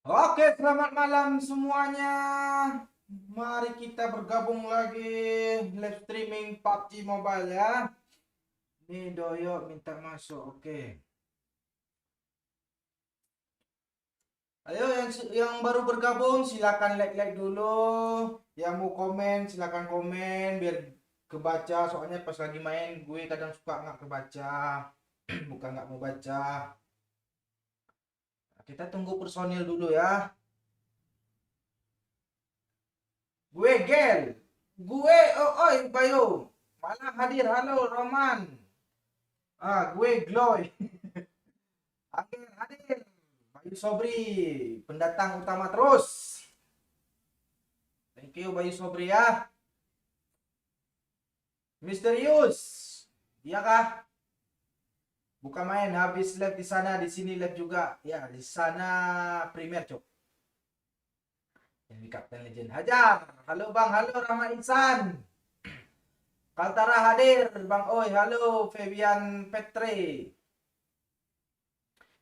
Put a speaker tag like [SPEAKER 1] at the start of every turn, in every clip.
[SPEAKER 1] Oke, selamat malam semuanya. Mari kita bergabung lagi live streaming PUBG Mobile ya. Nih Doyo minta masuk. Oke. Ayo yang baru bergabung silakan like dulu. Yang mau komen silakan komen biar kebaca. Soalnya pas lagi main gue kadang suka nggak kebaca. Bukan nggak mau baca. Kita tunggu personil dulu ya. Gue Gel. Gue oi Bayu. Malah hadir. Halo Roman. Gue Gloy. Hadir. Bayu Sobri. Pendatang utama terus. Thank you Bayu Sobri ya. Misterius. Iya kah? Bukan main habis live di sana, di sini live juga. Ya, di sana Premier, Cok. Yang di Kapten Legend Hajar. Halo Bang, halo Rahmat Insan. Kaltara hadir, Bang Oi, halo Febian Petre.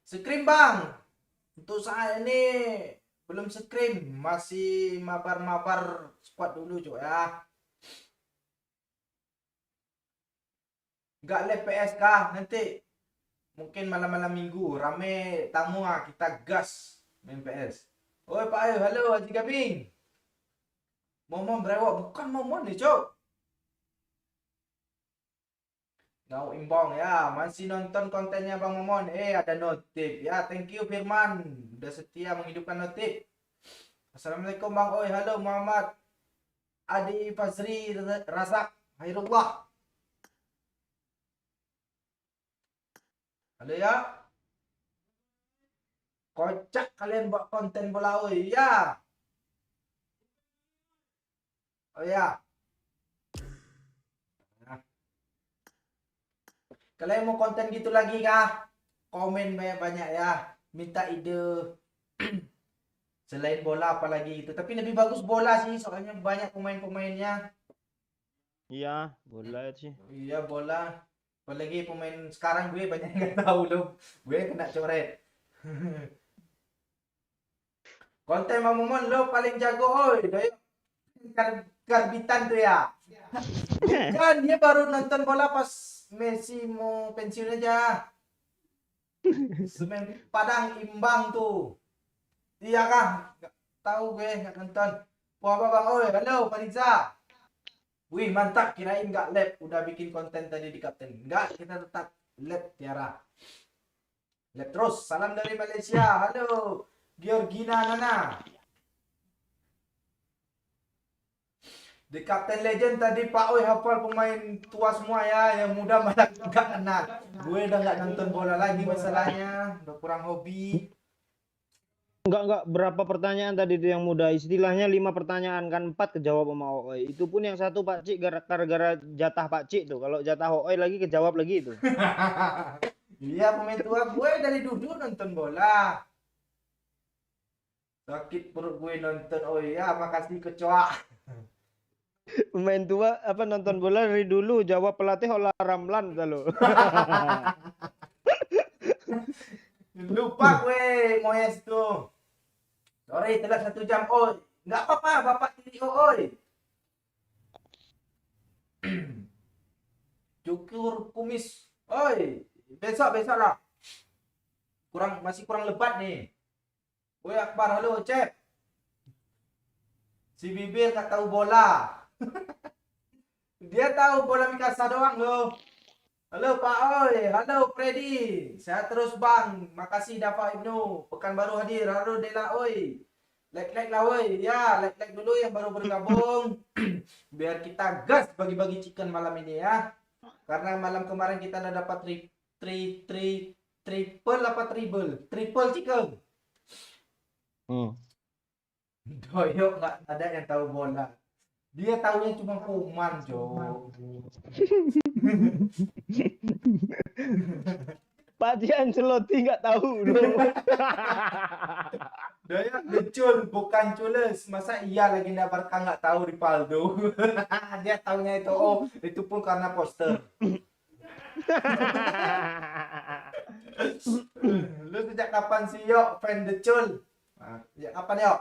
[SPEAKER 1] Scream Bang. Untuk saat ini belum scream, masih mabar-mabar squad dulu Cok ya. Nggak live PS kah? Nanti mungkin malam-malam minggu rame tamu kita gas main PS. Oi Pak Ayu, halo Haji Gabing. Momon brewok, bukan Momon nih Cok. Ngau imbong ya, masih nonton kontennya Bang Momon. Ada notif ya, thank you Firman. Udah setia menghidupkan notif. Assalamualaikum Bang Oi, halo Muhammad Adi Fazri Razak Hairullah. Halo ya. Kocak kalian buat konten bola oi ya. Oh ya. Nah, kalian mau konten gitu lagi kah? Komen banyak-banyak ya. Minta ide selain bola apalagi itu. Tapi lebih bagus bola sih soalnya banyak pemain-pemainnya.
[SPEAKER 2] Iya, bola itu sih.
[SPEAKER 1] Iya bola. Apalagi pemain sekarang gue banyak yang nggak tahu loh. Gue kena coret. Konten Bang Momon lo paling jago oi. Karbitan tuh ya. Bukan, dia baru nonton bola pas Messi mau pensiun aja. Semen Padang imbang tuh. Iya kah? Nggak tahu gue nggak nonton. Wah apa bang? Oi, halo Fariza. Wih mantap, kirain nggak lab. Udah bikin konten tadi di Kapten. Nggak, kita tetap lab Tiara. Lab terus. Salam dari Malaysia. Halo Georgina Nana. Di Kapten Legend tadi Pak Oi hafal pemain tua semua ya. Yang muda malah nggak kenal. Gue udah nggak nonton bola lagi masalahnya. Udah kurang hobi.
[SPEAKER 2] Enggak, berapa pertanyaan tadi itu yang mudah. Istilahnya 5 pertanyaan kan 4 kejawab sama Oi. Itu pun yang satu Pak Cik gara-gara jatah Pak Cik tuh. Kalau jatah Oi lagi kejawab lagi itu.
[SPEAKER 1] Iya pemain tua gue dari dulu nonton bola. Sakit perut gue nonton. Oh iya makasih kecoa.
[SPEAKER 2] Pemain tua apa nonton bola dari dulu jawab pelatih Ola Ramlan selalu.
[SPEAKER 1] Lupa gue Moyes tuh. Sorry telat 1 jam. Oh nggak apa-apa bapak tiri oi. Cukur kumis. Oi besok lah. Masih kurang lebat nih. Woi Akbar halo cek. Si bibir nggak tahu bola. Dia tahu bola Mikasa doang loh. Halo Pak Oi, halo Freddy. Sehat terus Bang. Makasih Dafa Ibnu. Pekanbaru hadir. Halo Dela Oi. Like lah Oi. Ya, like dulu yang baru bergabung. Biar kita gas bagi-bagi chicken malam ini ya. Karena malam kemarin kita udah dapat triple apa triple? Triple chicken.
[SPEAKER 2] Hmm.
[SPEAKER 1] Doyok nggak ada yang tahu bola. Dia tahunya cuma kuman, Jo.
[SPEAKER 2] Pak Cik Ancelotti nggak tahu loh.
[SPEAKER 1] Daya decul bukan cules. Masa iya lagi Barca nggak tahu Rivaldo. Dia tahunya itu oh itu pun karena poster. Lu sejak kapan sih yo fan decul? Ya, kapan yuk?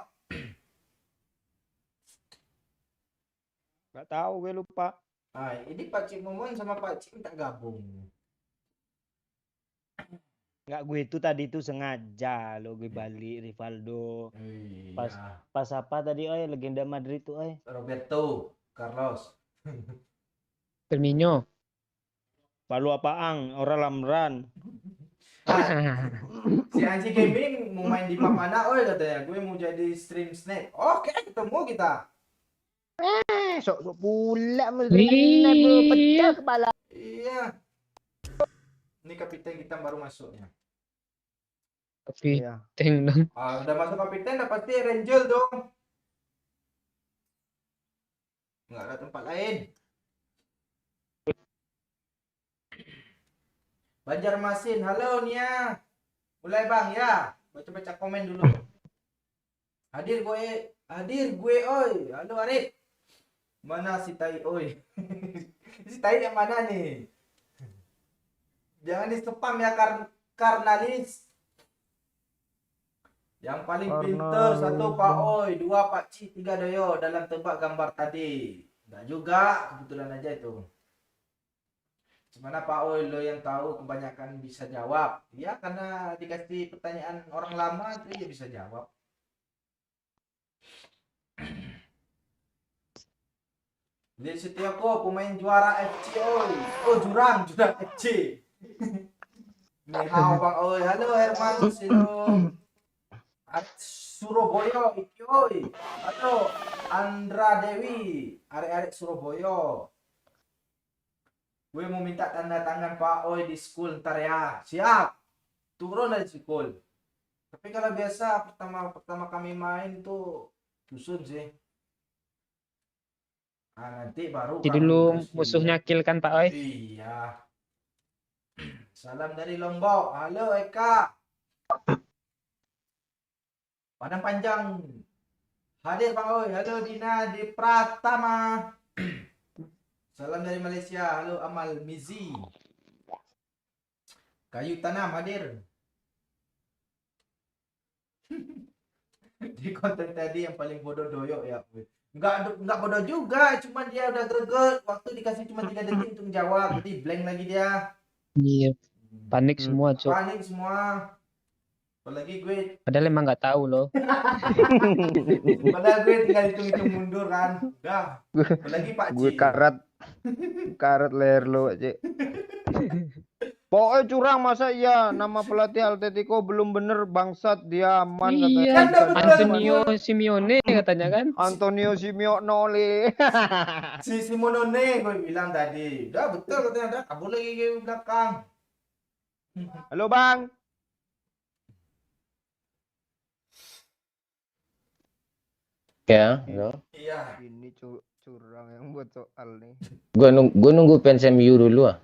[SPEAKER 2] Nggak tahu, gue lupa.
[SPEAKER 1] Ini Pak Cik Momon sama Pak Cik minta gabung.
[SPEAKER 2] Nggak, gue itu tadi itu sengaja lo gue balik Rivaldo. Pas
[SPEAKER 1] Iya.
[SPEAKER 2] pas apa tadi legenda Madrid tuh
[SPEAKER 1] Roberto Carlos.
[SPEAKER 3] Firmino.
[SPEAKER 2] Palu apaan? Orang Lamran.
[SPEAKER 1] Si Anji Gaming mau main di map mana? Katanya gue mau jadi stream snake. Oke, ketemu kita.
[SPEAKER 2] Sok pula
[SPEAKER 3] Iya.
[SPEAKER 2] pecah kepala.
[SPEAKER 1] Iya. Ini kapiten kita baru masuknya.
[SPEAKER 3] Tapi
[SPEAKER 2] Iya.
[SPEAKER 3] dong.
[SPEAKER 1] Udah masuk kapiten, udah pasti Rangel dong. Nggak ada tempat lain. Banjarmasin, halo Nia. Mulai bang ya. Baca-baca komen dulu. Hadir gue, oi. Halo Arif. Mana si Tai, oi. Si Tai yang mana nih? Jangan di spam ya karnalis. Yang paling pinter satu Pak Oi, dua Pak Ci, tiga Doyo dalam tebak gambar tadi. Enggak juga, kebetulan aja itu. Gimana Pak Oi lo yang tahu kebanyakan bisa jawab? Ya karena dikasih pertanyaan orang lama itu ya bisa jawab. Jadi Setioko pemain juara FC Oi. Oh jurang FC. Nih hao Bang Oi, halo Herman Silo. Surabaya iki oi. Halo Andra Dewi, arek-arek Surabaya. Gue mau minta tanda tangan Pak Oi di school ntar ya. Siap. Turun dari school. Tapi kalau biasa pertama kami main tuh dusun sih. Nanti baru
[SPEAKER 3] Jadi
[SPEAKER 1] kami
[SPEAKER 3] dulu
[SPEAKER 1] kasih.
[SPEAKER 3] musuhnya kill kan Pak Oi.
[SPEAKER 1] Iya. Salam dari Lombok. Halo Eka. Padang Panjang. Hadir Bang Oi. Halo Dina di Pratama. Salam dari Malaysia. Halo Amal Mizi. Kayu Tanam hadir. Di konten tadi yang paling bodoh Doyo ya. Enggak bodoh juga, cuman dia udah greget. Waktu dikasih cuma 3 detik untuk menjawab, jadi blank lagi dia.
[SPEAKER 3] Iya. Panik semua, Cok.
[SPEAKER 1] Panik semua. Apalagi gue,
[SPEAKER 3] Padahal emang nggak tahu loh.
[SPEAKER 1] padahal gue tinggal hitung-hitung mundur kan. Udah. Apalagi Pak
[SPEAKER 2] Gue
[SPEAKER 1] Ci.
[SPEAKER 2] karat leher lo, Cik. Pokoknya curang masa iya nama pelatih Atletico belum bener bangsat dia aman
[SPEAKER 3] Iya.
[SPEAKER 1] Kan udah bener.
[SPEAKER 3] Antonio Simeone katanya kan.
[SPEAKER 2] Antonio Simeone.
[SPEAKER 1] Si Simonone gue bilang tadi. Udah betul katanya, udah kabur lagi ke belakang.
[SPEAKER 2] Halo Bang.
[SPEAKER 4] Ya, no.
[SPEAKER 1] Iya.
[SPEAKER 2] Ini curang yang buat soal nih.
[SPEAKER 4] Gua nunggu fans MU dulu ah.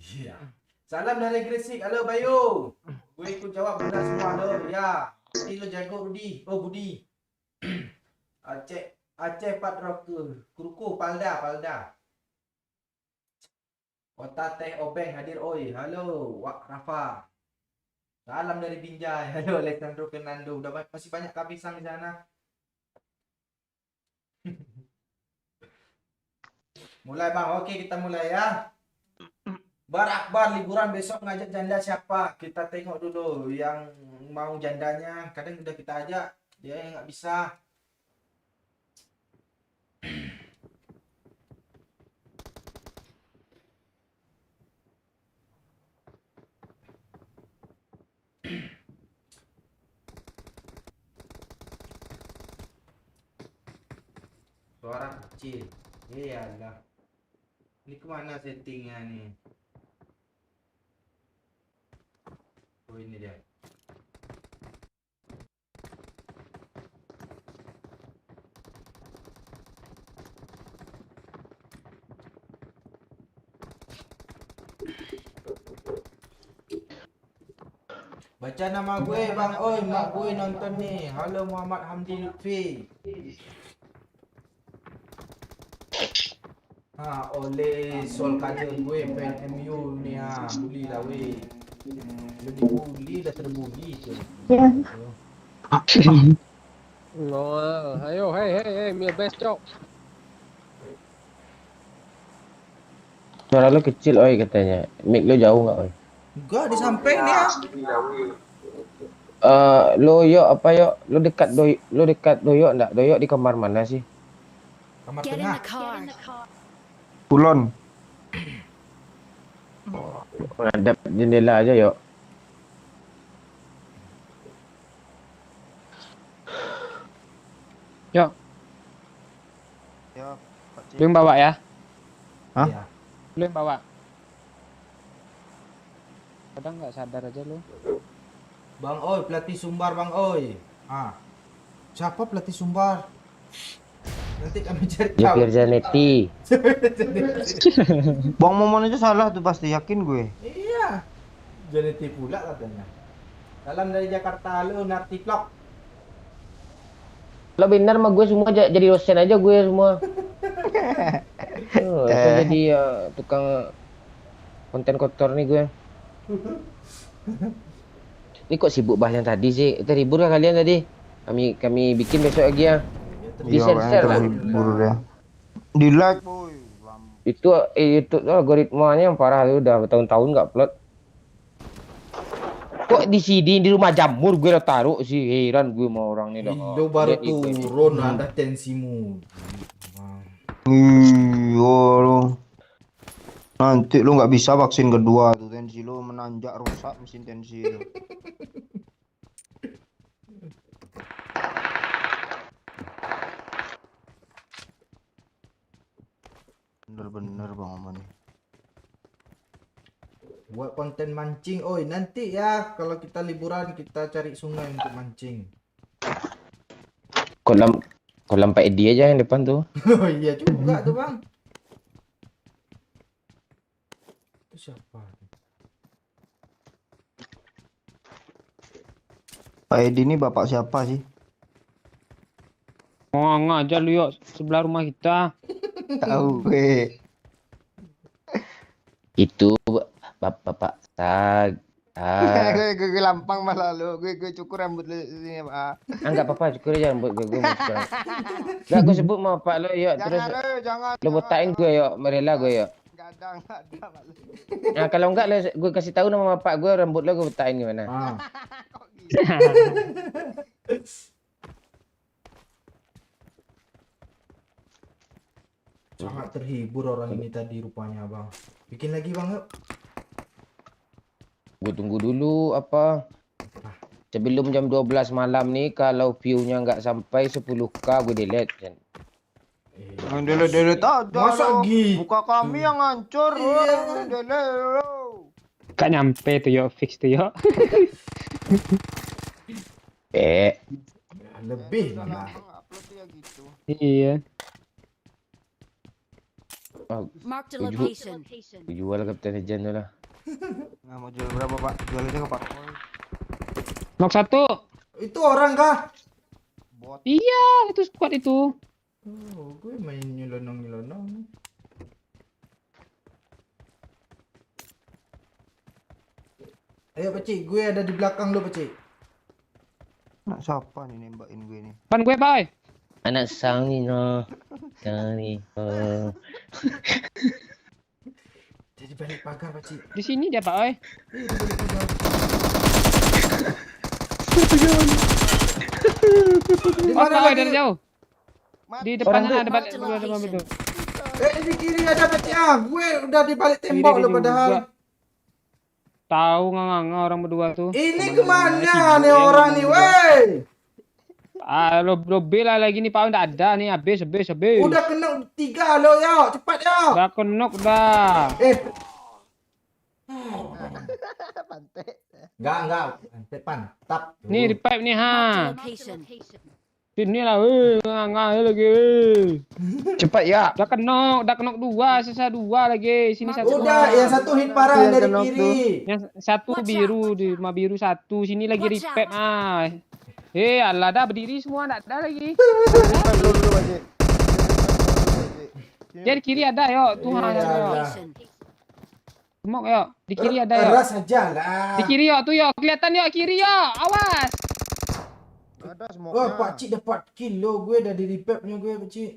[SPEAKER 1] Iya. Salam dari Gresik. Halo Bayu. Gue ikut jawab benar semua lo. Ya. Ini lo jago Rudi. Oh Budi. Aceh Patroku. Kuruku Palda. Kota Teh Obeng hadir oi. Halo Wak Rafa. Salam dari Binjai. Halo Alexandro Fernando. Udah masih banyak kapisang di sana. Mulai Bang. Oke, kita mulai ya. Akbar liburan besok ngajak janda siapa? Kita tengok dulu yang mau jandanya. Kadang udah kita ajak, dia yang nggak bisa. Suara kecil. Iyalah. Ini kemana settingnya nih? Oh ini dia. Baca nama gue Bang Oi, mak gue nonton nih. Halo Muhammad Hamdi Lutfi. Oleh Sol kajian gue fan MU nih bully lah weh. Jadi bully dah terbully tu.
[SPEAKER 5] Oh, ayo, hey, me best job.
[SPEAKER 4] Suara lu kecil, oi katanya. Mic lu jauh nggak, oi?
[SPEAKER 1] Enggak, di samping nih ya.
[SPEAKER 4] Lo yuk apa yuk? Lu dekat doyok enggak? Doyok di kamar mana sih?
[SPEAKER 1] Kamar
[SPEAKER 6] Get in
[SPEAKER 1] tengah.
[SPEAKER 6] the car.
[SPEAKER 2] Kulon.
[SPEAKER 4] Ngadep jendela aja yuk.
[SPEAKER 3] Yuk,
[SPEAKER 2] Ya, Pak Cik.
[SPEAKER 3] lu yang bawa ya.
[SPEAKER 2] Hah?
[SPEAKER 1] Iya.
[SPEAKER 3] Lu yang bawa. Kadang nggak sadar aja lu.
[SPEAKER 1] Bang Oi, pelatih Sumbar Bang Oi. Ah. Siapa pelatih Sumbar? Nanti kami cari tahu.
[SPEAKER 4] Jepir Zanetti.
[SPEAKER 2] Bang Momon aja salah tuh pasti, yakin gue.
[SPEAKER 1] Iya. Jadi pula katanya. Salam dari Jakarta, lu Narti Vlog.
[SPEAKER 4] Lo bener mah gue semua jadi dosen aja gue semua. Aku jadi tukang konten kotor nih gue. Ini kok sibuk bahas yang tadi sih? Terhibur lah kalian tadi? Kami bikin besok lagi ya. Di share lah.
[SPEAKER 2] Terhibur ya. Di like, boy.
[SPEAKER 4] Itu YouTube tuh algoritmanya yang parah tuh, udah bertahun-tahun nggak upload. Kok di sini di rumah jamur gue udah taruh sih, heran gue sama orang nih.
[SPEAKER 1] Indo baru turun, ada tensimu.
[SPEAKER 2] Iya lu. Nanti lu nggak bisa vaksin kedua tuh, tensi lu menanjak, rusak mesin tensi lu. Bener-bener Bang Aman.
[SPEAKER 1] Buat konten mancing, oi nanti ya kalau kita liburan kita cari sungai untuk mancing.
[SPEAKER 4] Kolam Pak Edi aja yang depan tuh.
[SPEAKER 1] Oh iya juga tuh bang. Itu siapa?
[SPEAKER 2] Pak Edi ini bapak siapa sih?
[SPEAKER 3] Ngomong aja lu yuk, sebelah rumah kita.
[SPEAKER 2] Tahu gue.
[SPEAKER 4] Itu bapak Sag.
[SPEAKER 2] Gue lampang malah lu. Gue cukur rambut lu sini, Pak.
[SPEAKER 4] Enggak apa-apa, cukur aja rambut gue mau cukur. Enggak, gue sebut sama Pak lo yuk, terus
[SPEAKER 2] Jangan.
[SPEAKER 4] lo botain gue yuk, merela gue yuk.
[SPEAKER 2] Enggak ada, Pak.
[SPEAKER 4] Nah, kalau enggak lo gue kasih tahu nama bapak gue, rambut lo gue botain gimana?
[SPEAKER 1] Ah. Sangat terhibur orang ini tadi rupanya bang. Bikin lagi bang yuk.
[SPEAKER 4] Gue tunggu dulu apa? Sebelum jam 12 malam nih, kalau view-nya nggak sampai 10k gue delete.
[SPEAKER 2] Yang delete aja.
[SPEAKER 1] Masa
[SPEAKER 2] lu.
[SPEAKER 1] gitu?
[SPEAKER 2] Muka kami yang hancur.
[SPEAKER 1] Iya.
[SPEAKER 2] Delete lu.
[SPEAKER 3] Gak nyampe tuh yuk, fix tuh yuk.
[SPEAKER 1] Lebih lah.
[SPEAKER 2] Upload ya gitu.
[SPEAKER 3] Iya.
[SPEAKER 6] Marked a
[SPEAKER 4] Tujuh.
[SPEAKER 6] location.
[SPEAKER 4] Gue jual Kapten Legend dulu lah.
[SPEAKER 2] Nggak mau jual berapa, Pak? Jual aja ke Pak.
[SPEAKER 3] Knock satu.
[SPEAKER 1] Itu orang kah?
[SPEAKER 2] Bot.
[SPEAKER 3] Iya, itu squad itu.
[SPEAKER 1] Oh, gue main nyelonong. Ayo Peci, gue ada di belakang lo Peci.
[SPEAKER 2] Nah, siapa nih nembakin gue nih?
[SPEAKER 3] Pan gue, boy.
[SPEAKER 4] Anak sang ni no. Kali.
[SPEAKER 1] Jadi balik pagar Peci.
[SPEAKER 3] Di sini dia, Pak, oi.
[SPEAKER 1] Di balik pagar. Di
[SPEAKER 3] Oh,
[SPEAKER 1] mana
[SPEAKER 3] tahu
[SPEAKER 1] lagi?
[SPEAKER 3] dari jauh. Di depan
[SPEAKER 4] Orang
[SPEAKER 3] sana
[SPEAKER 4] tuh-
[SPEAKER 3] ada balik
[SPEAKER 6] Marked a
[SPEAKER 3] dua ada mobil
[SPEAKER 6] location.
[SPEAKER 3] tuh.
[SPEAKER 1] Di kiri ada Peci. Ah, gue udah di balik tembok
[SPEAKER 3] Kiri
[SPEAKER 1] lo
[SPEAKER 3] juga.
[SPEAKER 1] padahal.
[SPEAKER 3] Tahu nganga orang berdua tuh.
[SPEAKER 1] Ini kemana nih orang nih, weh?
[SPEAKER 3] Ah, lo B lah lagi nih, Pak, udah ada nih, habis.
[SPEAKER 1] Udah kena 3 lo yo, cepat yo.
[SPEAKER 3] Udah kenok dah.
[SPEAKER 2] Pantai.
[SPEAKER 1] Enggak. Mantap.
[SPEAKER 3] Nih revive nih, ha.
[SPEAKER 6] Marked a location.
[SPEAKER 3] Sini lah, nganga lagi.
[SPEAKER 4] Cepat ya.
[SPEAKER 3] Udah kenok dua, sisa dua lagi. Sini satu.
[SPEAKER 1] Udah, yang satu hit parah
[SPEAKER 2] Yang
[SPEAKER 1] dari
[SPEAKER 2] kena
[SPEAKER 1] kiri.
[SPEAKER 3] Yang satu
[SPEAKER 6] Watch
[SPEAKER 3] biru di rumah biru satu. Sini lagi
[SPEAKER 6] Watch
[SPEAKER 3] revive ah. Alah dah berdiri semua enggak ada lagi.
[SPEAKER 2] Dulu, Pak Cik.
[SPEAKER 3] Dia di kiri ada, yuk. Tuh
[SPEAKER 1] Iya,
[SPEAKER 3] ha,
[SPEAKER 1] iya.
[SPEAKER 3] yuk.
[SPEAKER 6] Location.
[SPEAKER 3] Semok yuk. Di kiri ada, yuk.
[SPEAKER 1] Ras aja lah.
[SPEAKER 3] Di kiri yuk, tuh yuk. Kelihatan yuk kiri yuk. Awas.
[SPEAKER 2] Ada
[SPEAKER 1] Oh,
[SPEAKER 2] smoke-nya.
[SPEAKER 1] pakcik dapat kill lo. Gue dah di repair punya gue, pakcik.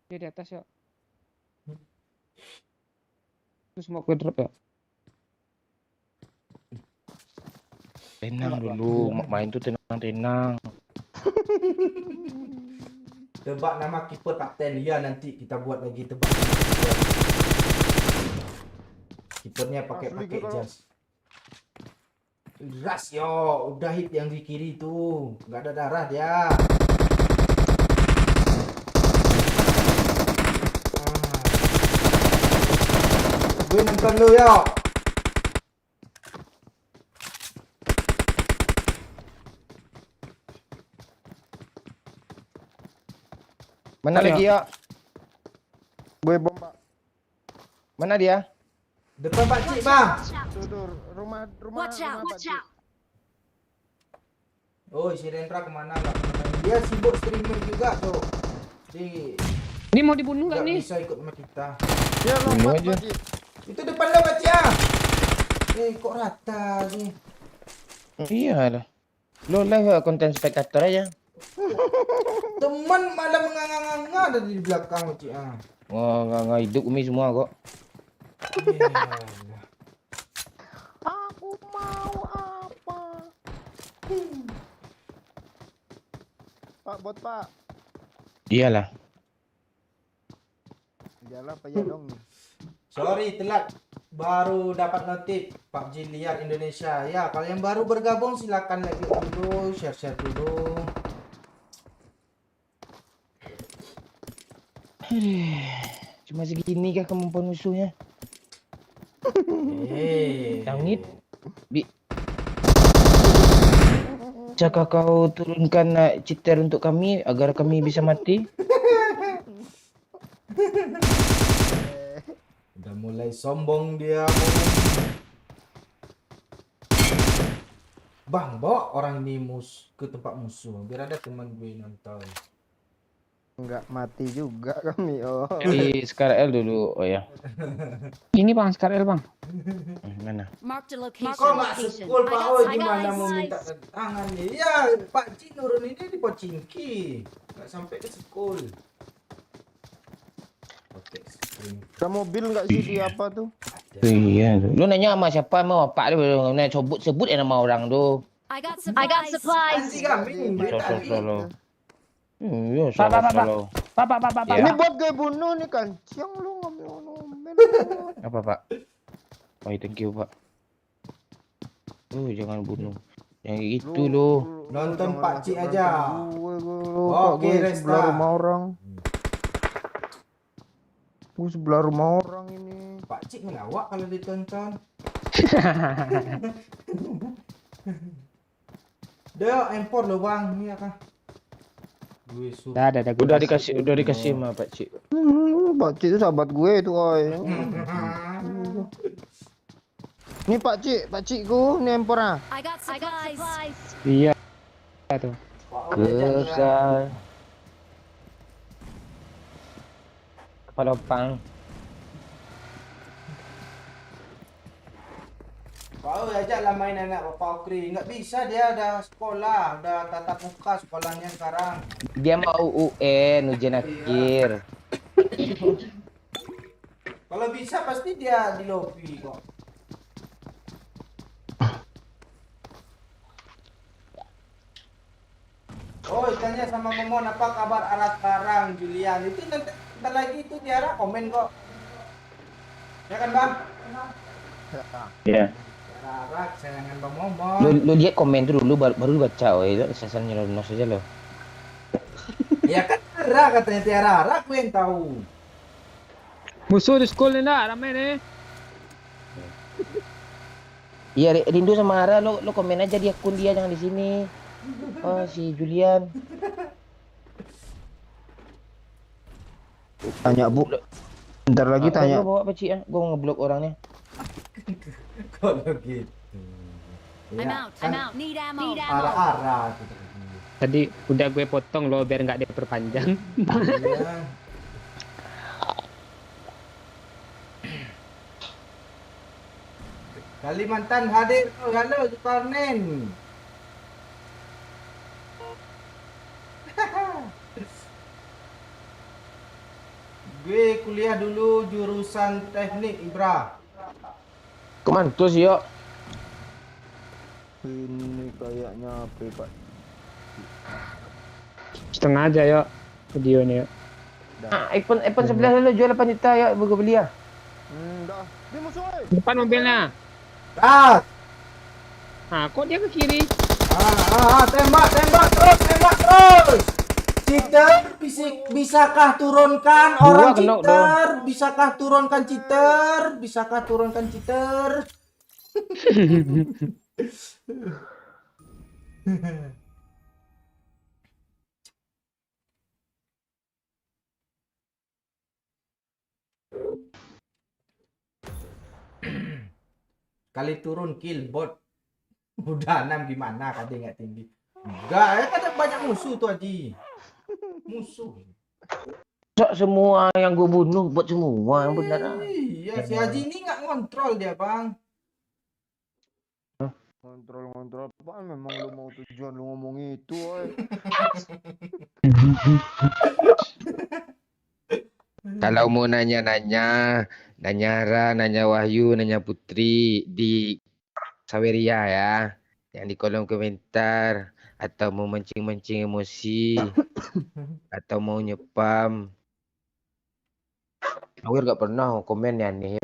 [SPEAKER 3] Dia di atas ya. Terus mau gue drop ya.
[SPEAKER 4] Tenang dulu, main tuh tenang-tenang.
[SPEAKER 1] Tebak nama kiper kapten. Ya, nanti kita buat lagi tebak. Kipernya pakai
[SPEAKER 2] Asli ke kalau-
[SPEAKER 1] jas. Ras yo, udah hit yang di kiri tuh. Nggak ada darah dia. Gue nonton lu yo.
[SPEAKER 4] Mana lagi ya?
[SPEAKER 2] Gue bom, Pak.
[SPEAKER 4] Mana dia?
[SPEAKER 1] Depan pakcik bang.
[SPEAKER 2] Tuh, rumah
[SPEAKER 6] Watch out!
[SPEAKER 2] Pak
[SPEAKER 6] Watch
[SPEAKER 2] Cik.
[SPEAKER 6] out!
[SPEAKER 1] Oh, si Rendra kemana? Nggak kemana. Dia sibuk streamer juga tuh. Jadi
[SPEAKER 3] Ini mau dibunuh
[SPEAKER 1] nggak
[SPEAKER 3] nggak nih?
[SPEAKER 1] bisa ikut sama kita.
[SPEAKER 2] Dia
[SPEAKER 4] Bunuh
[SPEAKER 2] lompat,
[SPEAKER 4] aja.
[SPEAKER 2] Pak Cik.
[SPEAKER 1] Itu depan lo pakcik ya. Kok rata sih?
[SPEAKER 4] Iya lah. Lo live konten spectator aja.
[SPEAKER 1] Teman malah menganga-nganga ada di belakang pakcik ah.
[SPEAKER 4] Oh, nggak hidup umi semua kok.
[SPEAKER 2] Aku mau apa? Pak, bot, Pak.
[SPEAKER 4] Iyalah.
[SPEAKER 2] Iyalah, Pak, ya dong.
[SPEAKER 1] Sorry telat, baru dapat notif PUBG Liar Indonesia. Ya, kalau yang baru bergabung silakan like dulu, share dulu.
[SPEAKER 4] Cuma segini kah kemampuan musuhnya? Langit. Jika kau turunkan cheater untuk kami agar kami bisa mati.
[SPEAKER 1] Udah mulai sombong dia. Bang, bawa orang ini ke tempat musuh biar ada teman gue nonton.
[SPEAKER 2] Enggak mati juga kami, oh.
[SPEAKER 4] Di Scar L dulu. Oh ya.
[SPEAKER 3] Ini bang, Skarel bang.
[SPEAKER 4] Mana?
[SPEAKER 6] Marked a location.
[SPEAKER 1] Kok nggak sekul Pak? Oh,
[SPEAKER 6] I
[SPEAKER 1] gimana
[SPEAKER 6] got
[SPEAKER 1] mau
[SPEAKER 6] supplies.
[SPEAKER 1] minta tangan nih? Ya, Pak Cik nurun ini di Pochinki. Nggak sampai ke sekul. Oke, screen.
[SPEAKER 2] Ada mobil enggak sih di apa tuh?
[SPEAKER 4] Iya. Lu nanya sama siapa mau apa lu? Nanya sebut ya nama orang tuh.
[SPEAKER 6] I got supplies.
[SPEAKER 1] Anjing kambing, gue tadi.
[SPEAKER 4] Solo. Iya,
[SPEAKER 3] Pak, Pak, Pak,
[SPEAKER 4] solo.
[SPEAKER 3] Pak.
[SPEAKER 4] Ya.
[SPEAKER 2] Ini buat gue bunuh nih kan. Siang lu ngambil mobil.
[SPEAKER 4] Apa, Pak? Oh, thank you, Pak. Jangan bunuh. Yang itu lo.
[SPEAKER 1] Nonton Pak Cik aja.
[SPEAKER 2] Oke,
[SPEAKER 1] Oke,
[SPEAKER 2] gue
[SPEAKER 1] Resta.
[SPEAKER 2] sebelah rumah orang. Gue sebelah rumah orang ini.
[SPEAKER 1] Pak Cik ngelawak kalau ditonton. Deo, empor lo bang, iya kah? Gue suruh.
[SPEAKER 3] Dah.
[SPEAKER 4] Udah dikasih sama Pak Cik.
[SPEAKER 2] Pak Cik itu sahabat gue itu, oi. Nih Pak Cik ku nih empornya.
[SPEAKER 6] I got supplies.
[SPEAKER 3] Iya. Tuh.
[SPEAKER 4] Kekal. Kepala pang.
[SPEAKER 1] Kau ajaklah main anak Bapak Okri. Nggak bisa, dia udah sekolah, udah tatap muka sekolahnya sekarang.
[SPEAKER 4] Dia mau UN, ujian akhir.
[SPEAKER 1] Kalau bisa pasti dia di lobby kok. Oh, tanya sama Momon apa kabar Ara sekarang, Julian. Itu nanti bentar lagi itu Tiara komen kok. Ya kan, Bang?
[SPEAKER 4] Iya.
[SPEAKER 1] Tiara, kesayangan Bang Momon.
[SPEAKER 4] Lu lihat komen tuh dulu baru baca, itu sasaran nyerocos aja lo.
[SPEAKER 1] Ya kan Tiara katanya Tiara, aku yang tahu.
[SPEAKER 3] Musuh di sekolah enggak ramai nih.
[SPEAKER 4] Iya, rindu sama Ara, lo komen aja di akun dia, jangan di sini. Oh, si Julian.
[SPEAKER 2] Tanya Bu. Bentar lagi tanya.
[SPEAKER 4] Lo bawa apa Ci ya? Gue mau ngeblok orangnya.
[SPEAKER 1] Kalau gitu.
[SPEAKER 6] I'm out. Need ammo.
[SPEAKER 1] Ara-ara gitu.
[SPEAKER 3] Tadi udah gue potong lo biar nggak diperpanjang.
[SPEAKER 1] Iya. Kalimantan hadir. Oh, halo Zulkarnain. Gue kuliah dulu jurusan teknik Ibra.
[SPEAKER 4] Kemantus yo.
[SPEAKER 2] Ini kayaknya apa Pak?
[SPEAKER 3] Setengah aja yuk video ini yuk.
[SPEAKER 4] iPhone 11 dulu jual 8 juta ya, gue beli ya.
[SPEAKER 2] Dah. Dia musuh.
[SPEAKER 3] Depan mobilnya.
[SPEAKER 1] Ah,
[SPEAKER 3] Nah, kok dia ke kiri?
[SPEAKER 1] tembak terus. Cheater, bisakah turunkan orang
[SPEAKER 4] kena
[SPEAKER 1] cheater? Bisakah turunkan cheater? Bisakah turunkan cheater? Kali turun kill bot. Udah 6 gimana kade nggak tinggi. Enggak, ada banyak musuh tuh Haji. Musuh.
[SPEAKER 4] Sok semua yang gue bunuh buat semua yang benar.
[SPEAKER 1] Iya, si Haji ini nggak ngontrol dia, Bang.
[SPEAKER 2] Kontrol apaan, memang lu mau tujuan lu ngomong itu, oi.
[SPEAKER 4] Kalau mau nanya-nanya, nanya Ra, nanya Wahyu, nanya Putri di Saweria ya, yang di kolom komentar, atau mau mancing-mancing emosi, atau mau nyepam. Aku gak pernah komen ya nih.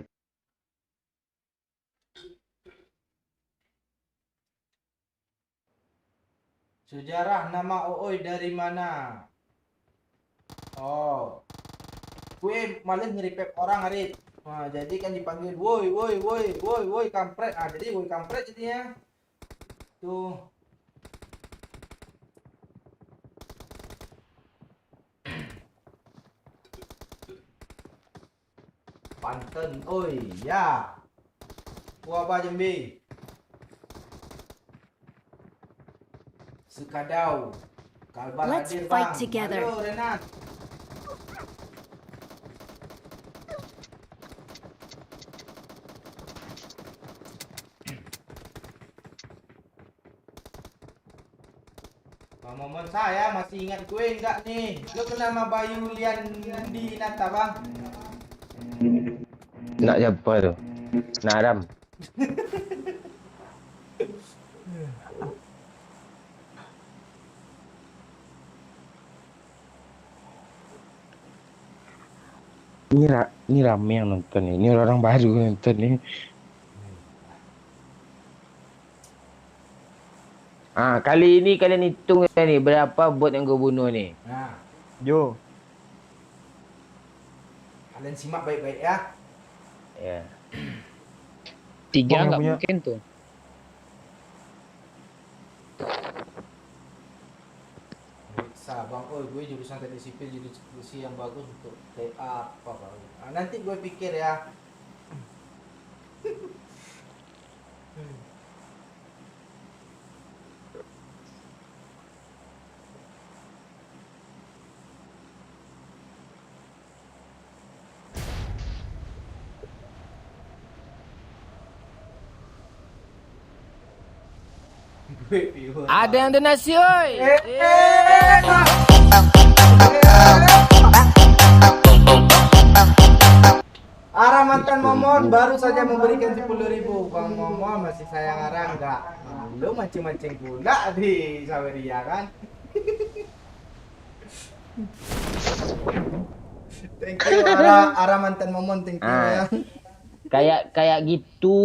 [SPEAKER 1] Sejarah nama Ooi dari mana? Oh, gue malah nge-repep orang hari. Nah, jadi kan dipanggil woi kampret. Ah, jadi woi kampret jadinya. Tuh. Banten, oi, ya. Wabah Jambi. Sekadau. Kalbar
[SPEAKER 6] Let's
[SPEAKER 1] hadir,
[SPEAKER 6] fight
[SPEAKER 1] Bang.
[SPEAKER 6] together.
[SPEAKER 1] Halo, Renat. Bang Momon, saya masih ingat gue enggak nih? Lu kenal sama Bayu Lian di Nata, Bang?
[SPEAKER 4] Nak siapa tu? Nak Aram. Ini rame yang nonton nih. Ini orang baru nonton nih. Kali ini kalian hitung ya nih berapa bot yang gue bunuh nih.
[SPEAKER 1] Nah,
[SPEAKER 2] Jo.
[SPEAKER 1] kalian simak baik-baik ya.
[SPEAKER 4] Ya.
[SPEAKER 3] 3
[SPEAKER 2] Bang,
[SPEAKER 3] nggak
[SPEAKER 2] punya-
[SPEAKER 3] mungkin tuh.
[SPEAKER 1] Periksa, Bang. Oh, gue jurusan teknik sipil, jurusan yang bagus untuk TA apa, Bang. Nanti gue pikir ya.
[SPEAKER 5] Ada yang donasi, oi.
[SPEAKER 1] Ara mantan Momon baru saja memberikan 10.000. Bang Momon masih sayang Ara enggak? Lu mancing-mancing pula di Saweria kan? Thank you Ara mantan Momon, thank you ya.
[SPEAKER 4] Kayak gitu.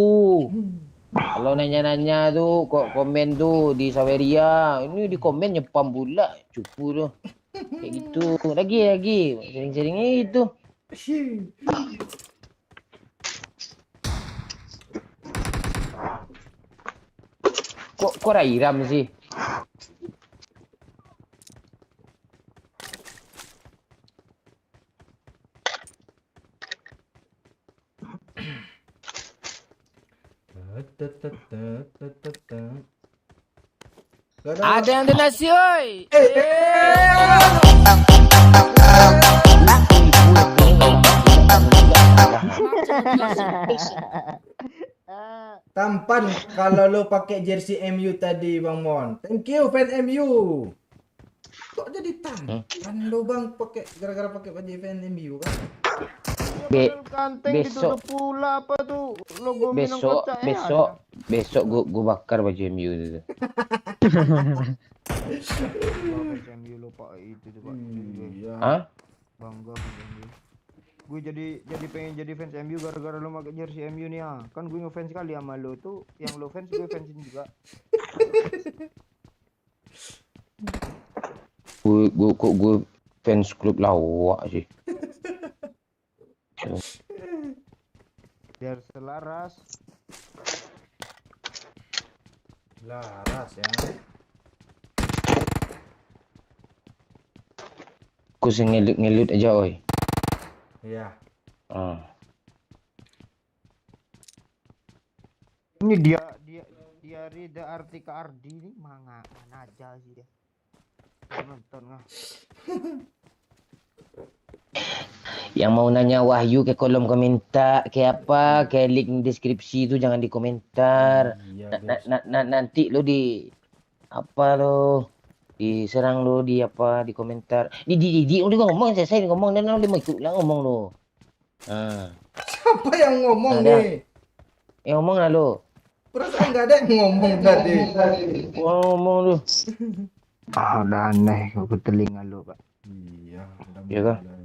[SPEAKER 4] Kalau nanya-nanya tuh kok komen tuh di Saweria, ini di komen nyepam pula, cupu tuh. Kayak gitu. Lagi sering-seringnya itu. Kok Rairam sih?
[SPEAKER 5] Ada yang donasi, oi.
[SPEAKER 1] Tampan kalau lo pakai jersey MU tadi Bang Mon. Thank you fans MU. Kok jadi tampan lo Bang pakai gara-gara pakai baju fans MU kan?
[SPEAKER 4] Be-
[SPEAKER 2] Padahal ganteng
[SPEAKER 4] besok-
[SPEAKER 2] ditutup pula apa tuh logo minum
[SPEAKER 4] besok
[SPEAKER 2] kocak
[SPEAKER 4] besok besok gua bakar baju MU itu.
[SPEAKER 2] Fans MU lo Pak itu tuh Pak.
[SPEAKER 1] Iya.
[SPEAKER 4] Hah?
[SPEAKER 2] Bangga fans MU. Gue jadi pengen jadi fans MU gara-gara lo pakai jersey MU nih ah. Kan gue ngefans kali sama lo tuh, yang lo fans gue fansin juga.
[SPEAKER 4] Gue fans klub lawak sih.
[SPEAKER 2] Biar selaras.
[SPEAKER 1] Laras ya.
[SPEAKER 4] Aku ngelut aja oi.
[SPEAKER 1] Iya.
[SPEAKER 4] Ah.
[SPEAKER 2] Ini dia Rida Artika Ardi ini mana aja sih dia. Nonton nggak?
[SPEAKER 4] Yang mau nanya Wahyu ke kolom komentar, kayak apa, kayak link deskripsi itu jangan di komentar.
[SPEAKER 1] Iya,
[SPEAKER 4] Nanti lo di apa lo diserang lo di apa di komentar. Di udah ngomong saya ngomong dan lo mau ikut lah ngomong lo. Ah,
[SPEAKER 1] Apa yang ngomong
[SPEAKER 4] Ada.
[SPEAKER 1] nih?
[SPEAKER 4] ngomong lah lo.
[SPEAKER 1] Perasaan nggak ada yang ngomong tadi.
[SPEAKER 4] Ngomong lo.
[SPEAKER 2] Ah udah aneh ke telinga lo Pak.
[SPEAKER 1] Iya, udah
[SPEAKER 4] Iya kah?
[SPEAKER 1] mulai.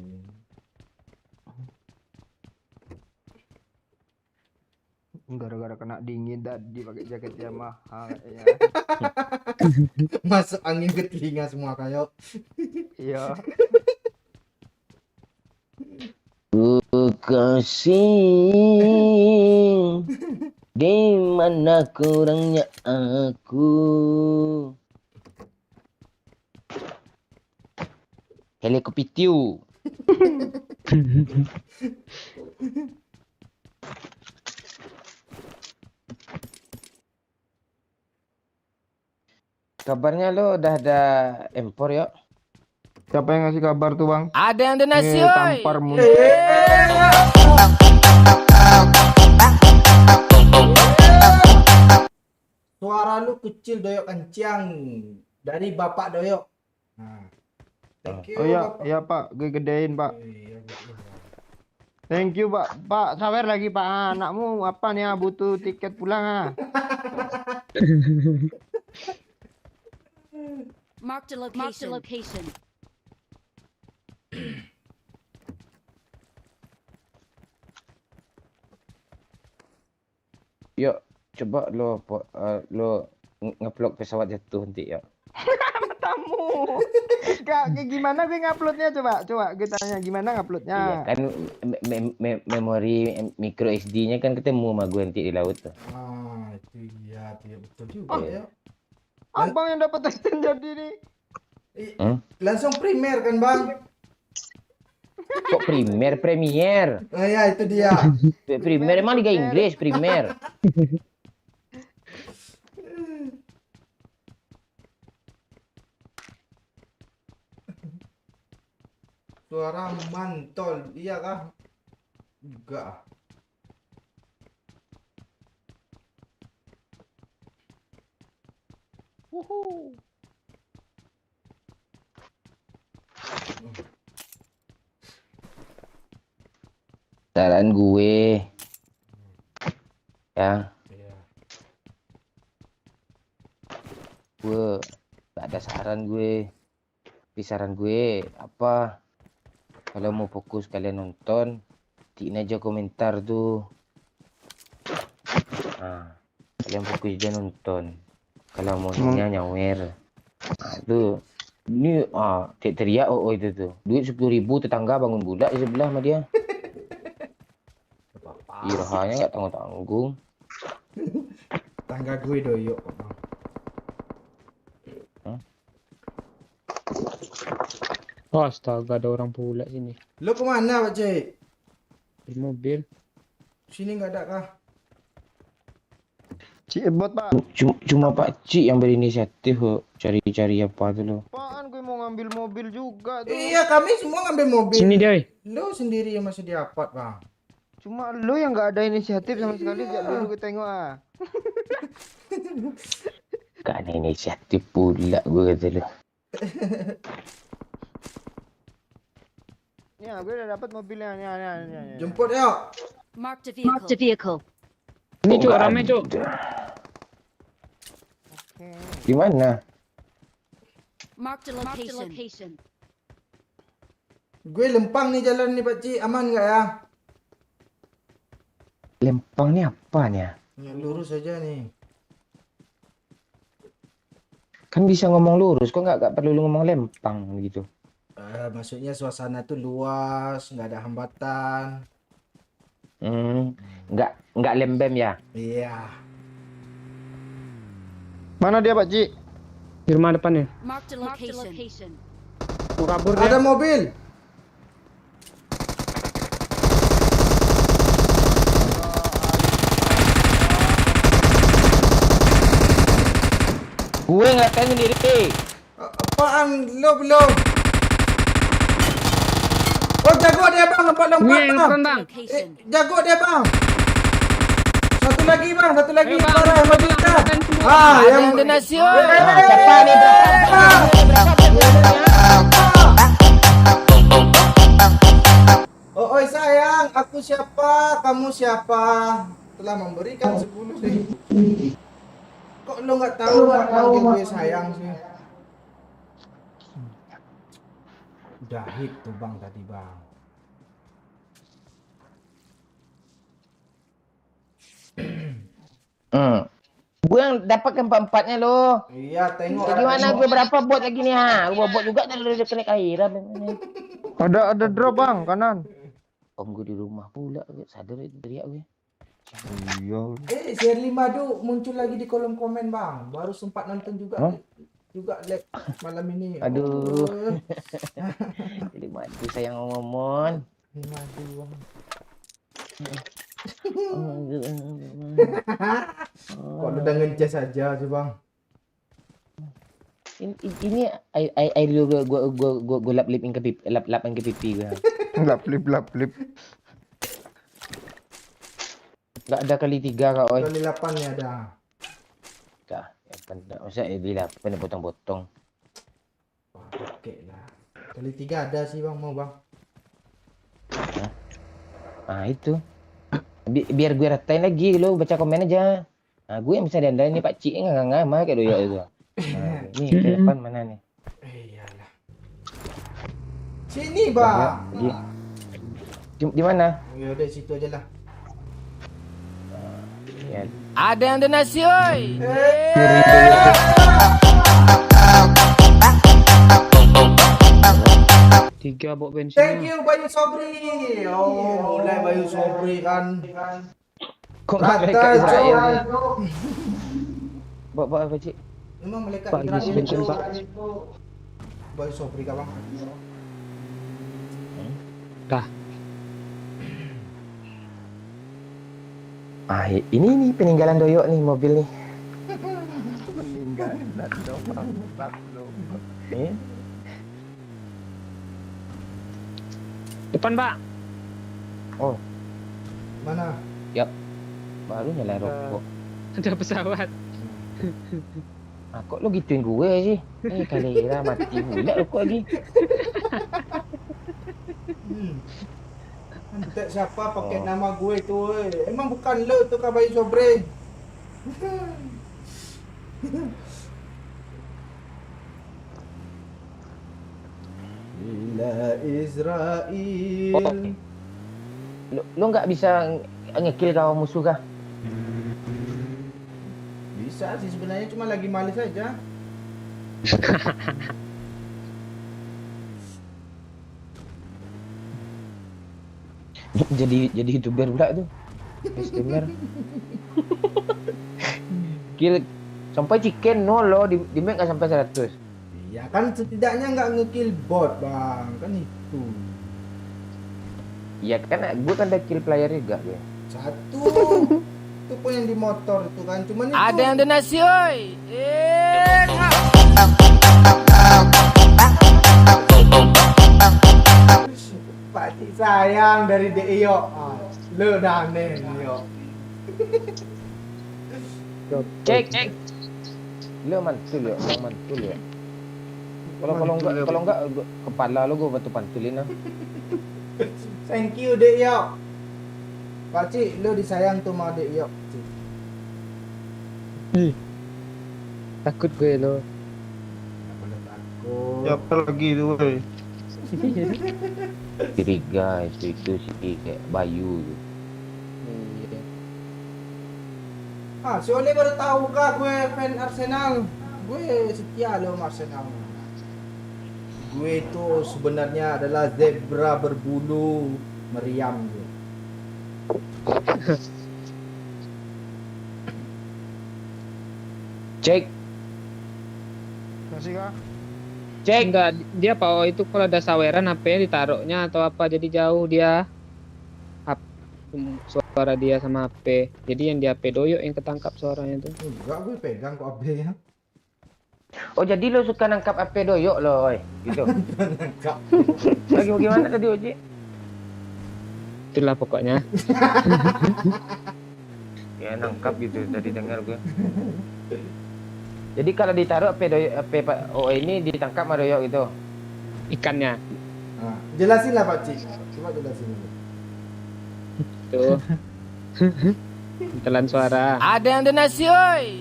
[SPEAKER 2] Gara-gara kena dingin tadi pakai jaket Yamaha kayaknya.
[SPEAKER 1] Masuk angin ke telinga semua kayak.
[SPEAKER 2] Iya.
[SPEAKER 4] Kasih di mana kurangnya aku. Helikopitiu. Kabarnya lo udah ada empor ya?
[SPEAKER 2] Siapa yang ngasih kabar tuh Bang?
[SPEAKER 5] Ada yang donasi,
[SPEAKER 2] Tampar mulut.
[SPEAKER 1] Suara lu kecil doyok kencang dari Bapak Doyok. Nah. Thank you.
[SPEAKER 2] Oh iya,
[SPEAKER 1] Bapak.
[SPEAKER 2] iya Pak, gue gedein Pak.
[SPEAKER 1] Iya, betul.
[SPEAKER 2] Thank you Pak. Pak, sawer lagi Pak. Ah, anakmu apa nih butuh tiket pulang ah?
[SPEAKER 6] Marked a location.
[SPEAKER 4] Yuk, coba lo ngeplok pesawat jatuh nanti ya.
[SPEAKER 2] Tamu. Kayak gimana gue nguploadnya coba gue tanya gimana
[SPEAKER 4] Iya
[SPEAKER 2] nguploadnya.
[SPEAKER 4] kan memori micro SD-nya kan ketemu sama gue nanti di laut tuh.
[SPEAKER 1] Ah, itu iya, betul juga ya.
[SPEAKER 2] Abang yang dapat extend jadi nih.
[SPEAKER 1] Langsung primer kan, Bang?
[SPEAKER 4] Kok premier?
[SPEAKER 1] Oh ya, itu dia.
[SPEAKER 4] Premier emang Liga Inggris, premier.
[SPEAKER 1] Suara mantol, iya kah? Enggak.
[SPEAKER 4] Saran gue ya,
[SPEAKER 1] Iya.
[SPEAKER 4] gue gak ada saran gue. Tapi saran gue apa? Kalau mau fokus kalian nonton, tiin aja komentar tuh. Nah, kalian fokus aja nonton. Kalau mau nyawer, nah tuh ini teriak itu tuh. Duit 10.000 tetangga bangun budak di sebelah sama dia. Irahanya nggak tanggung-tanggung.
[SPEAKER 1] Tangga gue Doyok.
[SPEAKER 3] Oh, astaga, ada orang pula sini.
[SPEAKER 1] Lo kemana, Pak Cik?
[SPEAKER 3] Di mobil.
[SPEAKER 1] Sini nggak ada kah?
[SPEAKER 2] Cibot Pak.
[SPEAKER 4] Cuma Pak Cik yang berinisiatif kok cari-cari apa tuh lo.
[SPEAKER 2] Apaan gue mau ngambil mobil juga tuh.
[SPEAKER 1] Iya, kami semua ngambil mobil.
[SPEAKER 3] Sini dia, weh.
[SPEAKER 1] Lo sendiri yang masih diapot, Bang.
[SPEAKER 2] Cuma lu yang nggak ada inisiatif sama sekali. Sejak dulu gue tengok ah.
[SPEAKER 4] Gak ada inisiatif pula gue kata lo.
[SPEAKER 2] Ini Ya, gue udah dapat mobilnya. Ya.
[SPEAKER 1] Jemput yuk.
[SPEAKER 6] Marked a vehicle.
[SPEAKER 3] Ini cuk,
[SPEAKER 4] Nggak
[SPEAKER 3] rame cuk.
[SPEAKER 4] ada.
[SPEAKER 2] Oke.
[SPEAKER 4] Di mana?
[SPEAKER 6] Marked a location.
[SPEAKER 1] Gue lempang nih jalan nih Pak Cik, aman nggak ya?
[SPEAKER 4] Lempang ni apa ni?
[SPEAKER 1] Ya, lurus aja nih.
[SPEAKER 4] Kan bisa ngomong lurus, kok nggak perlu lu ngomong lempang gitu.
[SPEAKER 1] Maksudnya suasana tuh luas, nggak ada hambatan.
[SPEAKER 4] Nggak lembem ya.
[SPEAKER 1] Iya.
[SPEAKER 2] Mana dia, Pak Cik?
[SPEAKER 3] Di rumah depan ya.
[SPEAKER 6] Marked a location.
[SPEAKER 3] Aku kabur
[SPEAKER 1] Ada
[SPEAKER 3] dia.
[SPEAKER 1] mobil.
[SPEAKER 4] Gue ngatain sendiri.
[SPEAKER 1] Apaan? Lo belum? Oh, jago dia bang, lompat-lompat
[SPEAKER 3] Ini yang
[SPEAKER 1] bang.
[SPEAKER 3] keren bang.
[SPEAKER 6] Location.
[SPEAKER 1] Jago dia bang. Satu lagi bang, satu lagi.
[SPEAKER 3] Ayo, Bang.
[SPEAKER 1] Parah, yang maju kita.
[SPEAKER 3] Makan semua.
[SPEAKER 1] Yang
[SPEAKER 4] donasi.
[SPEAKER 1] Siapa nih? Oh, oi sayang, aku siapa? Kamu siapa? Telah memberikan 10.000. Kok lo nggak tahu manggil gue sayang sih? Udah hit tuh bang tadi bang.
[SPEAKER 4] Gue yang dapat keempat-empatnya loh.
[SPEAKER 1] Iya, tengok.
[SPEAKER 4] Gimana gue berapa bot lagi nih ha? Gue bot juga dari kena akhirat.
[SPEAKER 2] Ada drop, Bang, kanan.
[SPEAKER 4] Om gue di rumah pula, sadar itu teriak gue.
[SPEAKER 2] Iya.
[SPEAKER 1] Shirley Madu muncul lagi di kolom komen bang. Baru sempat nonton juga.
[SPEAKER 4] Hah?
[SPEAKER 1] Juga live malam ini.
[SPEAKER 4] Aduh.
[SPEAKER 1] Oh,
[SPEAKER 4] Jadi mati sayang ngomong.
[SPEAKER 1] Madu bang. Kok lu udah ngecas aja sih bang?
[SPEAKER 4] Ini air gue lap lipin ke pipi, lapan ke pipi gue.
[SPEAKER 2] Lap lip.
[SPEAKER 4] Gak ada kali 3 kak oi.
[SPEAKER 1] Kali 8 ya ada.
[SPEAKER 4] Dah, masa di 8 potong-potong.
[SPEAKER 1] Oke lah. Kali 3 ada sih bang, mau bang.
[SPEAKER 4] Ah itu. Biar gue ratain lagi lo baca komen aja. Nah, gue yang bisa dandan ini Pak Cik nganga kayak doyok itu. Nah, ini ke depan mana nih?
[SPEAKER 1] Iyalah. Sini bang.
[SPEAKER 4] Di mana?
[SPEAKER 1] Ya udah situ aja lah.
[SPEAKER 4] Ya.
[SPEAKER 5] Ada yang donasi, oi.
[SPEAKER 3] Tiga bok bensin.
[SPEAKER 1] Thank you Bayu Sobri. Oh, mulai Bayu Sobri kan.
[SPEAKER 4] Kok nggak mereka
[SPEAKER 1] Rata
[SPEAKER 4] Israel?
[SPEAKER 1] Cok.
[SPEAKER 4] Bawa apa Cik?
[SPEAKER 1] Memang malaikat
[SPEAKER 3] Pak,
[SPEAKER 1] Israel
[SPEAKER 3] isi bensin,
[SPEAKER 1] itu.
[SPEAKER 3] Pak.
[SPEAKER 1] Bayu Sobri kah bang?
[SPEAKER 3] Dah.
[SPEAKER 4] Ah, ini peninggalan doyok nih mobil nih.
[SPEAKER 2] Meninggalan doang.
[SPEAKER 4] Eh?
[SPEAKER 3] Depan pak.
[SPEAKER 4] Oh,
[SPEAKER 1] Mana?
[SPEAKER 4] baru nyalain rokok.
[SPEAKER 3] Ada pesawat.
[SPEAKER 4] Ah, kok lo gituin gue sih? Kalera mati pula rokok lagi.
[SPEAKER 1] Entah siapa pakai nama gue tu. Emang bukan lo tu kah Bayu Sobri? Ila Israel.
[SPEAKER 4] Oh, okay. Lo nggak bisa ngekill kawan musuh kah?
[SPEAKER 1] Bisa sih sebenarnya, cuma lagi males aja.
[SPEAKER 4] jadi YouTuber pula tuh. Streamer. Kill sampai chicken no lo di make nggak sampai 100.
[SPEAKER 1] Iya kan setidaknya nggak ngekill bot bang, kan itu.
[SPEAKER 4] Iya kan gue kan ada kill player juga gue.
[SPEAKER 1] Satu. Itu pun yang di motor itu kan, cuman itu.
[SPEAKER 5] Ada yang donasi, oi.
[SPEAKER 1] Pak Cik sayang dari Deyo. Lo aneh yo.
[SPEAKER 4] Cek. Lo mantul ya. Kalau enggak kepala lo gue bantu pantulin lah.
[SPEAKER 1] Thank you Dek Yok. Pak Cik, lu disayang tuh sama Dek Yok. Cik.
[SPEAKER 3] Takut gue lo.
[SPEAKER 1] Nggak boleh takut.
[SPEAKER 2] Siapa lagi tuh, woi?
[SPEAKER 4] Kiri guys, itu si kayak Bayu tu.
[SPEAKER 1] Ah, si Ole baru tahu kah gue fan Arsenal. Gue setia loh sama Arsenal. Gue itu sebenarnya adalah zebra berbulu meriam gue.
[SPEAKER 4] Cek,
[SPEAKER 2] Masih kah?
[SPEAKER 4] cek.
[SPEAKER 3] Enggak, dia Pak O itu kalau ada saweran HP-nya ditaruhnya atau apa jadi jauh dia. Suara dia sama HP. Jadi yang di HP Doyok yang ketangkap suaranya tuh.
[SPEAKER 1] Enggak, gue pegang kok AB-nya.
[SPEAKER 4] Oh jadi lo suka nangkap apa doyok lo, oi? Gitu.
[SPEAKER 1] Enggak.
[SPEAKER 4] Lagi bagaimana tadi Oji?
[SPEAKER 3] Itulah pokoknya.
[SPEAKER 4] Ya nangkap gitu tadi dengar gue. Jadi kalau ditaruh apa doyok apa oh ini ditangkap sama doyok gitu.
[SPEAKER 3] Ikannya.
[SPEAKER 1] Nah, jelasin lah Pak Cik. Coba jelasin dulu.
[SPEAKER 3] Tuh. Telan suara.
[SPEAKER 5] Ada yang donasi, oi.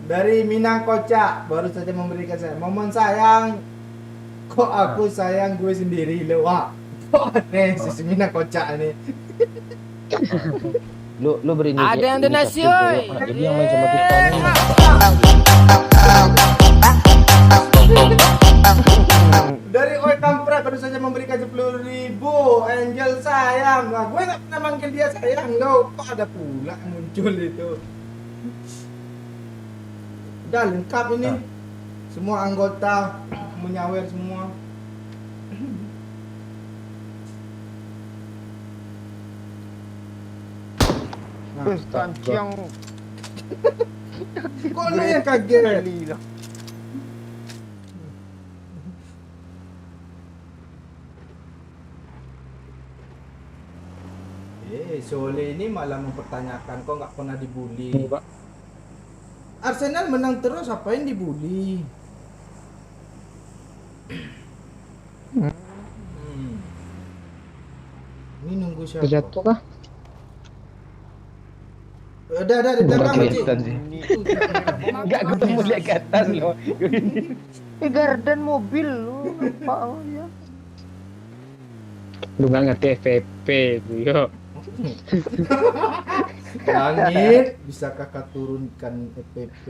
[SPEAKER 1] Dari Minang Kocak baru saja memberikan saya momen sayang. Kok aku sayang gue sendiri lo, wah. Kok aneh si Minang Kocak ini.
[SPEAKER 4] Lu beri
[SPEAKER 5] Ada yang donasi, oi.
[SPEAKER 4] Jadi yang main sama kita nih.
[SPEAKER 1] Dari Oi Kampret baru saja memberikan 10.000. Angel sayang. Nah, gue nggak pernah manggil dia sayang lo. Kok ada pula muncul itu. Udah lengkap ini. Semua anggota menyawer semua.
[SPEAKER 2] Terus tancang.
[SPEAKER 1] Kok lu yang kaget? Sole ini malah mempertanyakan kok nggak pernah dibully. Arsenal menang terus, apa yang dibully? Ini nunggu siapa?
[SPEAKER 3] Terjatuh kah?
[SPEAKER 1] Udah di belakang Cik.
[SPEAKER 4] kelihatan sih. Enggak
[SPEAKER 6] Marked a
[SPEAKER 4] ketemu
[SPEAKER 6] location.
[SPEAKER 4] lihat ke atas lo.
[SPEAKER 2] Garden mobil lu, apa ya?
[SPEAKER 3] Lu nggak ngerti FVP tuh, yuk.
[SPEAKER 1] Langit, bisa kakak turunkan EPP?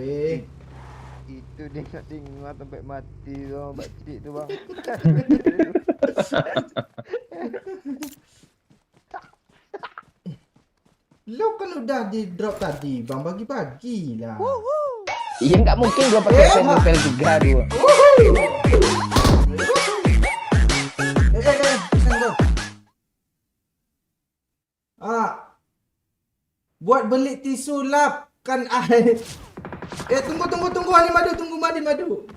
[SPEAKER 2] Itu dia nggak tinggal sampai mati tuh, Mbak Cik tuh bang.
[SPEAKER 1] Lo kan udah di drop tadi, bang, bagi-bagi lah.
[SPEAKER 4] Iya nggak mungkin gua pakai level 3 dua.
[SPEAKER 1] Pesan kau. Buat beli tisu lap kan air. Tunggu Hani Madu, tunggu Madu.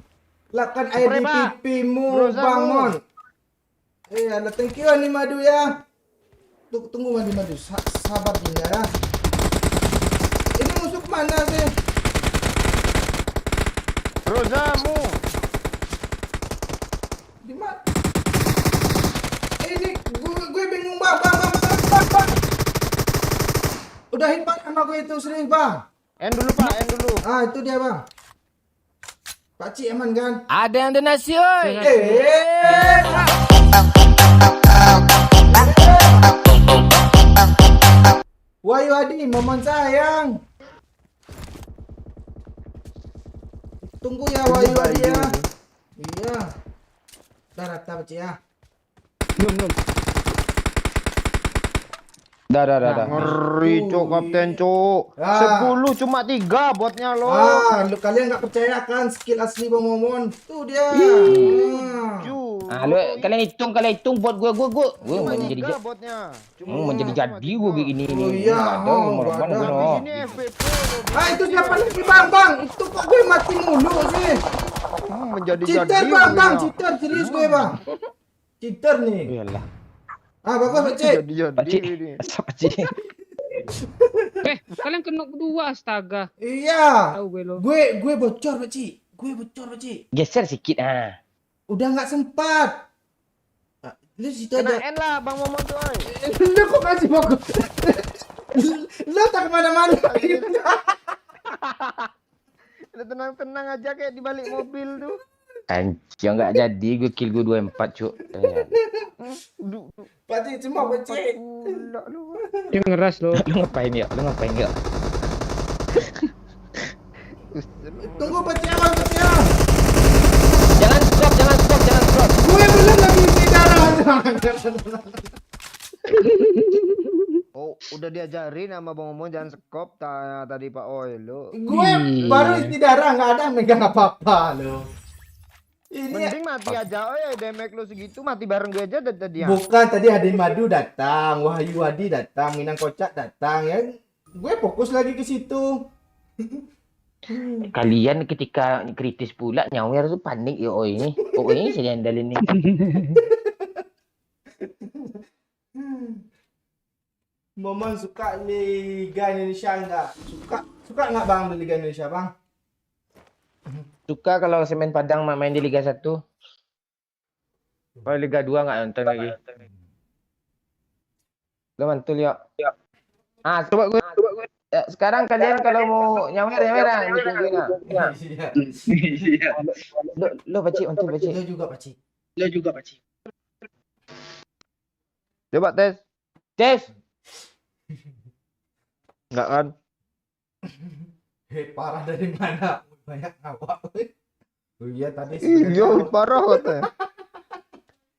[SPEAKER 1] Lapkan air di pipimu, Bang Mon. Alah, thank you Hani Madu ya. Tunggu Hani Madu, sabar gini ya. Ini musuh mana sih?
[SPEAKER 2] Rosamu.
[SPEAKER 1] Di mana? Ini gue bingung bang. Udah hit bang sama gue itu serius bang.
[SPEAKER 2] End dulu Pak, end dulu.
[SPEAKER 1] Itu dia bang. Pak Cik aman kan?
[SPEAKER 5] Ada yang donasi, oi.
[SPEAKER 1] Wahyu Adi, momen sayang. Tunggu ya Wahyu Adi ya. Iya. Udah rata Pak Cik ya.
[SPEAKER 3] Belum.
[SPEAKER 4] Dah.
[SPEAKER 2] Ngeri cuk kapten cuk. 10 cuma 3 botnya lo.
[SPEAKER 1] Lu kalian nggak percaya kan skill asli Bang Momon? Tuh dia.
[SPEAKER 4] Lu kalian hitung bot gua
[SPEAKER 2] Cuma
[SPEAKER 4] menjadi
[SPEAKER 2] 3 botnya.
[SPEAKER 4] jadi gua begini
[SPEAKER 1] Oh,
[SPEAKER 4] nih.
[SPEAKER 1] iya.
[SPEAKER 4] Ada
[SPEAKER 1] Oh,
[SPEAKER 4] nomor
[SPEAKER 1] ada.
[SPEAKER 4] gua.
[SPEAKER 2] Ini FVP lo.
[SPEAKER 1] Itu siapa lagi bang? Itu kok gue mati mulu sih?
[SPEAKER 2] Menjadi-jadi.
[SPEAKER 1] Cheater bang, cheater serius gue bang. Cheater nih.
[SPEAKER 4] Iyalah.
[SPEAKER 1] Bagus Pak Cik.
[SPEAKER 4] Pak Cik.
[SPEAKER 2] Jadi-jadi.
[SPEAKER 4] Pak Cik.
[SPEAKER 3] Kalian kena berdua, astaga.
[SPEAKER 1] Iya.
[SPEAKER 3] Tahu gue lo.
[SPEAKER 1] Gue bocor Pak Cik. Gue bocor Pakcik.
[SPEAKER 4] Geser sikit ah.
[SPEAKER 1] Udah nggak sempat. Lu situ
[SPEAKER 2] Kena
[SPEAKER 1] ada.
[SPEAKER 2] N lah Bang Momon tuh. Oi.
[SPEAKER 1] Lu kok kasih fokus? Lu tak kemana-mana.
[SPEAKER 2] Udah tenang-tenang aja kayak di balik mobil tuh.
[SPEAKER 4] Anjir nggak jadi gue kill gue 24 cuk.
[SPEAKER 1] Pakcik cuma Pakcik.
[SPEAKER 2] Pula lu.
[SPEAKER 3] Dia ngeras lo.
[SPEAKER 4] Lu ngapain ya? Lu ngapain ya?
[SPEAKER 1] Tunggu Pakcik awal Pakcik awal.
[SPEAKER 4] Jangan stop, jangan stop, jangan stop.
[SPEAKER 1] Gue belum lagi isi darah.
[SPEAKER 2] Oh, udah diajarin sama Bang Momon jangan sekop tadi Pak Oi lu.
[SPEAKER 1] Gue baru isi darah nggak ada megang apa-apa lo. Ini
[SPEAKER 2] Mending mati aja, oi damage lu segitu mati bareng gue aja tadi ya.
[SPEAKER 1] bukan tadi Hadi Madu datang, Wahyu Hadi datang, Minang Kocak datang ya. Gue fokus lagi ke situ.
[SPEAKER 4] Kalian ketika kritis pula nyawer tuh panik ya ini. Oh ini saya andalin nih.
[SPEAKER 1] Momen suka Liga Indonesia enggak? Suka nggak Bang di Liga Indonesia Bang?
[SPEAKER 4] Suka kalau semen Padang main di Liga 1. Kalau Liga 2 nggak nonton lagi. Lo mantul yuk. Ah, coba gue. Ya, sekarang kalian kalau mau nyawer ah, ditungguin ah.
[SPEAKER 1] Iya.
[SPEAKER 4] Lo Pakcik, mantul Pakcik.
[SPEAKER 1] Lo juga Pakcik.
[SPEAKER 2] Coba tes.
[SPEAKER 4] Tes.
[SPEAKER 2] Enggak kan?
[SPEAKER 1] Parah dari mana? Banyak ngawak. Oh iya tadi
[SPEAKER 2] Iya, parah katanya.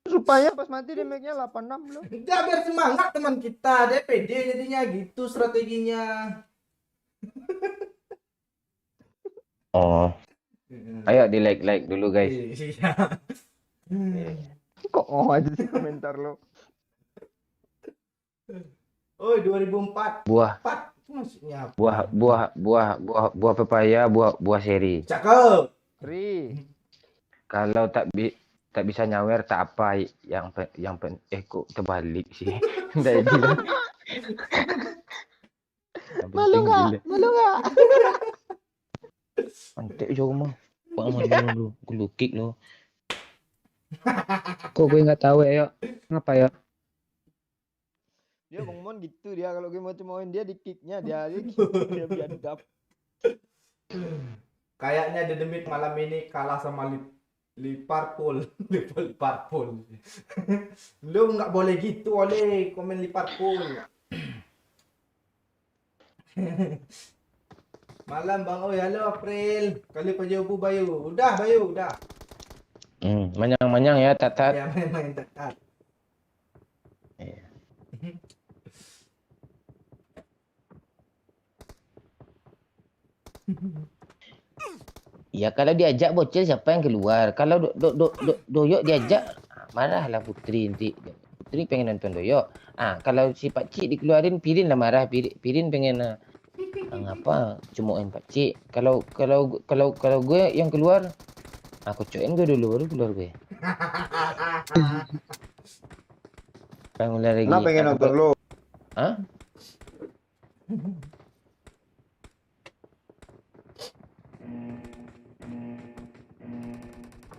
[SPEAKER 2] Supaya pas mati damage-nya 86 loh.
[SPEAKER 1] Udah biar semangat teman kita, dia pede jadinya gitu strateginya.
[SPEAKER 4] Oh, ayo di like dulu guys.
[SPEAKER 1] Iya.
[SPEAKER 2] Kok aja sih komentar lo.
[SPEAKER 1] Oh 2004.
[SPEAKER 4] Buah
[SPEAKER 1] 4 itu maksudnya apa?
[SPEAKER 4] buah pepaya, buah seri.
[SPEAKER 1] Cakep.
[SPEAKER 2] Free.
[SPEAKER 4] Kalau tak bisa nyawer tak apa kok terbalik sih. Nggak gila. Malu nggak? Antek jauh mah. Pak mah dulu, gelukik lo.
[SPEAKER 3] Kok gue nggak tahu ya? Ngapa ya?
[SPEAKER 2] Dia Bang Mon gitu dia kalau gue mau cemain dia di kicknya dia biadab.
[SPEAKER 1] Kayaknya The Demit malam ini kalah sama Liverpool. Liverpool. Lu nggak boleh gitu oleh komen Liverpool. Malam Bang Oi, halo April. Kali Pak Bayu. Udah Bayu, udah.
[SPEAKER 4] Manyang-manyang ya tatat.
[SPEAKER 1] Ya main dekat.
[SPEAKER 4] Iya. Ya kalau diajak bocil siapa yang keluar? Kalau doyok diajak marahlah Putri nanti. Putri pengen nonton doyok. Kalau si Pakcik dikeluarin Pirin lah marah. Pirin pengen ngapa cumuin Pakcik. Kalau gue yang keluar aku cobain gue dulu baru keluar gue. Pengen lagi.
[SPEAKER 2] Nah pengen nonton lo.
[SPEAKER 4] Hah?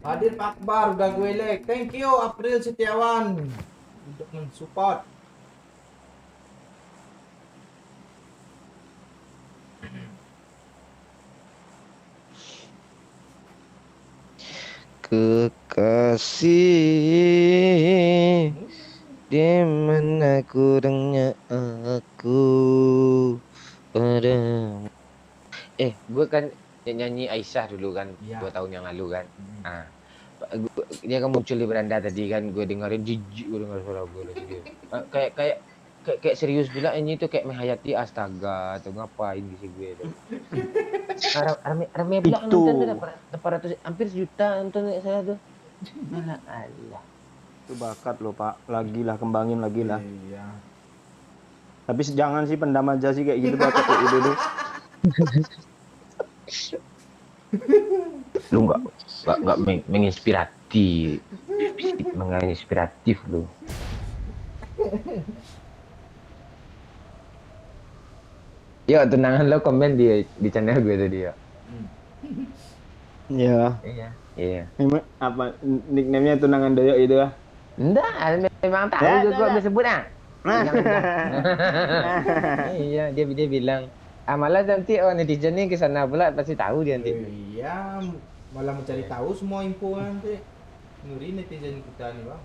[SPEAKER 1] Hadir Pak Akbar udah gue like. Thank you April Setiawan untuk mensupport.
[SPEAKER 4] Kekasih di mana kurangnya aku padamu. Gue kan nyanyi Aisyah dulu kan,
[SPEAKER 1] Iya.
[SPEAKER 4] 2 tahun yang lalu kan. Dia kan muncul di beranda tadi kan, gue dengerin jijik gue denger suara gue lagi dia. Kayak serius pula ini tuh kayak menghayati astaga atau ngapain gitu gue tuh. Rame pula
[SPEAKER 2] Itu.
[SPEAKER 4] nonton tuh 800 hampir 1 juta nonton saya tuh. Allah.
[SPEAKER 2] Itu bakat lo Pak. Lagi lah kembangin lagi lah.
[SPEAKER 1] Iya.
[SPEAKER 2] Tapi jangan sih pendam aja sih kayak gitu bakat kayak gitu dulu.
[SPEAKER 4] Lu nggak menginspiratif, menginspiratif lu. Yo tenangan lo komen di channel gue tadi ya.
[SPEAKER 2] Iya.
[SPEAKER 4] Iya. Iya.
[SPEAKER 2] Emang apa nickname-nya tunangan doyok itu ah?
[SPEAKER 4] Enggak, memang tahu
[SPEAKER 2] Ya,
[SPEAKER 4] gue
[SPEAKER 2] dah,
[SPEAKER 4] kok
[SPEAKER 2] dah.
[SPEAKER 4] disebut ah. Jangan dah. Iya, dia bilang. Ah malah nanti netizen nih ke sana pula pasti tahu dia nanti.
[SPEAKER 1] Iya, malah mencari tahu semua info nanti. Ngeri netizen kita nih, Bang.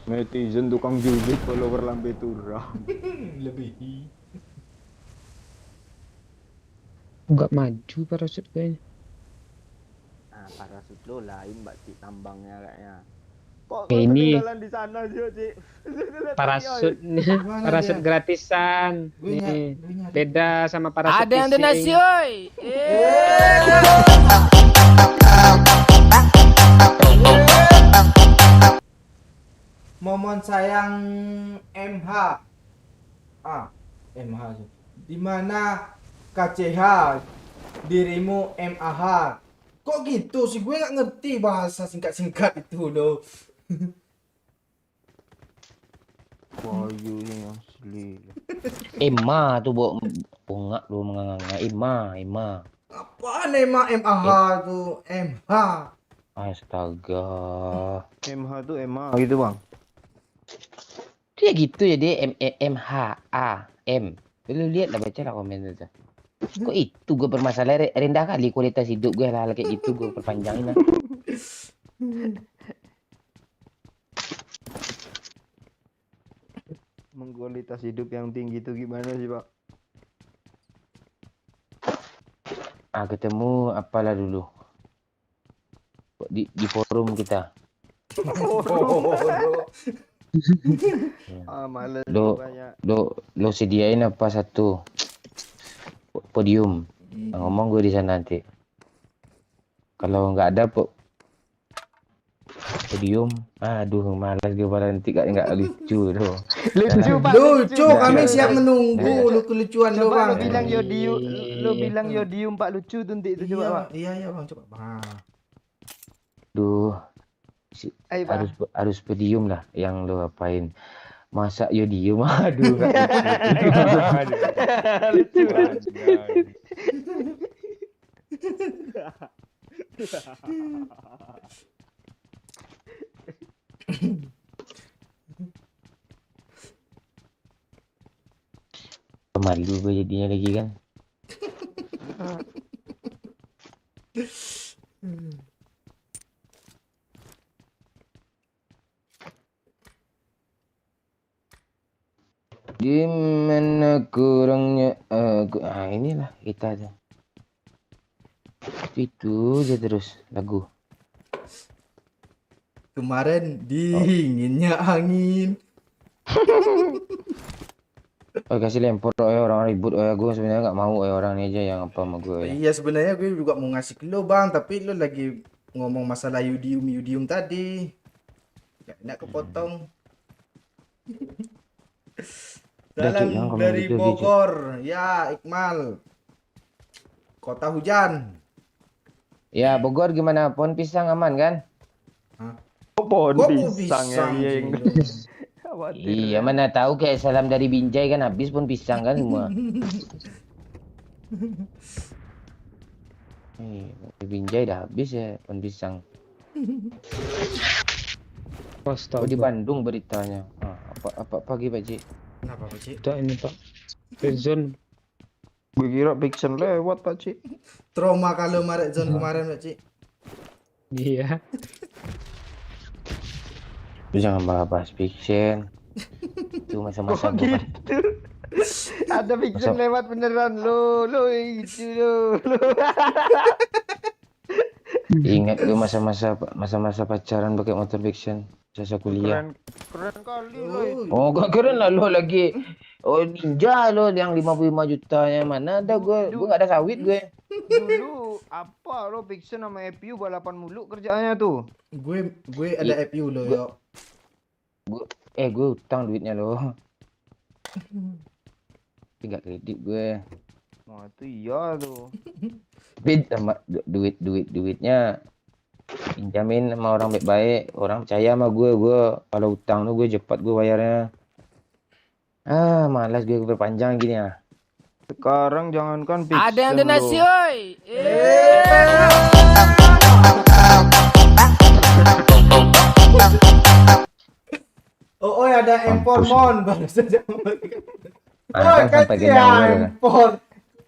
[SPEAKER 2] Netizen tukang jubit follower lambe turah.
[SPEAKER 1] Lebih.
[SPEAKER 3] Nggak maju parasut kayaknya.
[SPEAKER 2] Ah, parasut lo lain Mbak Cik tambangnya kayaknya. Kok
[SPEAKER 3] Ya, ini-
[SPEAKER 2] ketinggalan di sana sih, Cik?
[SPEAKER 3] Parasutnya,
[SPEAKER 1] Mana
[SPEAKER 3] parasut
[SPEAKER 1] dia?
[SPEAKER 3] gratisan.
[SPEAKER 1] Gue
[SPEAKER 3] Nih,
[SPEAKER 1] nyari.
[SPEAKER 3] beda sama parasut
[SPEAKER 5] Ada yang
[SPEAKER 3] fishing.
[SPEAKER 5] donasi, oi.
[SPEAKER 1] Momon sayang MH. MH aja. Di mana KCH dirimu MAH. Kok gitu sih, gue nggak ngerti bahasa singkat-singkat itu loh.
[SPEAKER 2] Bayu yang asli.
[SPEAKER 4] Emma tuh bongak lu menganga. Emma.
[SPEAKER 1] Apaan emang MAH tuh? MH.
[SPEAKER 4] Astaga.
[SPEAKER 2] MH tuh MA gitu, Bang.
[SPEAKER 4] Dia gitu ya dia M H A M. Lu lihat lah baca lah komen itu. Kok itu gue bermasalah rendah kali kualitas hidup gue hal kayak gitu gue perpanjangin lah.
[SPEAKER 2] Mengkualitas hidup yang tinggi itu gimana sih, Pak?
[SPEAKER 4] Ketemu apalah dulu di forum kita.
[SPEAKER 2] Males
[SPEAKER 4] Lo-
[SPEAKER 2] banyak.
[SPEAKER 4] Lo sediain apa satu podium. Ngomong gue di sana nanti. Kalau nggak ada podium, aduh malas gue pada nanti nggak lucu tuh.
[SPEAKER 2] Lucu, Pak.
[SPEAKER 1] Lucu, kami
[SPEAKER 4] Lucu.
[SPEAKER 1] siap menunggu
[SPEAKER 2] Lucu.
[SPEAKER 1] lucu-lucuan lo,
[SPEAKER 2] Coba
[SPEAKER 1] Bang.
[SPEAKER 2] lo bilang
[SPEAKER 3] Iya.
[SPEAKER 2] yodium, lo bilang yodium Pak lucu tuh nanti itu coba, Pak.
[SPEAKER 1] Iya, Bang, coba. Bang.
[SPEAKER 4] Duh,
[SPEAKER 2] Ayo, Pak.
[SPEAKER 4] harus podium lah yang lo apain. Masa yodium, aduh nggak lucu.
[SPEAKER 2] Lucu.
[SPEAKER 4] Malu gue jadinya lagi kan. Di mana kurangnya aku, inilah kita tuh. Itu aja terus lagu.
[SPEAKER 1] Kemarin dinginnya angin.
[SPEAKER 4] Kasih lempar orang ribut gue sebenarnya nggak mau orang ini aja yang apa sama gue.
[SPEAKER 1] Iya, sebenarnya gue juga mau ngasih ke lo, Bang, tapi lo lagi ngomong masalah yudium tadi. Nggak kepotong.
[SPEAKER 4] Udah, Cuk,
[SPEAKER 1] Salam
[SPEAKER 4] jangan komen
[SPEAKER 1] dari
[SPEAKER 4] gitu, Cuk.
[SPEAKER 1] Bogor, ya Iqmal. Kota hujan.
[SPEAKER 4] Ya Bogor gimana? Pohon pisang aman kan?
[SPEAKER 2] Pohon
[SPEAKER 1] Kok
[SPEAKER 2] pisang
[SPEAKER 1] pisang
[SPEAKER 2] yang
[SPEAKER 1] sih?
[SPEAKER 2] khawatir.
[SPEAKER 4] Iya mana tahu kayak salam dari Binjai kan habis pohon pisang kan semua. Dari Binjai dah habis ya pohon pisang. Oh, di
[SPEAKER 3] Astaga.
[SPEAKER 4] Bandung beritanya. Apa pagi Pak Cik?
[SPEAKER 1] Kenapa, Pak Cik?
[SPEAKER 3] Udah ini Pak. Red zone.
[SPEAKER 2] Gue kira fiction lewat, Pak Cik.
[SPEAKER 1] Trauma kalau Maret Zone kemarin, Pak Cik.
[SPEAKER 3] Iya.
[SPEAKER 4] Lu jangan bahas fiction. Itu masa-masa
[SPEAKER 2] Kok
[SPEAKER 4] gue
[SPEAKER 2] gitu? Ada fiction
[SPEAKER 4] Masa-
[SPEAKER 2] lewat beneran lo itu lo.
[SPEAKER 4] ingat gue masa-masa pacaran pakai motor fiction. Sasa kuliah.
[SPEAKER 2] Keren kali lo.
[SPEAKER 4] Oh gak keren lah lo lagi. Oh ninja lo yang 55 jutanya mana ada gue nggak ada sawit gue.
[SPEAKER 2] Dulu apa lo fiction sama FPU balapan mulu kerjaannya tuh.
[SPEAKER 1] Gue ada FU lo, yo.
[SPEAKER 4] Gue utang duitnya lo. Tapi nggak kredit gue.
[SPEAKER 2] Wah itu iya tuh.
[SPEAKER 4] Sama duitnya pinjamin sama orang baik-baik, orang percaya sama gue kalau utang tuh gue cepat gue bayarnya. Malas gue berpanjang gini ya.
[SPEAKER 2] Sekarang jangankan
[SPEAKER 7] Ada yang
[SPEAKER 2] fiction
[SPEAKER 7] donasi,
[SPEAKER 2] lo.
[SPEAKER 7] oi.
[SPEAKER 1] Oh, ada empor mon baru saja.
[SPEAKER 4] Kan sampai
[SPEAKER 1] kecil
[SPEAKER 4] kenyang
[SPEAKER 1] ya
[SPEAKER 4] baru.
[SPEAKER 1] empor.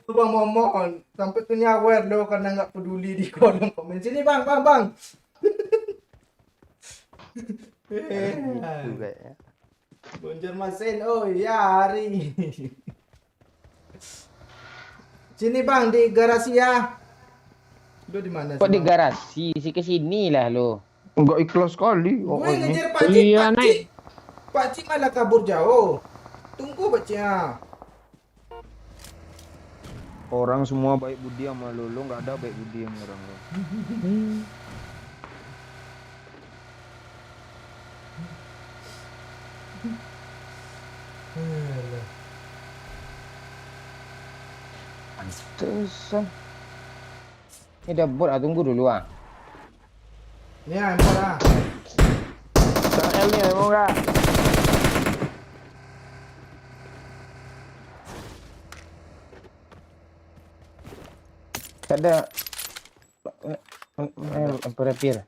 [SPEAKER 1] Tuh Bang Momon sampai tuh nyawer lo karena nggak peduli di kolom komen. Sini bang.
[SPEAKER 2] Gitu kayaknya.
[SPEAKER 1] Bonjour Masen, oh ya hari. Sini bang di garasi ya. Lo di mana sih?
[SPEAKER 4] Kok di
[SPEAKER 1] Bang?
[SPEAKER 4] garasi sih, ke sini lah lo.
[SPEAKER 2] Enggak ikhlas sekali
[SPEAKER 1] Gue
[SPEAKER 2] pokoknya.
[SPEAKER 1] ngejar Pak Cik,
[SPEAKER 3] Iya,
[SPEAKER 1] Pak
[SPEAKER 3] naik.
[SPEAKER 1] Cik. Pak Cik malah kabur jauh. Tunggu Pak Cik ya.
[SPEAKER 2] Orang semua baik budi sama lo nggak ada baik budi sama orang lo.
[SPEAKER 4] Pantesan. Ini udah bot, tunggu dulu ah.
[SPEAKER 1] Ini ya empor ah.
[SPEAKER 2] Kang L nih mau nggak?
[SPEAKER 4] Tak ada. Repair.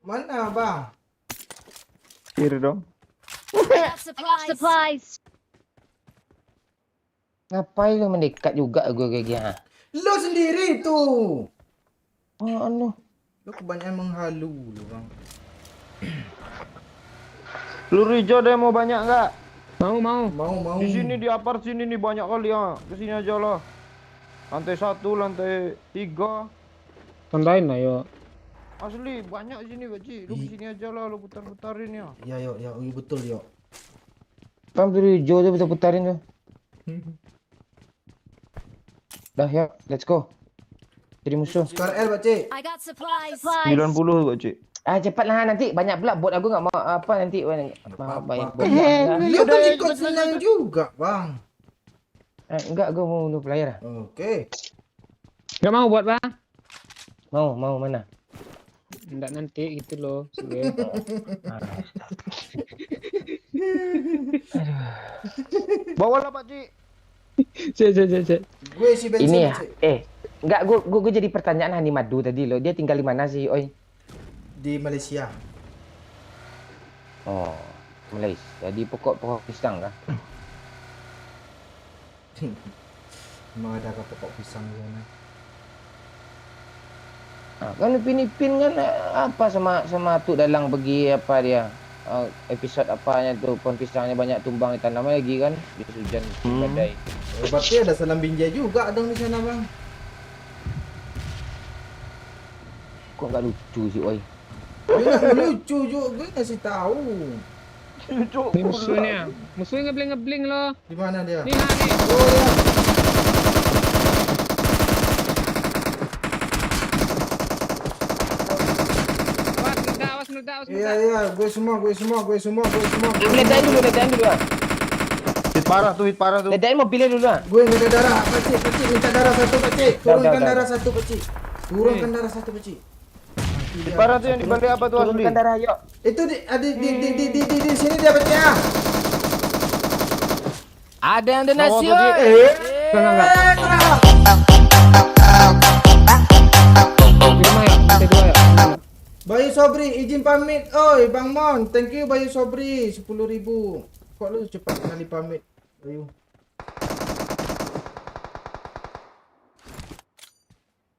[SPEAKER 1] Mana bang?
[SPEAKER 2] Kiri dong.
[SPEAKER 6] I got supplies.
[SPEAKER 4] Ngapain lo mendekat juga gue kayak gini?
[SPEAKER 1] Lo sendiri tuh.
[SPEAKER 4] Oh, anu.
[SPEAKER 1] Lo kebanyakan menghalu lo bang.
[SPEAKER 2] Peluru hijau ada yang mau banyak nggak?
[SPEAKER 1] Mau.
[SPEAKER 2] Di sini di apart sini nih banyak kali ya. Kesini aja lah. Lantai 1, lantai 3.
[SPEAKER 3] Tandain lah yuk.
[SPEAKER 2] Asli banyak sini Baci. Lu kesini aja lah, lu putar-putarin ya.
[SPEAKER 1] Ya betul yuk.
[SPEAKER 4] Pam peluru hijau tuh kita putarin tuh. Dah ya, let's go. Jadi musuh.
[SPEAKER 1] Skor L Pak Cik.
[SPEAKER 6] I got supplies.
[SPEAKER 2] 90 Baci.
[SPEAKER 4] Cepatlah nanti banyak pula bot, aku nggak mau apa nanti banyak bot.
[SPEAKER 1] Lo kan ikut senang juga bang.
[SPEAKER 4] Enggak, gue mau untuk player.
[SPEAKER 1] Oke.
[SPEAKER 3] Gak mau buat bang?
[SPEAKER 4] Mau mana?
[SPEAKER 3] Enggak nanti gitu loh. Sige.
[SPEAKER 2] Bawalah Pakcik.
[SPEAKER 3] Cek.
[SPEAKER 1] Gue isi bensin.
[SPEAKER 4] Ini ya,
[SPEAKER 1] Pak Cik.
[SPEAKER 4] enggak, gue jadi pertanyaan Hani Madu tadi loh. Dia tinggal di mana sih, oi?
[SPEAKER 1] Di Malaysia.
[SPEAKER 4] Oh, Malaysia. Di pokok pisang kah?
[SPEAKER 1] Memang ada pokok pisang di sana.
[SPEAKER 4] Kan Ipin kan apa sama Tuk Dalang pergi apa dia? Episode apanya tuh, pohon pisangnya banyak tumbang di tanam lagi kan? Di hujan badai.
[SPEAKER 1] Berarti ada salam binjai juga dong di sana bang.
[SPEAKER 4] Kok nggak lucu sih, oi?
[SPEAKER 1] Dia lucu juga, gue kasih tahu.
[SPEAKER 3] Ini musuhnya. Musuhnya ngebling loh.
[SPEAKER 1] Di mana dia?
[SPEAKER 3] Nih Hani.
[SPEAKER 1] Oh ya.
[SPEAKER 3] Awas meledak.
[SPEAKER 1] Iya, gue semua.
[SPEAKER 4] Ledain dulu ah.
[SPEAKER 2] Hit parah tuh.
[SPEAKER 4] Ledain mobilnya dulu ah.
[SPEAKER 1] Gue nggak ada darah, Pak Cik, minta darah satu, Pak Cik. Turunkan
[SPEAKER 4] Dah.
[SPEAKER 1] darah satu, Pak Cik. Turunkan darah satu, Pak Cik.
[SPEAKER 2] Hit parah tuh yang di balik apa tuh asli?
[SPEAKER 4] Turunkan darah yuk.
[SPEAKER 1] Itu di sini dia, Pak Cik ya.
[SPEAKER 7] Ada yang donasi,
[SPEAKER 2] Bawa, Pak
[SPEAKER 7] oi.
[SPEAKER 3] Enggak. Di rumah ya. Lantai 2 ya.
[SPEAKER 1] Bayu Sobri, izin pamit. Oi, Bang Mon. Thank you Bayu Sobri, 10.000. Kok lu cepat kali pamit, Bayu?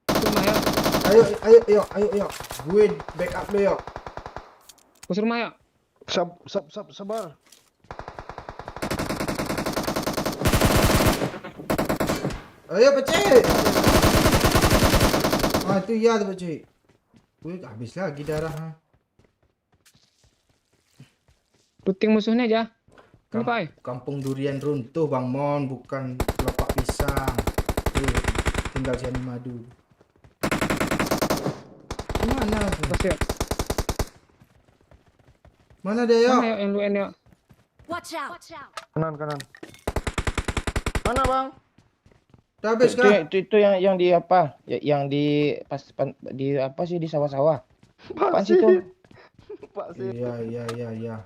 [SPEAKER 3] Rumah ya.
[SPEAKER 1] Ayo. Gue backup lu yuk.
[SPEAKER 3] Pus rumah ya.
[SPEAKER 2] Sabar.
[SPEAKER 1] Ayo, Pak Cik. Itu ya, Pak Cik. Gue habis lagi darah. Ha.
[SPEAKER 3] Ruting musuhnya aja. Ini Pak.
[SPEAKER 1] Kampung durian runtuh, Bang Mon, bukan kelopak pisang. Tuh, tinggal si Hani Madu. Mana tuh?
[SPEAKER 3] Pas ya.
[SPEAKER 1] Mana dia yuk?
[SPEAKER 3] Mana ya yang lu ya.
[SPEAKER 6] Watch out.
[SPEAKER 2] Kanan. Mana bang?
[SPEAKER 1] Udah habis kah?
[SPEAKER 4] Itu yang di apa? Yang di di apa sih di sawah-sawah? Apaan sih itu?
[SPEAKER 2] Pak sih.
[SPEAKER 1] Iya.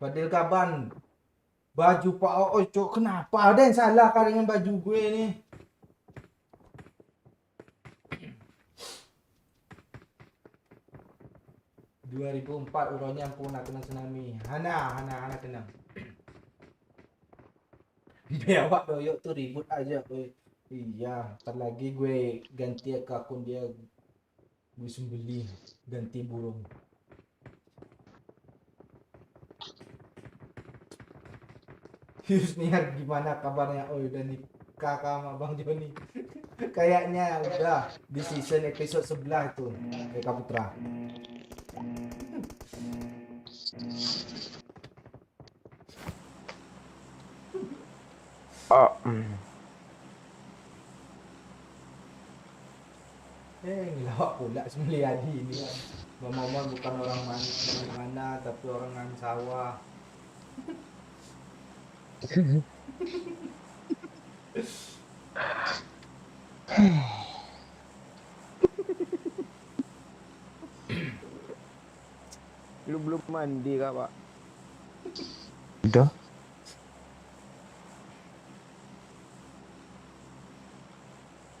[SPEAKER 1] Fadil Kaban. Baju Pak Ooi, cok. Kenapa ada yang salah kah dengan baju gue nih? ...2004 uronya ampun kena tsunami. Hana kena. Bewak doyok tuh ribut aja gue. Iya, ntar lagi gue ganti ke akun dia. Gue sembeli ganti burung. Yusnia gimana kabarnya? Oh udah nikah sama Bang Joni. Kayaknya udah di season episode sebelah tuh Eka Putra.
[SPEAKER 4] Oh,
[SPEAKER 1] Ngelawak pula Semeliadi ini kan. Bang Momon bukan orang mana tapi orang sawah.
[SPEAKER 2] Lu belum mandi kak pak?
[SPEAKER 4] udah.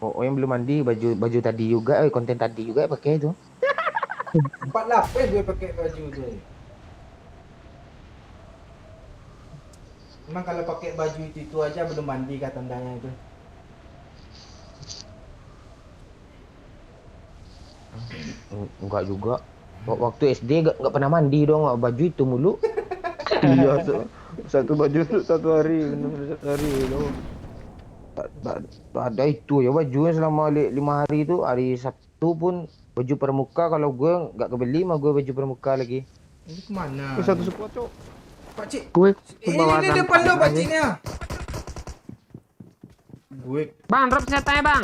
[SPEAKER 4] Oh, yang belum mandi baju tadi juga, konten tadi juga pakai itu.
[SPEAKER 1] 48 gue pakai baju tuh. Emang kalau pakai baju itu aja belum mandi kah tandanya itu?
[SPEAKER 4] Enggak juga. Waktu SD enggak pernah mandi dong, baju itu mulu.
[SPEAKER 2] Iya, satu baju satu hari, bener satu hari loh.
[SPEAKER 4] Tak ada itu ya bajunya selama 5 hari itu. Hari Sabtu pun baju pramuka, kalau gue nggak kebeli mah gue baju pramuka lagi.
[SPEAKER 1] Ini kemana?
[SPEAKER 2] Satu squad cok.
[SPEAKER 1] Pak Cik.
[SPEAKER 3] Gue
[SPEAKER 1] Ini depan lo Pak Ciknya. Gue
[SPEAKER 3] Bang, drop senjatanya bang.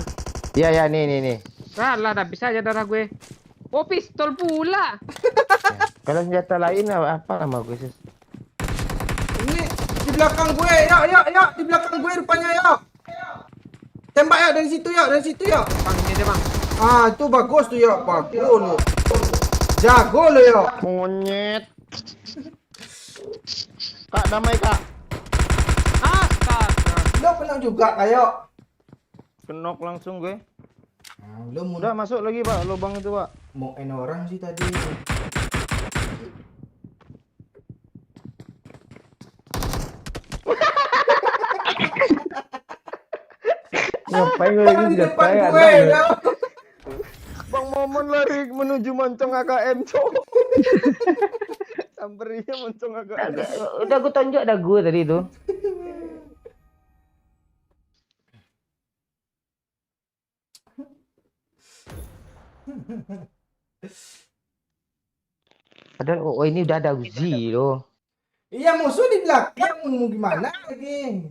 [SPEAKER 4] Iya ya nih.
[SPEAKER 3] Kalah, habis aja darah gue. Oh, pistol pula.
[SPEAKER 4] Kalau senjata lain apa nama gue sih?
[SPEAKER 1] ini di belakang gue. Ya, di belakang gue rupanya ya. Tembak ya dari situ ya.
[SPEAKER 3] Bang, ini aja bang.
[SPEAKER 1] Ah, itu bagus tuh ya. Bagus lo. Jago lo ya.
[SPEAKER 2] Monyet. Kak damai kak.
[SPEAKER 3] Astaga.
[SPEAKER 1] Lo pernah juga kayak.
[SPEAKER 2] Kenok langsung gue.
[SPEAKER 1] Nah, lo mau
[SPEAKER 2] Udah masuk lagi pak, lubang itu pak.
[SPEAKER 1] mau orang sih tadi.
[SPEAKER 4] Ngapain gue
[SPEAKER 1] Orang di depan gue. Ya.
[SPEAKER 2] Bang Momon lari menuju moncong AKM cok. Samperinya moncong AKM.
[SPEAKER 4] Udah gue tonjok dah gue tadi itu. Padahal ini udah ada Uzi loh.
[SPEAKER 1] Iya musuh di belakang. Mau gimana lagi?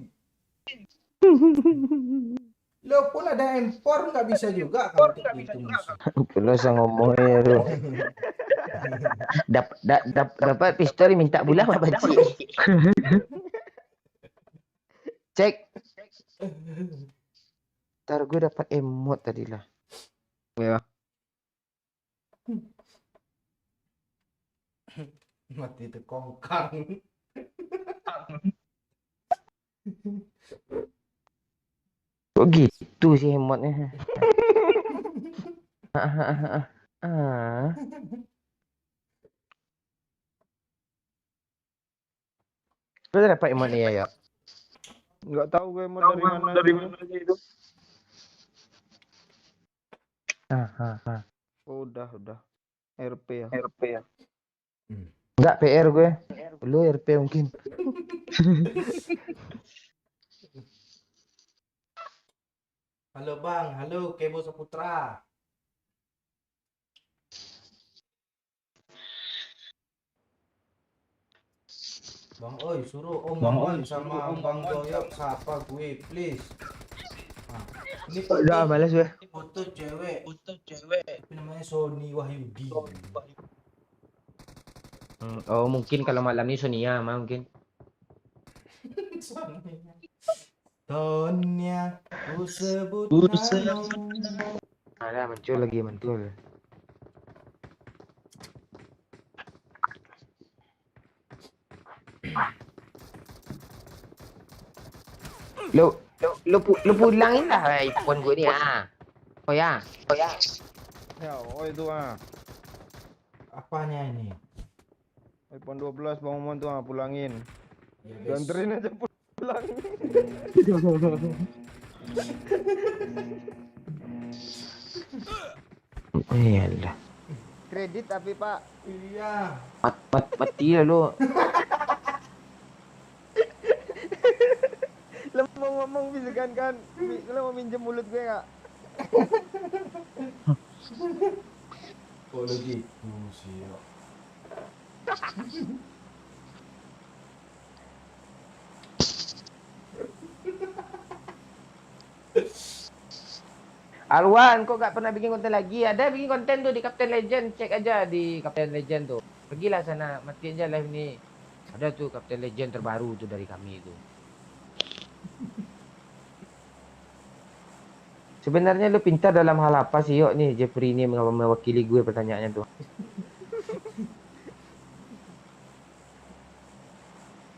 [SPEAKER 1] Lo pun ada empor nggak bisa juga kalau itu musuh.
[SPEAKER 4] Lu usah ngomongnya lu. Dapat pistol minta bola apa baci? Cek. Ntar gue dapat emot tadi lah.
[SPEAKER 3] Ya.
[SPEAKER 1] Mati terkongkang.
[SPEAKER 4] Kok gitu sih emotnya? Lu dapat emotnya ya?
[SPEAKER 2] Nggak tahu gue mau dari mana itu. Oh, udah. RP ya.
[SPEAKER 4] Enggak PR gue. Lu RP mungkin.
[SPEAKER 1] Halo Bang, halo Kebo Saputra. Bang Oi suruh Om Maman sama Bang Doyok sapa gue please. Nah, ini
[SPEAKER 4] Udah balas gue.
[SPEAKER 1] foto cewek. Apa namanya Sony Wahyudi.
[SPEAKER 4] Oh mungkin kalau malam ini Sonia mah mungkin.
[SPEAKER 1] Tonya ku sebut
[SPEAKER 4] Ada muncul. Lu pulangin lah iPhone gue ni ah. Oh ya.
[SPEAKER 2] Ya, oi tuh
[SPEAKER 1] Apanya ini?
[SPEAKER 2] iPhone 12 Bang Momon tuh pulangin.
[SPEAKER 1] Ya, guys.
[SPEAKER 2] Ganterin aja pulang.
[SPEAKER 4] Iyalah.
[SPEAKER 2] Kredit tapi Pak.
[SPEAKER 1] Iya.
[SPEAKER 4] Mati lah lu.
[SPEAKER 2] Lo mau ngomong bisa kan? Lo mau minjem mulut gue nggak?
[SPEAKER 1] Oh gitu sih. Ya.
[SPEAKER 4] Alwan, kok gak pernah bikin konten lagi? Ada bikin konten tuh di Captain Legend. Cek aja di Captain Legend tuh. Pergilah sana, mati aja live nih. Ada tuh Captain Legend terbaru tuh dari kami itu. Sebenarnya lu pintar dalam hal apa sih, yuk nih Jeffrey ini mewakili gue pertanyaannya tuh.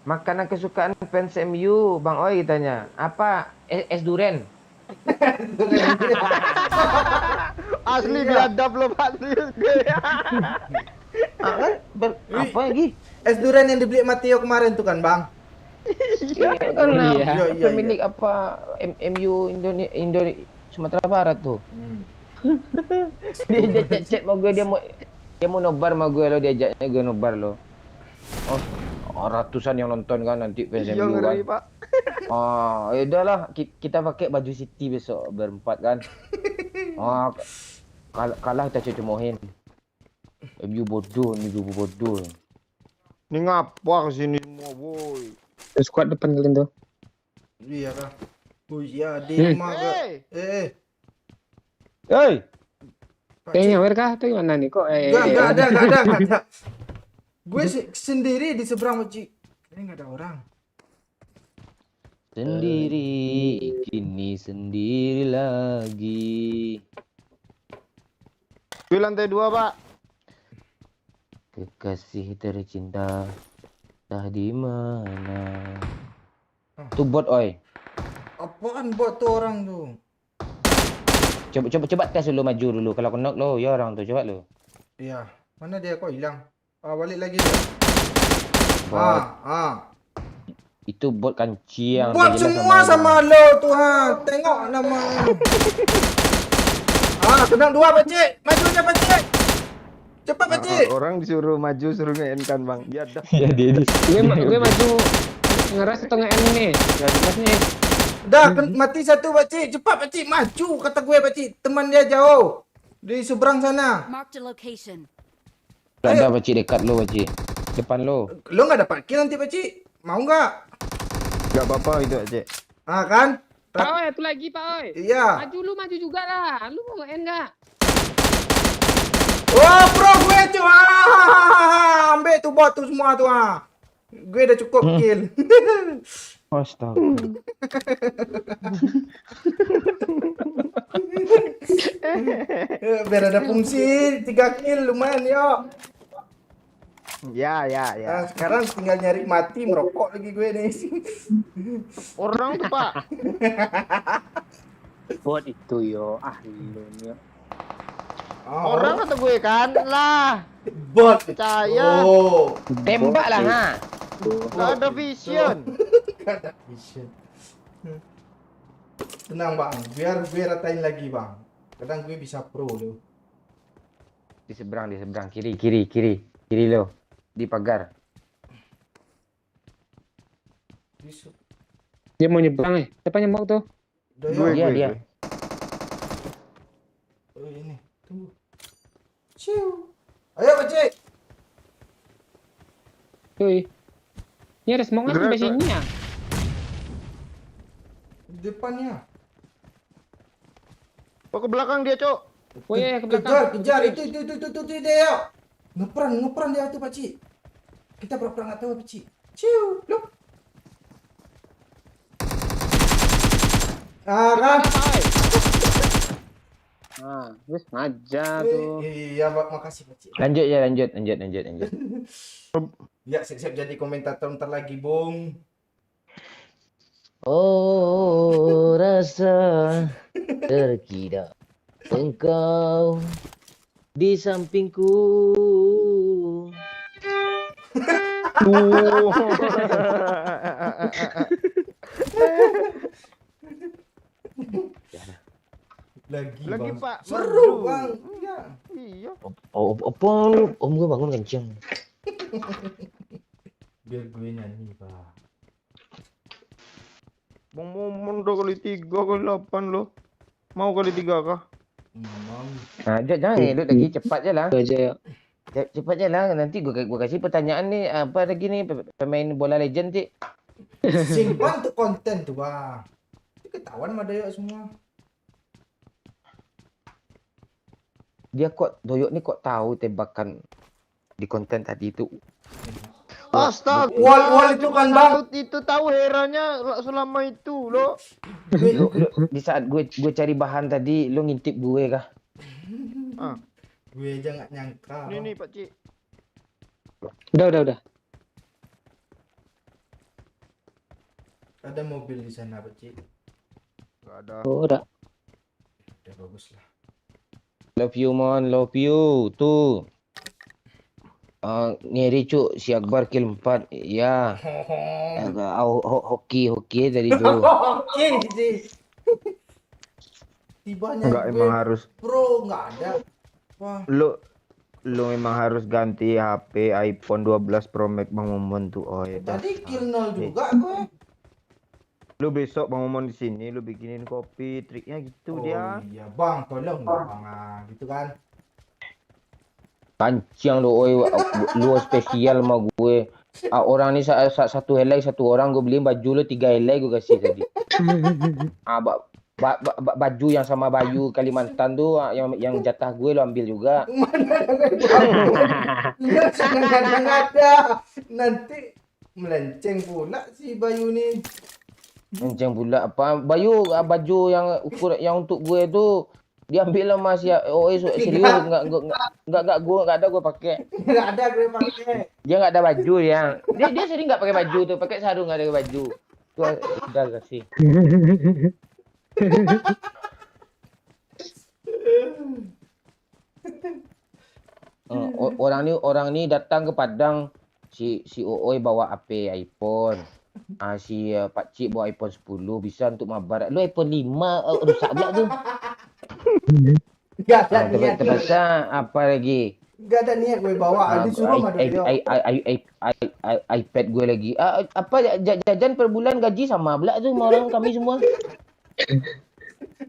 [SPEAKER 4] Makanan kesukaan fans MU, Bang Oi tanya. Apa? Es durian.
[SPEAKER 2] Asli biadab lo Pak, serius gue.
[SPEAKER 4] Apa lagi?
[SPEAKER 1] Es durian yang dibeli Mateo kemarin tuh kan, Bang?
[SPEAKER 4] Iya kan
[SPEAKER 3] Iya.
[SPEAKER 4] pemilik apa MU Indonesia Sumatera Barat tuh. Dia chat mau gue, dia mau nobar sama gue lo, diajaknya gue nobar lo. Oh, ratusan yang nonton kan nanti fans
[SPEAKER 2] Iya
[SPEAKER 4] MU
[SPEAKER 2] ngeri
[SPEAKER 4] kan.
[SPEAKER 2] Pak.
[SPEAKER 4] Oh, ya udahlah kita pakai baju City besok berempat kan. Oh, kalah kita cemohin. MU bodoh nih, bodoh.
[SPEAKER 2] Ini ngapa kesini semua boy?
[SPEAKER 3] Squad depan kalian tuh.
[SPEAKER 1] Iya kah? Oh iya, di rumah kah?
[SPEAKER 2] Hey,
[SPEAKER 1] Pak
[SPEAKER 3] Kayaknya
[SPEAKER 1] Cik.
[SPEAKER 3] wer kah? Tuh gimana nih kok?
[SPEAKER 1] Enggak ada. Gue sendiri di seberang Pak Cik. Ini enggak ada orang.
[SPEAKER 4] Sendiri, kini sendiri lagi.
[SPEAKER 2] di lantai 2 Pak.
[SPEAKER 4] Kekasih tercinta, entah di mana. Tuh bot, oi.
[SPEAKER 1] Apaan buat tuh orang tuh?
[SPEAKER 4] Coba tes dulu, maju dulu. Kalau knock lo, ya orang tuh coba lo.
[SPEAKER 1] Iya. Mana dia kok hilang? Balik lagi dia.
[SPEAKER 4] Bot. Itu bot kancing yang
[SPEAKER 1] Buat
[SPEAKER 4] tak jelas
[SPEAKER 1] semua sama lo tuh Tengok nama. Kena 2 Pak Cik. Maju aja Pak Cik. Cepat Pak Cik.
[SPEAKER 2] Orang disuruh maju suruh nge-kan Bang. Biadab.
[SPEAKER 4] Ya dia di.
[SPEAKER 3] Gue maju ngeras atau nge-end nih. Gak jelas nih.
[SPEAKER 1] Dah mati satu Pak Cik. Cepat Pak Cik, maju kata gue Pak Cik. Teman dia jauh. Di seberang sana.
[SPEAKER 6] Marked a location.
[SPEAKER 4] Ada pakcik dekat lo, pakcik. Depan lo.
[SPEAKER 1] Lo nggak dapat kill nanti Pak Cik. Mau nggak?
[SPEAKER 2] Gak apa-apa itu Cek.
[SPEAKER 1] Kan?
[SPEAKER 3] Pak Oi, itu lagi Pak Oi.
[SPEAKER 1] Iya.
[SPEAKER 3] Maju juga lah. Lu mau nge-end nggak?
[SPEAKER 1] Wah, pro gue tuh. Ambil tuh bot tuh semua tuh. Gue udah cukup kill.
[SPEAKER 4] Astaga.
[SPEAKER 1] Biar ada fungsi 3 kill lumayan yo.
[SPEAKER 2] Ya.
[SPEAKER 1] Nah, sekarang tinggal nyari mati merokok lagi gue nih.
[SPEAKER 2] Orang tuh Pak.
[SPEAKER 3] Bot itu yo. Lu yo.
[SPEAKER 2] Orang kata gue kan lah.
[SPEAKER 1] Bot.
[SPEAKER 2] Percaya.
[SPEAKER 1] Oh.
[SPEAKER 4] Tembak lah, ha.
[SPEAKER 2] Gak ada vision.
[SPEAKER 1] Ada vision. Tenang bang, biar gue ratain lagi bang. Kadang gue bisa pro loh.
[SPEAKER 4] Di seberang, kiri lo. Di pagar.
[SPEAKER 3] Dia mau nyebrang Siapa nyembok tuh?
[SPEAKER 1] Udah
[SPEAKER 2] Gue,
[SPEAKER 1] ya.
[SPEAKER 4] Dia.
[SPEAKER 1] Oh ini, tunggu. Ciu. Ayo Pak Cik.
[SPEAKER 3] Cuy. Ini ada smoke
[SPEAKER 2] Gerak,
[SPEAKER 3] sampai sini ya.
[SPEAKER 1] Di depannya.
[SPEAKER 2] Oh ke belakang dia Cok.
[SPEAKER 3] Oh iya, ke belakang.
[SPEAKER 1] Kejar. Itu dia. Ngepran dia tuh Pak Cik. Kita pura-pura nggak tahu Pak Cik. Ciu. Loh. Kan?
[SPEAKER 3] Nah, wis ngajar tuh.
[SPEAKER 1] Iya, makasih Pak Cik.
[SPEAKER 4] Lanjut ya, lanjut.
[SPEAKER 1] Ya, siap-siap jadi komentator ntar lagi, Bung.
[SPEAKER 4] Oh, rasa terkidap engkau di sampingku.
[SPEAKER 2] Lagi
[SPEAKER 1] Bang.
[SPEAKER 2] Pak.
[SPEAKER 1] Seru,
[SPEAKER 2] merdu.
[SPEAKER 1] Bang. Iya.
[SPEAKER 2] Iya.
[SPEAKER 4] Oh, apa lu? Om gue bangun kenceng.
[SPEAKER 1] Biar gue nyanyi, Pak.
[SPEAKER 2] Bang Momon udah kali 3 kali 8 lo. Mau kali 3 kah?
[SPEAKER 1] Memang.
[SPEAKER 4] Nah, jangan edit lagi, cepat je lah.
[SPEAKER 3] Itu aja ya.
[SPEAKER 4] Cepat je lah. Nanti gua kasih pertanyaan nih, apa lagi nih pemain bola legend sih.
[SPEAKER 1] Simpan tuh konten tuh, Bang. Ini ketahuan sama Doyok semua.
[SPEAKER 4] Dia kok Doyok nih kok tahu tembakan di konten tadi itu.
[SPEAKER 2] Astaga.
[SPEAKER 1] Wall itu kan, Bang.
[SPEAKER 2] Itu tahu heranya selama itu lo.
[SPEAKER 4] Lu, di saat gue cari bahan tadi, lu ngintip gue kah?
[SPEAKER 2] Ah,
[SPEAKER 1] Gue aja nggak nyangka.
[SPEAKER 2] ini Pak Cik.
[SPEAKER 3] Udah.
[SPEAKER 1] Ada mobil di sana, Pak Cik.
[SPEAKER 2] Enggak ada.
[SPEAKER 3] Oh, udah.
[SPEAKER 1] Udah bagus lah.
[SPEAKER 4] Love you, Mon. Love you. Tuh. Ngeri cuk, si Akbar kill 4. Ya. Hoki dari dulu.
[SPEAKER 1] Oke, sih. Tibanya
[SPEAKER 2] Enggak
[SPEAKER 1] gue
[SPEAKER 2] emang harus
[SPEAKER 1] pro nggak ada. Wah,
[SPEAKER 2] lu memang harus ganti HP iPhone 12 Pro Max Bang Momon tuh. Oh ya.
[SPEAKER 1] tadi kill 0 juga gue.
[SPEAKER 2] Lu besok Bang Momon di sini lu bikinin kopi, triknya gitu
[SPEAKER 1] Oh
[SPEAKER 2] dia.
[SPEAKER 1] iya, Bang, tolong dong, Bang. Ah, gitu kan.
[SPEAKER 4] Pancang lu, oi, lu spesial sama gue. Orang ni satu helai satu orang gue beliin baju lu 3 helai gue kasih tadi. Baju yang sama Bayu Kalimantan tuh yang jatah gue lu ambil juga.
[SPEAKER 1] Mana kadang ada. Nanti melenceng pula si Bayu nih.
[SPEAKER 4] Macam pula apa Bayu baju yang ukur yang untuk gue tu diambil lah Mas ya. Oh serius enggak gue enggak ada gue pakai.
[SPEAKER 1] Nggak ada gue pakai.
[SPEAKER 4] Dia enggak ada baju yang. Dia sering enggak pakai baju tuh, pakai sarung enggak ada baju. Tuh udah kasih. Orang ni datang ke Padang, si Ooi bawa HP iPhone. Si Pak Cik bawa iPhone 10 bisa untuk mabar. Lu iPhone 5 rusak pula tu.
[SPEAKER 1] Nggak ada niat.
[SPEAKER 4] Terpaksa apa lagi?
[SPEAKER 1] Nggak ada niat gue bawa. Disuruh sama Doyok.
[SPEAKER 4] iPad gue lagi. Apa jajan per bulan gaji sama pula tu sama orang kami semua.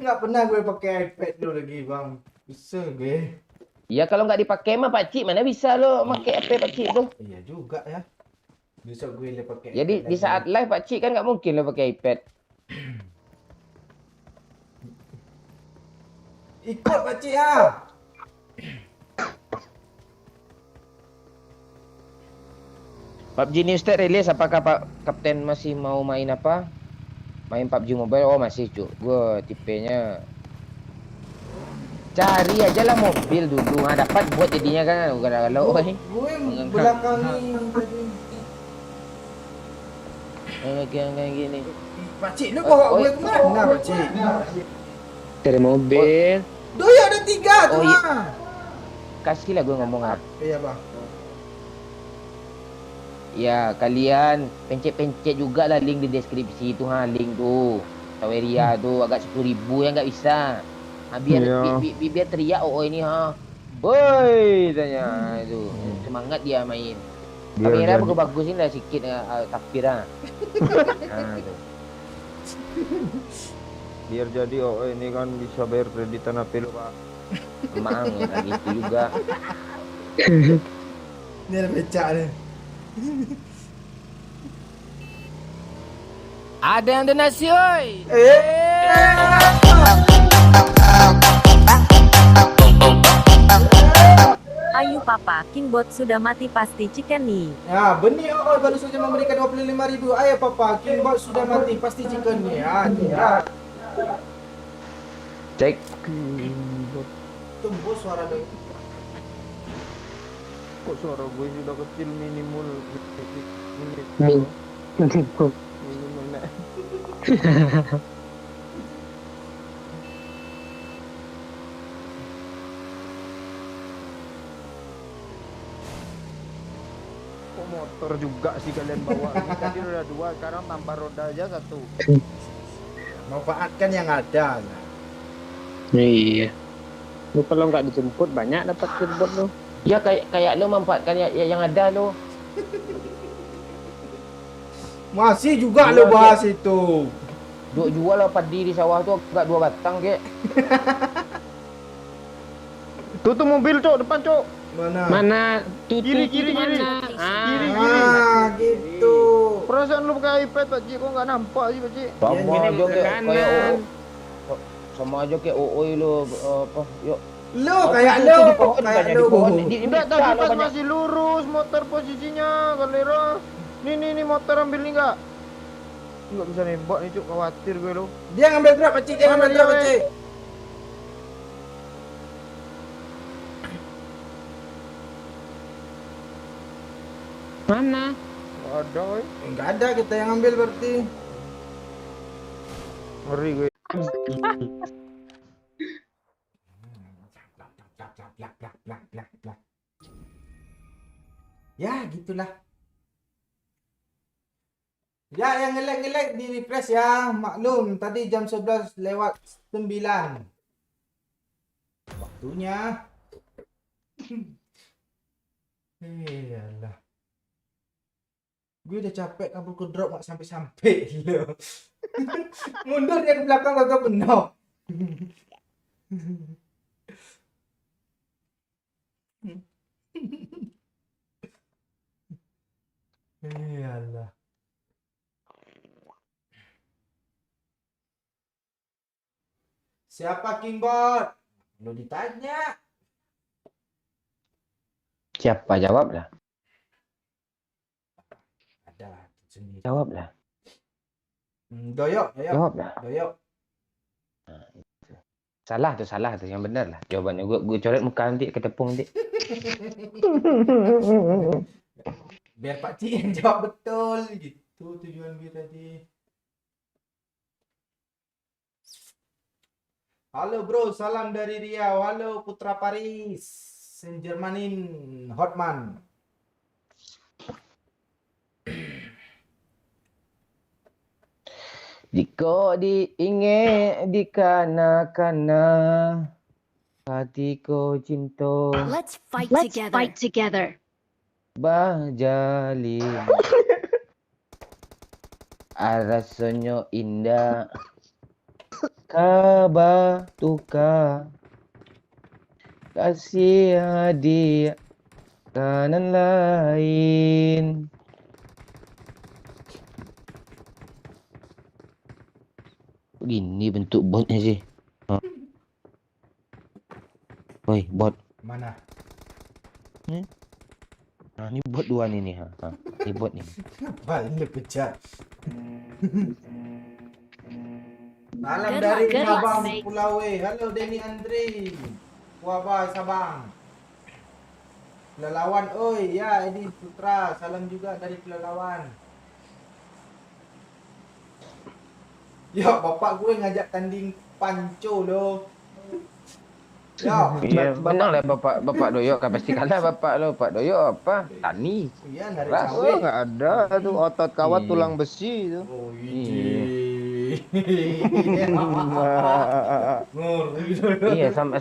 [SPEAKER 1] Nggak pernah gue pakai iPad dulu lagi, Bang. Bisa gue.
[SPEAKER 4] Ya kalau nggak dipakai mah Pak Cik mana bisa lo pakai HP Pak Cik tu.
[SPEAKER 1] Iya juga ya. Besok gue le pakai.
[SPEAKER 4] Jadi
[SPEAKER 1] iPad
[SPEAKER 4] di
[SPEAKER 1] lagi.
[SPEAKER 4] saat live Pak Cik kan nggak mungkin lo pakai iPad.
[SPEAKER 1] Ikut Pak Cik ya.
[SPEAKER 4] PUBG ni Ustaz rilis, apakah Pak Kapten masih mau main apa? Main PUBG Mobile? Oh masih cuk. Gue tipenya cari aja lah mobil dulu. Dapat buat jadinya kan bukan kalau
[SPEAKER 1] Gue belakangi tadi.
[SPEAKER 4] kayak gini.
[SPEAKER 1] Pak Cik, lu bawa gue kemana Pak Cik?
[SPEAKER 3] Cari mobil.
[SPEAKER 1] Doyok ada 3 tuh.
[SPEAKER 4] Oh, iya.
[SPEAKER 1] Mah.
[SPEAKER 4] Kasihlah gue ngomong apa.
[SPEAKER 1] Iya, Bang.
[SPEAKER 4] Ya kalian pencet-pencet juga lah link di deskripsi tu link tu. Saweria tu agak 10.000 yang nggak bisa. Biar
[SPEAKER 2] Iya.
[SPEAKER 4] biar teriak ini Woi tanya itu. Semangat dia main.
[SPEAKER 2] Biar
[SPEAKER 4] Kamera
[SPEAKER 2] jadi-
[SPEAKER 4] bagus-bagusin lah sikit takbir tu.
[SPEAKER 2] Biar jadi ini kan bisa bayar kreditan HP lu, Pak.
[SPEAKER 4] Emang ya gitu juga.
[SPEAKER 1] Ini ada becak nih.
[SPEAKER 4] Ada yang donasi oi.
[SPEAKER 7] Ayu papa, Kingbot sudah mati pasti chicken nih.
[SPEAKER 1] Ya, benih baru saja memberikan 25.000. Ayo Papa, Kingbot sudah mati pasti chicken nih. Ya, tidak.
[SPEAKER 4] Cek.
[SPEAKER 1] Tembus suara Doyok.
[SPEAKER 2] Kok suara gue sudah kecil minimal minimal nek. Kok motor juga sih kalian bawa? Ini tadi roda 2, sekarang tambah roda aja 1.
[SPEAKER 1] Manfaatkan yang ada.
[SPEAKER 3] Iya. Lu kalau nggak dijemput banyak dapat jemput lu.
[SPEAKER 4] Ya kayak lo manfaatkan yang ada lo.
[SPEAKER 1] Masih juga lo bahas itu.
[SPEAKER 4] Duk jual lah padi di sawah tu agak 2 batang ke.
[SPEAKER 2] Tuh mobil cok, depan cok.
[SPEAKER 3] Mana tutup
[SPEAKER 2] Kiri.
[SPEAKER 3] mana?
[SPEAKER 2] Kiri.
[SPEAKER 1] Ah, gitu.
[SPEAKER 2] Perasaan lu pakai iPad Pak Cik, kok nggak nampak sih Pak Cik?
[SPEAKER 4] Sama
[SPEAKER 3] Gini
[SPEAKER 4] aja
[SPEAKER 3] ke
[SPEAKER 4] kayak
[SPEAKER 3] kanan.
[SPEAKER 4] sama aja kayak OOI lo apa yuk.
[SPEAKER 1] Lo kayak lo, kayak lo.
[SPEAKER 2] Enggak, tadi pas masih lurus motor posisinya, galera. Nih motor ambil nih enggak? Enggak bisa nembak nih cuk, khawatir gue lo.
[SPEAKER 1] Dia ngambil drop Pak Cik, dia ngambil drop Pak Cik.
[SPEAKER 3] Mana?
[SPEAKER 2] Nggak ada woy.
[SPEAKER 1] Enggak ada, kita yang ngambil berarti.
[SPEAKER 2] Ngeri gue.
[SPEAKER 1] Plak. Ya, gitulah. Ya, yang ngelek-ngelek di refresh ya. Maklum, tadi jam 11 lewat 9. Waktunya. Iyalah. Gue udah capek kabur ke drop nggak sampai-sampai lo. Mundur dia ke belakang atau penuh. Iyalah. Siapa Kingbot? Lo ditanya.
[SPEAKER 4] Siapa jawab lah?
[SPEAKER 1] Ada sendiri.
[SPEAKER 4] Jawab lah.
[SPEAKER 1] Doyok.
[SPEAKER 4] Jawab lah.
[SPEAKER 1] Doyok.
[SPEAKER 4] Salah tu yang benar lah. Jawabannya gue coret muka nanti ke tepung nanti.
[SPEAKER 1] Biar Pak Cik yang jawab betul gitu tujuan gue tadi. Halo bro, salam dari Riau. Halo Putra Paris, Saint Germanin, Hotman.
[SPEAKER 4] Jika diingat di kana-kana hatiku cinta
[SPEAKER 6] Let's fight
[SPEAKER 7] Let's
[SPEAKER 6] together.
[SPEAKER 7] fight together.
[SPEAKER 4] Bajalin rasanya indah kabatuka kasih hadiah kanan lain. Begini bentuk botnya sih. Woi, bot.
[SPEAKER 1] Mana?
[SPEAKER 4] Nah, ini bot 2 nih. Ini bot nih.
[SPEAKER 1] Paling kejar. Salam
[SPEAKER 6] Good
[SPEAKER 1] dari
[SPEAKER 6] luck, good luck,
[SPEAKER 1] Sabang
[SPEAKER 6] mate.
[SPEAKER 1] Pulau W. Halo Denny Andre. Wabah Sabang. Pelalawan, oi ya Edi Putra. Salam juga dari Pelalawan. Ya, bapak gue ngajak tanding panco loh. Ya,
[SPEAKER 4] Iya, menang lah bapak Doyok kan pasti kalah bapak lo. Pak Doyok apa? Tani.
[SPEAKER 1] iya dari
[SPEAKER 4] Ras.
[SPEAKER 2] Oh,
[SPEAKER 1] sawit.
[SPEAKER 2] nggak ada tuh otot kawat
[SPEAKER 4] Iya.
[SPEAKER 2] tulang besi itu.
[SPEAKER 1] Oh,
[SPEAKER 4] Iya.
[SPEAKER 1] Ngeri.
[SPEAKER 4] Iya sama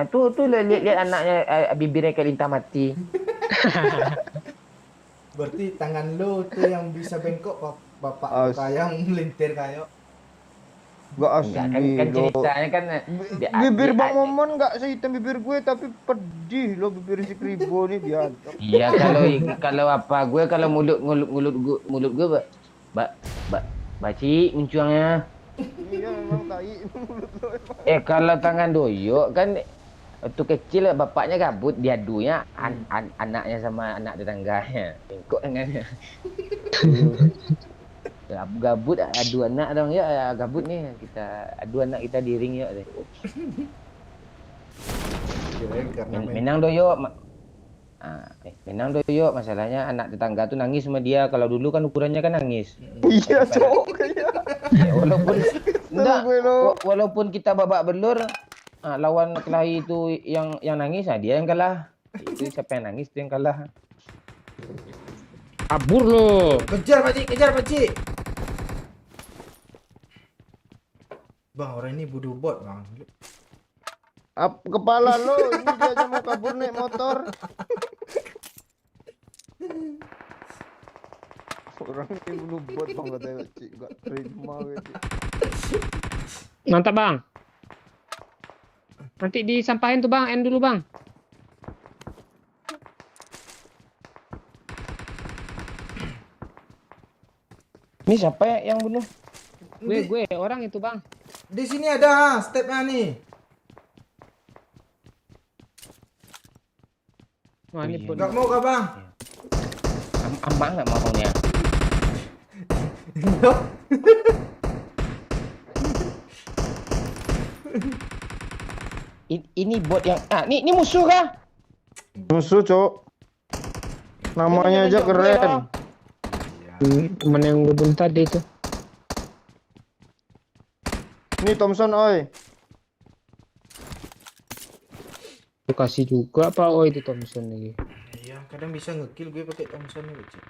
[SPEAKER 4] tu lihat anaknya bibirnya kayak lintah mati.
[SPEAKER 1] Berarti tangan lo tuh yang bisa bengkok bapak
[SPEAKER 2] As-
[SPEAKER 1] kayak melintir kayak.
[SPEAKER 2] Nggak
[SPEAKER 4] Enggak
[SPEAKER 2] asli
[SPEAKER 4] kan
[SPEAKER 2] lo.
[SPEAKER 4] ceritanya kan
[SPEAKER 2] Bibir Bang Momon nggak sehitam bibir gue, tapi pedih lo bibir si Kribo nih dia.
[SPEAKER 4] Iya kalau apa gue kalau mulut gue baci mencuangnya.
[SPEAKER 2] Iya memang tai mulut lo emang.
[SPEAKER 4] Kalau tangan Doyok kan waktu kecil bapaknya gabut diadunya anaknya sama anak tetangganya. Bengkok tangannya. Gabut adu anak dong ya, gabut nih kita adu anak kita di ring ya deh.
[SPEAKER 1] Karena
[SPEAKER 4] Menang doyo. Menang doyo. Masalahnya anak tetangga tuh nangis sama dia. Kalau dulu kan ukurannya kan nangis.
[SPEAKER 2] Iya, cowok kayak.
[SPEAKER 4] Ya, walaupun enggak,
[SPEAKER 2] gue lo.
[SPEAKER 4] walaupun kita babak belur, lawan kelahi itu yang nangis, dia yang kalah. Itu siapa yang nangis itu yang kalah.
[SPEAKER 5] Kabur lo.
[SPEAKER 1] kejar pakcik. Bang, orang ini bodoh bot, Bang.
[SPEAKER 2] Kepala lo, ini dia aja mau kabur naik motor. Orang ini belum buat bang katanya Cik, gak terima gitu.
[SPEAKER 3] Mantap bang. Nanti disampahin tuh bang, end dulu bang.
[SPEAKER 4] Ini siapa ya yang bunuh?
[SPEAKER 3] Gue orang itu bang.
[SPEAKER 1] Di sini ada stepnya nih.
[SPEAKER 3] Wah ini
[SPEAKER 4] iya.
[SPEAKER 3] pun.
[SPEAKER 1] Gak mau kah, Bang?
[SPEAKER 4] Ambang nggak maunya? Ini bot yang ini musuh kah?
[SPEAKER 2] Musuh cok. Namanya aja keren.
[SPEAKER 3] Temen yang gue bunuh tadi itu.
[SPEAKER 2] Ini Thompson oi.
[SPEAKER 3] Gue kasih juga pak. Oh itu Thompson lagi.
[SPEAKER 1] Iya, kadang bisa ngekill gue pakai Thompson nih, Pakcik.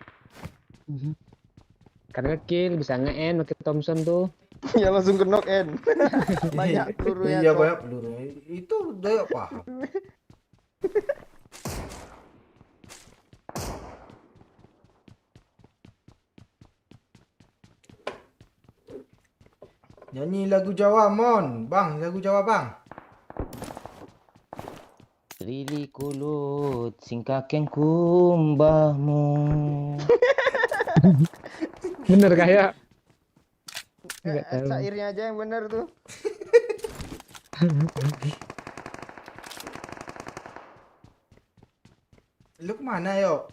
[SPEAKER 3] Karena kill bisa nge-end pakai Thompson tuh.
[SPEAKER 2] Ya langsung ke knock end. Banyak pelurunya.
[SPEAKER 1] Iya,
[SPEAKER 2] Cok.
[SPEAKER 1] banyak peluru. Itu udah paham. Nyanyi lagu Jawa, Mon. Bang, lagu Jawa, Bang.
[SPEAKER 4] Rili kulut singkakeng kumbahmu.
[SPEAKER 3] Bener kayak. Enggak tahu.
[SPEAKER 2] Syairnya aja yang bener tuh.
[SPEAKER 1] Lu kemana, yo?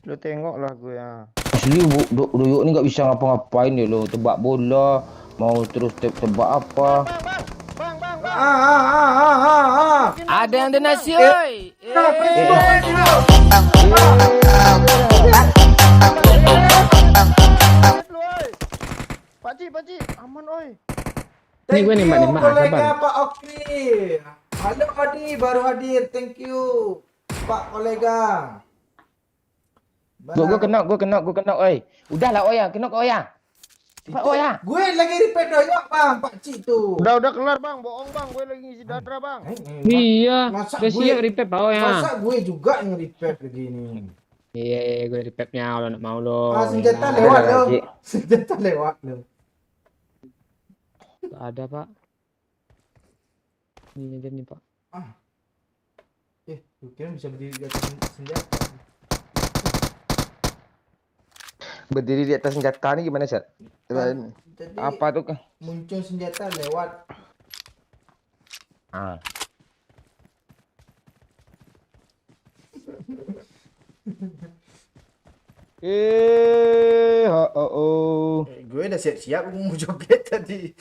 [SPEAKER 2] Lu tengok lah gue ya.
[SPEAKER 4] Asli Doyok ini nggak bisa ngapa-ngapain ya lo. Tebak bola, mau terus tebak apa?
[SPEAKER 5] Ada yang donasi, oi.
[SPEAKER 2] Pakcik, aman oi.
[SPEAKER 3] Ini gue nembak-nembak,
[SPEAKER 1] kolega
[SPEAKER 3] sabar.
[SPEAKER 1] Pak Okri. Halo Adi, baru hadir. Thank you, Pak kolega.
[SPEAKER 4] Gue kena, oi. Udahlah, Oya, kena Oya. Cepat, Oya.
[SPEAKER 1] Gue lagi repair doyok, Bang. Pak Cik tuh.
[SPEAKER 2] Udah kelar bang, bohong bang, gue lagi ngisi data bang.
[SPEAKER 3] Iya.
[SPEAKER 1] Masa
[SPEAKER 3] Udah
[SPEAKER 1] gue-
[SPEAKER 3] siap repair pak ya.
[SPEAKER 1] Masa gue juga yang repair begini.
[SPEAKER 3] Iya, gue repairnya kalau nak mau lo.
[SPEAKER 1] Senjata
[SPEAKER 3] Enak.
[SPEAKER 1] lewat
[SPEAKER 4] Ada
[SPEAKER 1] lo.
[SPEAKER 4] lagi.
[SPEAKER 1] Senjata lewat lo.
[SPEAKER 3] Nggak ada pak. Ini aja nih pak.
[SPEAKER 1] Gue kira bisa berdiri di atas senjata.
[SPEAKER 4] Berdiri di atas senjata nih gimana, Sat?
[SPEAKER 1] Jadi
[SPEAKER 4] Apa tuh?
[SPEAKER 1] muncul senjata lewat.
[SPEAKER 4] Ah.
[SPEAKER 1] Gue udah siap-siap mau joget tadi.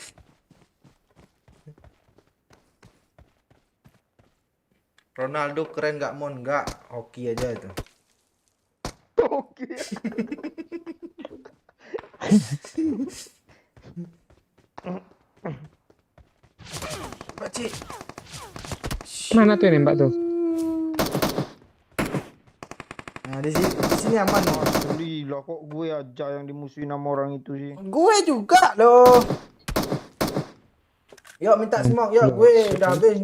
[SPEAKER 1] Ronaldo keren nggak, Mon? Nggak, hoki aja itu.
[SPEAKER 2] Oke.
[SPEAKER 1] Pak Cik.
[SPEAKER 3] Mana tuh yang nembak tuh?
[SPEAKER 1] Nah, di sini aman, Mon.
[SPEAKER 2] Alhamdulillah kok gue aja yang dimusuhin sama orang itu sih.
[SPEAKER 1] Gue juga loh. Yuk minta smoke, yuk gue udah habis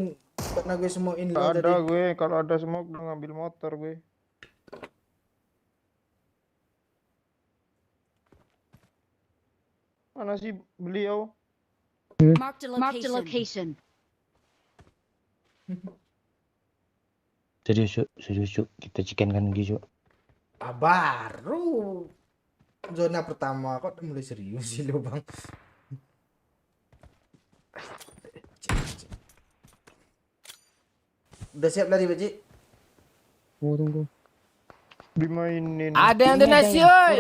[SPEAKER 1] karena gue smokein lo
[SPEAKER 2] Gak
[SPEAKER 1] tadi.
[SPEAKER 2] ada gue, kalau ada smoke udah ngambil motor gue. Mana sih beliau?
[SPEAKER 6] Marked a location.
[SPEAKER 4] Serius, Cuk. Kita chicken kan gitu, Cuk.
[SPEAKER 1] Baru zona pertama kok udah mulai serius sih lo, Bang. Udah siap lari, Pak Cik?
[SPEAKER 3] Tunggu.
[SPEAKER 2] Dimainin.
[SPEAKER 5] Ada yang donasi, oi.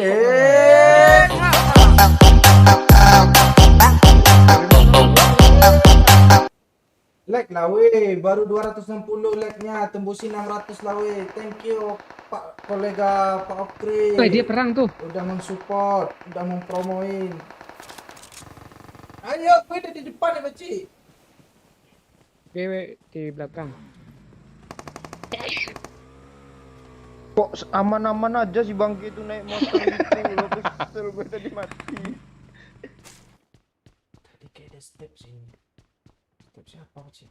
[SPEAKER 1] Like lah weh, baru 260 like-nya, tembusin 600 lah weh. Thank you Pak kolega Pak Okri.
[SPEAKER 5] Woi, dia perang tuh.
[SPEAKER 1] Udah mensupport, udah mempromoin. Ayo, gue udah di depan ya, Pakcik.
[SPEAKER 5] Weh, di belakang.
[SPEAKER 2] Kok aman-aman aja si bangke itu naik motor gitu. Lo kesel gue tadi mati.
[SPEAKER 1] Tadi kayak ada step sini. Step siapa, Pakcik?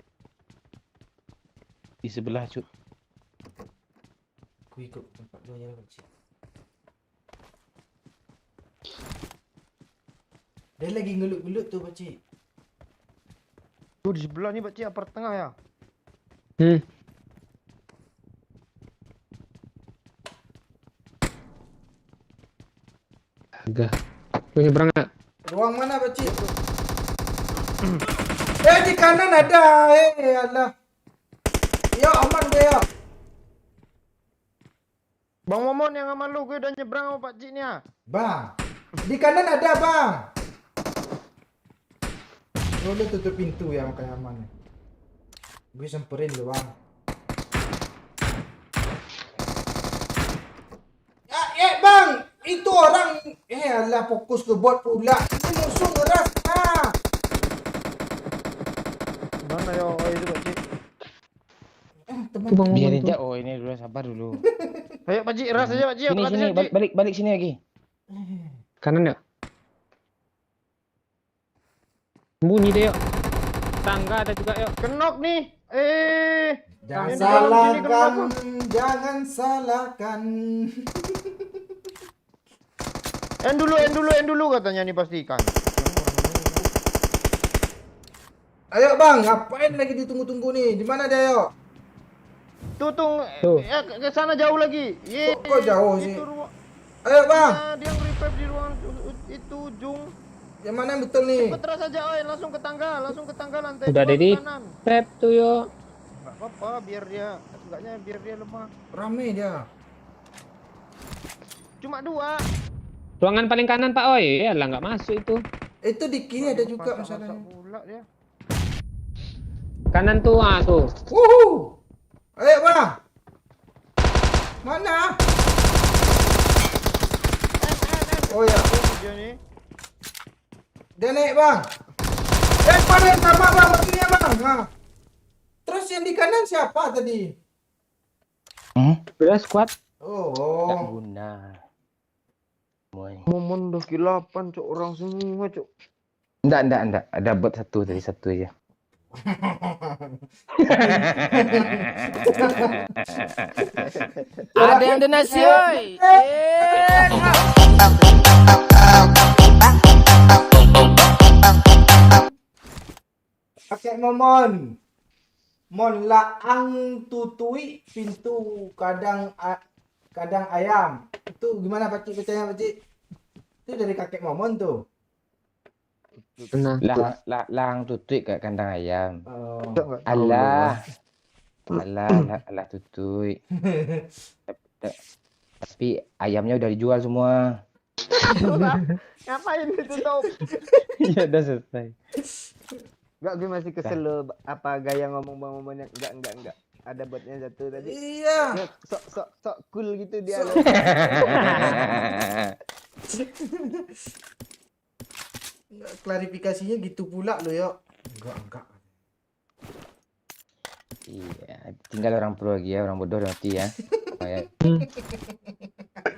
[SPEAKER 4] Di sebelah, Cuk.
[SPEAKER 1] Gue ikut tempat lu ya, Pakcik. Dia lagi ngelut-ngelut tuh, Pakcik.
[SPEAKER 2] Tuh di sebelah nih Pak Cik, apart tengah ya.
[SPEAKER 5] Agak. Gue nyebrang nggak?
[SPEAKER 1] Ruang mana, Pakcik? Di kanan ada. Alah. Ya, aman gue ya.
[SPEAKER 2] Bang Momon yang sama lu, gue udah nyebrang sama Pak Cik nih ya.
[SPEAKER 1] Bang, di kanan ada, Bang. Oh, lu tutup pintu ya, makanya aman. Gue semperin lu, Bang. Bang, itu orang alah fokus ke bot pula. Ini musuh ngeras.
[SPEAKER 2] Mana ya itu Pak Cik?
[SPEAKER 1] Teman.
[SPEAKER 5] Tuh Bang Momon
[SPEAKER 4] Biarin
[SPEAKER 5] tuh.
[SPEAKER 4] aja. Oh, ini dulu, sabar dulu.
[SPEAKER 2] Ayo Pak Cik, ras aja Pak Cik.
[SPEAKER 4] Sini,
[SPEAKER 2] aku
[SPEAKER 4] sini,
[SPEAKER 2] atas, Cik.
[SPEAKER 4] balik sini lagi.
[SPEAKER 5] Kanan ya? Bunyi deh yuk. Tangga ada juga yuk.
[SPEAKER 2] Kenok nih.
[SPEAKER 1] Jangan
[SPEAKER 2] yang di dalam sini
[SPEAKER 1] salahkan,
[SPEAKER 2] kenapa?
[SPEAKER 1] jangan salahkan.
[SPEAKER 2] End dulu katanya nih pastikan.
[SPEAKER 1] Ayo Bang, ngapain lagi ditunggu-tunggu nih? Di mana dia yuk?
[SPEAKER 2] Tutung,
[SPEAKER 5] Tuh.
[SPEAKER 2] ke sana jauh lagi. Ye.
[SPEAKER 1] Kok jauh sih?
[SPEAKER 2] Itu ruang.
[SPEAKER 1] Ayo Bang,
[SPEAKER 2] Dia nge-revive di ruang itu ujung.
[SPEAKER 1] yang mana yang betul nih?
[SPEAKER 2] Cepet ras aja, oi, langsung ke tangga lantai.
[SPEAKER 5] Udah
[SPEAKER 2] 2
[SPEAKER 5] ada
[SPEAKER 2] ke
[SPEAKER 5] di
[SPEAKER 2] kanan.
[SPEAKER 5] tap tuh yuk.
[SPEAKER 2] Enggak apa-apa, biar dia lemah.
[SPEAKER 1] Rame dia.
[SPEAKER 2] Cuma 2.
[SPEAKER 5] Ruangan paling kanan Pak Oi. Ya lah nggak masuk itu.
[SPEAKER 1] Itu di kiri ada juga
[SPEAKER 2] Masak
[SPEAKER 1] masalahnya.
[SPEAKER 2] pula dia.
[SPEAKER 5] Kanan tuh tuh.
[SPEAKER 1] Wuhu. Ayo Bang. Mana? Oh ya,
[SPEAKER 2] Dia nih.
[SPEAKER 1] dia naik Bang. Pada yang sama Bang, maksudnya Bang. Nah. Terus yang di kanan siapa tadi?
[SPEAKER 5] Udah squad.
[SPEAKER 4] Tak
[SPEAKER 1] Oh.
[SPEAKER 4] guna. Semuanya.
[SPEAKER 2] Momon udah kilapan, cok, orang semua, cok.
[SPEAKER 4] Enggak. Ada bot satu tadi, satu aja.
[SPEAKER 8] Ada yang donasi, oi.
[SPEAKER 1] Pakai momon. Mon laang tutui pintu kadang ayam. Itu gimana Pakcik percaya Pakcik? Itu dari kakek momon tuh.
[SPEAKER 5] Nah.
[SPEAKER 4] Lang tutui kat kandang ayam.
[SPEAKER 1] Oh.
[SPEAKER 4] Alah tutui. Tapi ayamnya udah dijual semua.
[SPEAKER 2] Ngapain ditutup?
[SPEAKER 4] Iya, udah selesai.
[SPEAKER 2] Enggak, gue masih kesel lo apa gaya ngomong Bang Momon yang enggak. Ada botnya satu tadi.
[SPEAKER 1] Iya.
[SPEAKER 2] Dia sok cool gitu dia.
[SPEAKER 1] Klarifikasinya gitu pula lo yo. Enggak.
[SPEAKER 4] Iya, tinggal orang pro lagi ya, orang bodoh udah mati ya. Kayak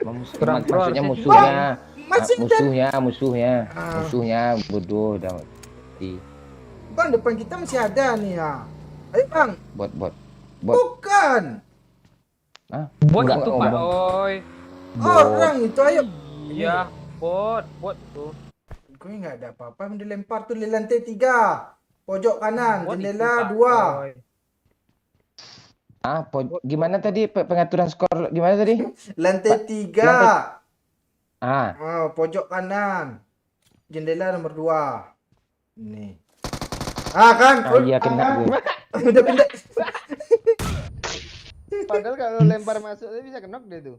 [SPEAKER 4] maksudnya musuhnya,
[SPEAKER 1] Masih
[SPEAKER 4] musuhnya
[SPEAKER 1] Ah.
[SPEAKER 4] bodoh udah mati.
[SPEAKER 1] Bang, depan kita masih ada nih ya. Ayo Bang.
[SPEAKER 4] Bot.
[SPEAKER 1] Bukan.
[SPEAKER 5] Bot
[SPEAKER 4] Enggak,
[SPEAKER 5] itu Pak
[SPEAKER 4] ngomong.
[SPEAKER 5] Oi.
[SPEAKER 1] Orang itu ayo.
[SPEAKER 5] Iya, bot tuh.
[SPEAKER 1] Gue nggak ada apa-apa yang dilempar tuh di lantai 3. Pojok kanan,
[SPEAKER 5] Bot itu,
[SPEAKER 1] jendela
[SPEAKER 5] Pak
[SPEAKER 1] 2.
[SPEAKER 5] Oi.
[SPEAKER 4] Gimana tadi pengaturan skor gimana tadi?
[SPEAKER 1] Lantai 3.
[SPEAKER 4] Ah,
[SPEAKER 1] Pojok kanan. Jendela nomor 2. Nih. Kan?
[SPEAKER 4] iya kena gue.
[SPEAKER 1] Udah pindah.
[SPEAKER 2] Padahal kalau lempar masuk dia bisa kenok dia tuh.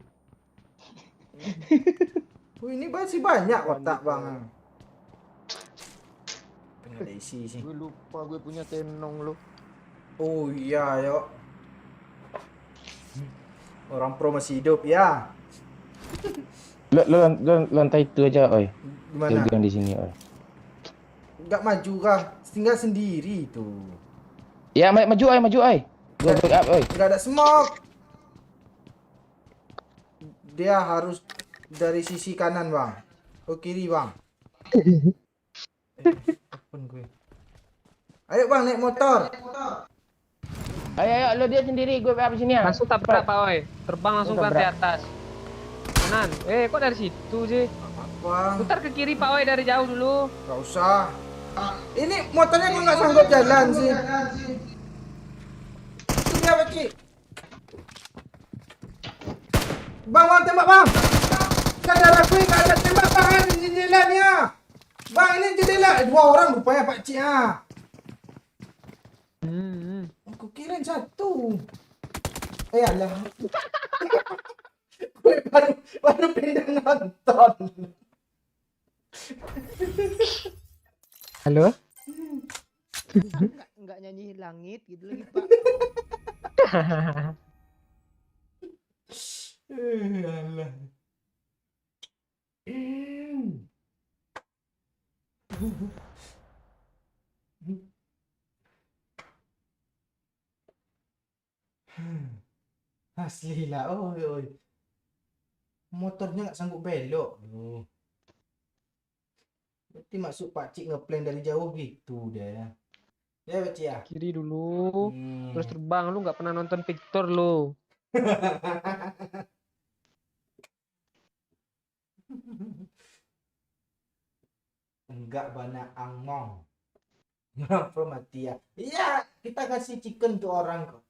[SPEAKER 1] Ini masih banyak kotak Bang. Pengen ada isi sih.
[SPEAKER 2] Gue lupa gue punya tenong lo.
[SPEAKER 1] Oh iya, yuk. Orang pro masih hidup ya.
[SPEAKER 4] Lo lantai itu aja, oi.
[SPEAKER 1] Gimana?
[SPEAKER 4] Jaga di sini, oi.
[SPEAKER 1] Nggak maju kah? Tinggal sendiri tuh.
[SPEAKER 4] Ya, maju, oi, maju, oi. Gua back up, oi.
[SPEAKER 1] Nggak ada smoke. Dia harus dari sisi kanan, Bang. Ke kiri, Bang. Open gue. Ayo, Bang, naik motor.
[SPEAKER 4] Ayo, lo dia sendiri, gue back up sini ya.
[SPEAKER 5] Langsung tabrak Pak Oi. Terbang langsung ke lantai atas. Kanan. Kok dari situ sih?
[SPEAKER 1] Bang,
[SPEAKER 5] Putar ke kiri Pak Oi dari jauh dulu.
[SPEAKER 1] nggak usah. Ini motornya kok nggak sanggup jalan sih. Itu dia, Pak Cik. Bang, tembak, Bang. Saudara gue nggak ada tembak, Bang, di jendelanya. Bang, ini jendela. Dua orang rupanya, Pak Cik, ah. Aku kirain satu. Alah. Gue baru pindah nonton.
[SPEAKER 3] Halo?
[SPEAKER 2] Enggak nyanyi langit gitu lagi, Pak.
[SPEAKER 1] Alah. Asli lah, oi. Motornya nggak sanggup belok. Berarti maksud Pak Cik ngeplan dari jauh gitu dia. Ya, Pak Cik ya.
[SPEAKER 5] Kiri dulu.
[SPEAKER 1] Hmm.
[SPEAKER 5] Terus terbang. Lu nggak pernah nonton Victor lu.
[SPEAKER 1] Enggak banyak angmong. Ngapa mati ya? Iya, kita kasih chicken tuh orang kok.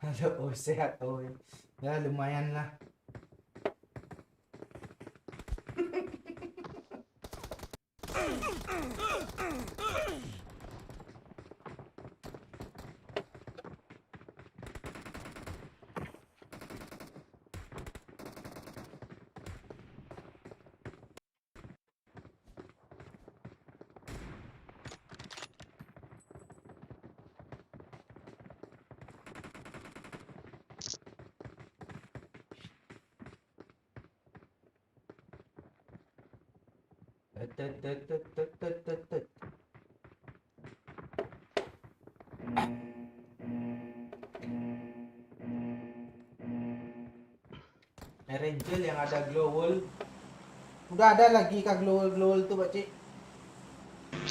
[SPEAKER 1] Halo, oh sehat, oh. Ya lumayan lah. Ranger yang ada glow wall. Udah ada lagi kah glow wall tuh, Pak Cik?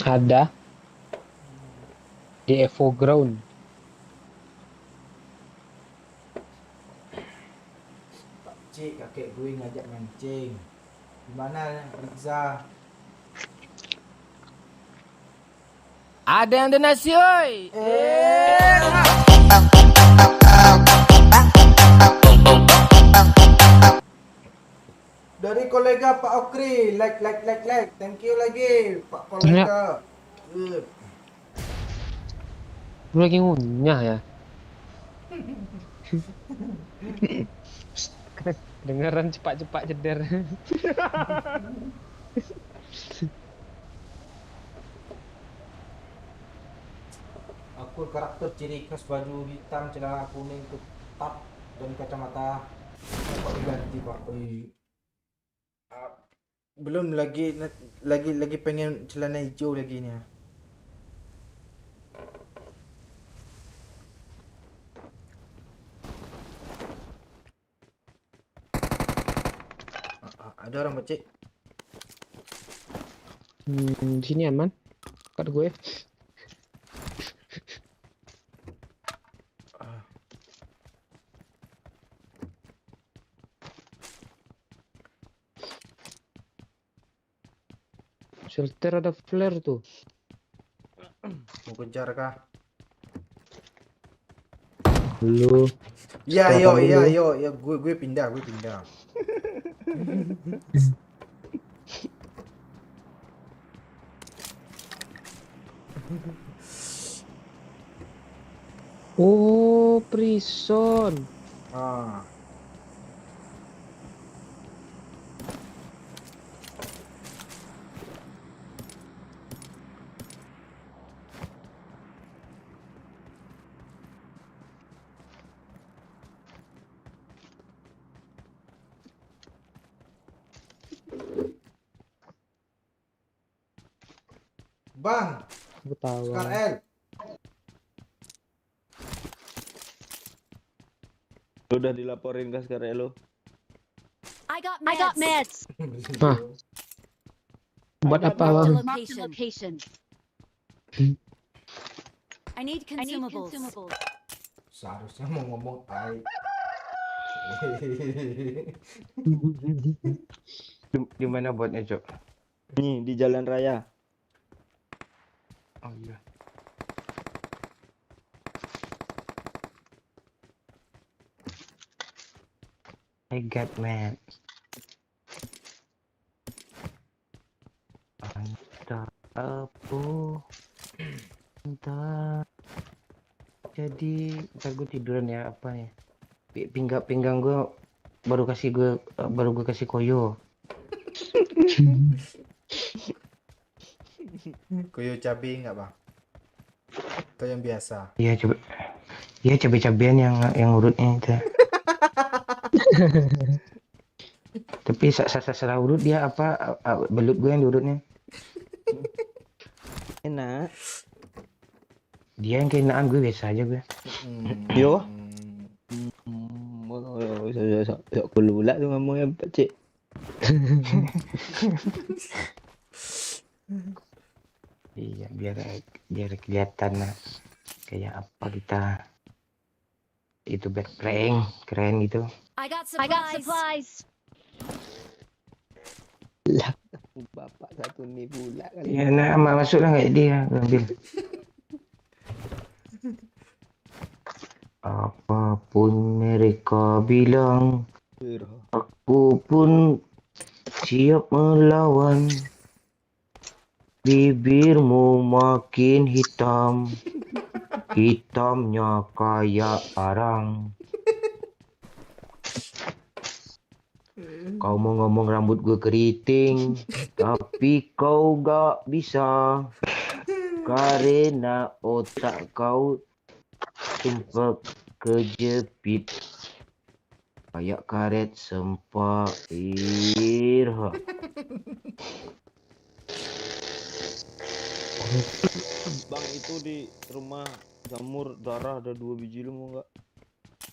[SPEAKER 3] Ada. Di Evo Ground.
[SPEAKER 1] Pak Cik, kakek gue ngajak mancing. Gimana Riza?
[SPEAKER 4] Ada yang donasi, oi.
[SPEAKER 1] Dari kolega Pak Okri, like. Thank you lagi Pak kolega. Good.
[SPEAKER 3] Lu lagi ngunyah ya?
[SPEAKER 5] Dengeran cepat-cepat jeder.
[SPEAKER 1] Aku karakter ciri khas baju hitam, celana kuning, ketat dan kacamata. Pak diganti Pak. Belum lagi pengen celana hijau lagi nih. Ada orang, Pak Cik.
[SPEAKER 3] Di sini aman. Kat gue.
[SPEAKER 5] Shelter ada flare tuh.
[SPEAKER 1] Mau kejar kah?
[SPEAKER 3] Lu.
[SPEAKER 1] Ya,
[SPEAKER 3] Selapan
[SPEAKER 1] yo,
[SPEAKER 3] dulu.
[SPEAKER 1] gue pindah.
[SPEAKER 3] Oh, prison.
[SPEAKER 1] Ah. Bang,
[SPEAKER 2] Ketawa.
[SPEAKER 1] Skar L.
[SPEAKER 2] Udah dilaporin ke sekarang lo.
[SPEAKER 6] I got meds.
[SPEAKER 3] Hah. Buat apa
[SPEAKER 6] Marked a
[SPEAKER 3] bang?
[SPEAKER 6] location. I need consumables.
[SPEAKER 1] Seharusnya mau ngomong tai.
[SPEAKER 4] Di mana botnya, Cok?
[SPEAKER 2] Nih di jalan raya.
[SPEAKER 4] Oh iya. I got man. Entah apa. Entah. Jadi, ntar gue tiduran ya apa ya? Pinggang gue baru gue kasih koyo.
[SPEAKER 1] Koyo cabai enggak, Bang? Atau yang biasa?
[SPEAKER 4] Iya coba. Iya cabai-cabean yang urutnya itu. Tapi salah urut dia apa belut gue yang diurutnya.
[SPEAKER 2] Enak.
[SPEAKER 4] Dia yang keinaan gue biasa aja gue.
[SPEAKER 2] Yo. Sok kulula tuh ngomongnya Pak Cik.
[SPEAKER 4] Iya biar kelihatan lah kayak apa kita itu prank keren gitu.
[SPEAKER 6] I got supplies.
[SPEAKER 2] Lah, bapak satu nih pula kali.
[SPEAKER 4] Ya nah masuklah kayak dia ngambil. Apapun mereka bilang, aku pun siap melawan. Bibirmu makin hitam, hitamnya kayak arang. Kau mau ngomong rambut gue keriting, tapi kau gak bisa. Karena otak kau tumpak kejepit. Kayak karet sempak.
[SPEAKER 2] Bang itu di rumah jamur darah ada 2 biji, lu mau nggak?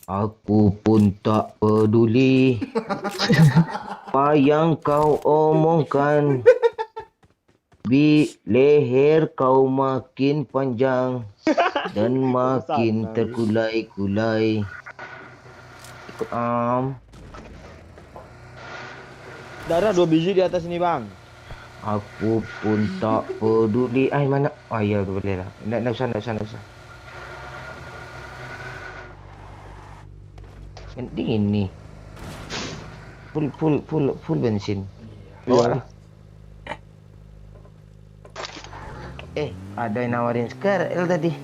[SPEAKER 4] Aku pun tak peduli apa yang kau omongkan. Leher kau makin panjang dan makin
[SPEAKER 2] Sana.
[SPEAKER 4] terkulai-kulai. Ikut
[SPEAKER 2] Darah 2 biji di atas ini, Bang.
[SPEAKER 4] Aku pun tak peduli. Mana? Oh iya boleh lah. Nggak usah. Penting ini. Full bensin. Bawa lah. Ada yang nawarin Skar L tadi.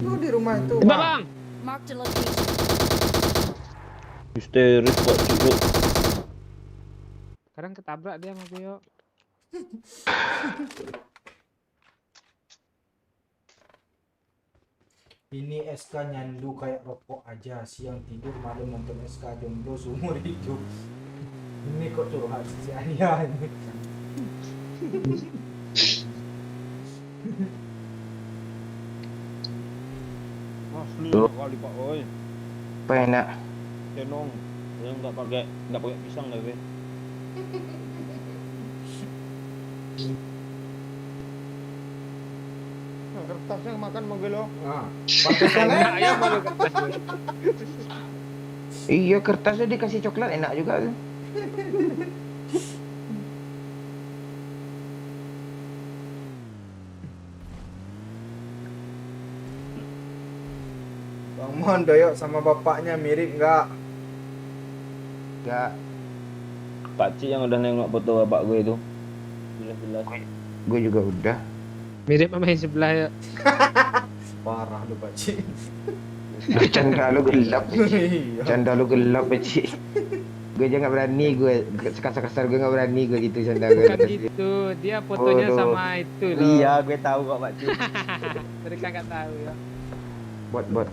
[SPEAKER 1] Oh, di rumah itu,
[SPEAKER 5] Tiba
[SPEAKER 1] Bang.
[SPEAKER 5] bang.
[SPEAKER 6] Marked a location.
[SPEAKER 2] Histeris Pak Cik. Yuk.
[SPEAKER 5] Sekarang ketabrak dia sama Koyo.
[SPEAKER 1] Ini SK nyandu kayak rokok aja. Siang tidur, malam nonton SK jomblo seumur hidup. Ini kok curhat si Ania ini.
[SPEAKER 2] Asli
[SPEAKER 4] Tuh.
[SPEAKER 2] kali Pak oi.
[SPEAKER 4] Apa enak?
[SPEAKER 2] Tenong. Yang enggak pakai pisang lah, Be. Nah, kertasnya makan mobil lo.
[SPEAKER 1] Nah, pantesan
[SPEAKER 5] Enak
[SPEAKER 1] enak.
[SPEAKER 5] ya malu kertas gue.
[SPEAKER 4] Iya kertasnya dikasih coklat enak juga tuh.
[SPEAKER 1] Bang Mon doyok sama bapaknya mirip nggak?
[SPEAKER 4] Gak,
[SPEAKER 2] Pak Cik yang udah nengok foto bapak gue itu. Jelas-jelas.
[SPEAKER 4] gue juga udah.
[SPEAKER 5] Mirip sama yang sebelah ya.
[SPEAKER 1] Parah lu pakcik.
[SPEAKER 4] Canda lu gelap.
[SPEAKER 1] Iya.
[SPEAKER 4] Canda lu gelap, Cik. Gue aja nggak berani, gue sekasar-kasar gue nggak berani gue gitu canda gue.
[SPEAKER 5] Bukan gitu, dia fotonya
[SPEAKER 4] Bodoh.
[SPEAKER 5] sama itu loh.
[SPEAKER 2] Iya, gue tahu kok Pak Cik.
[SPEAKER 5] Mereka nggak tahu ya.
[SPEAKER 4] Bot.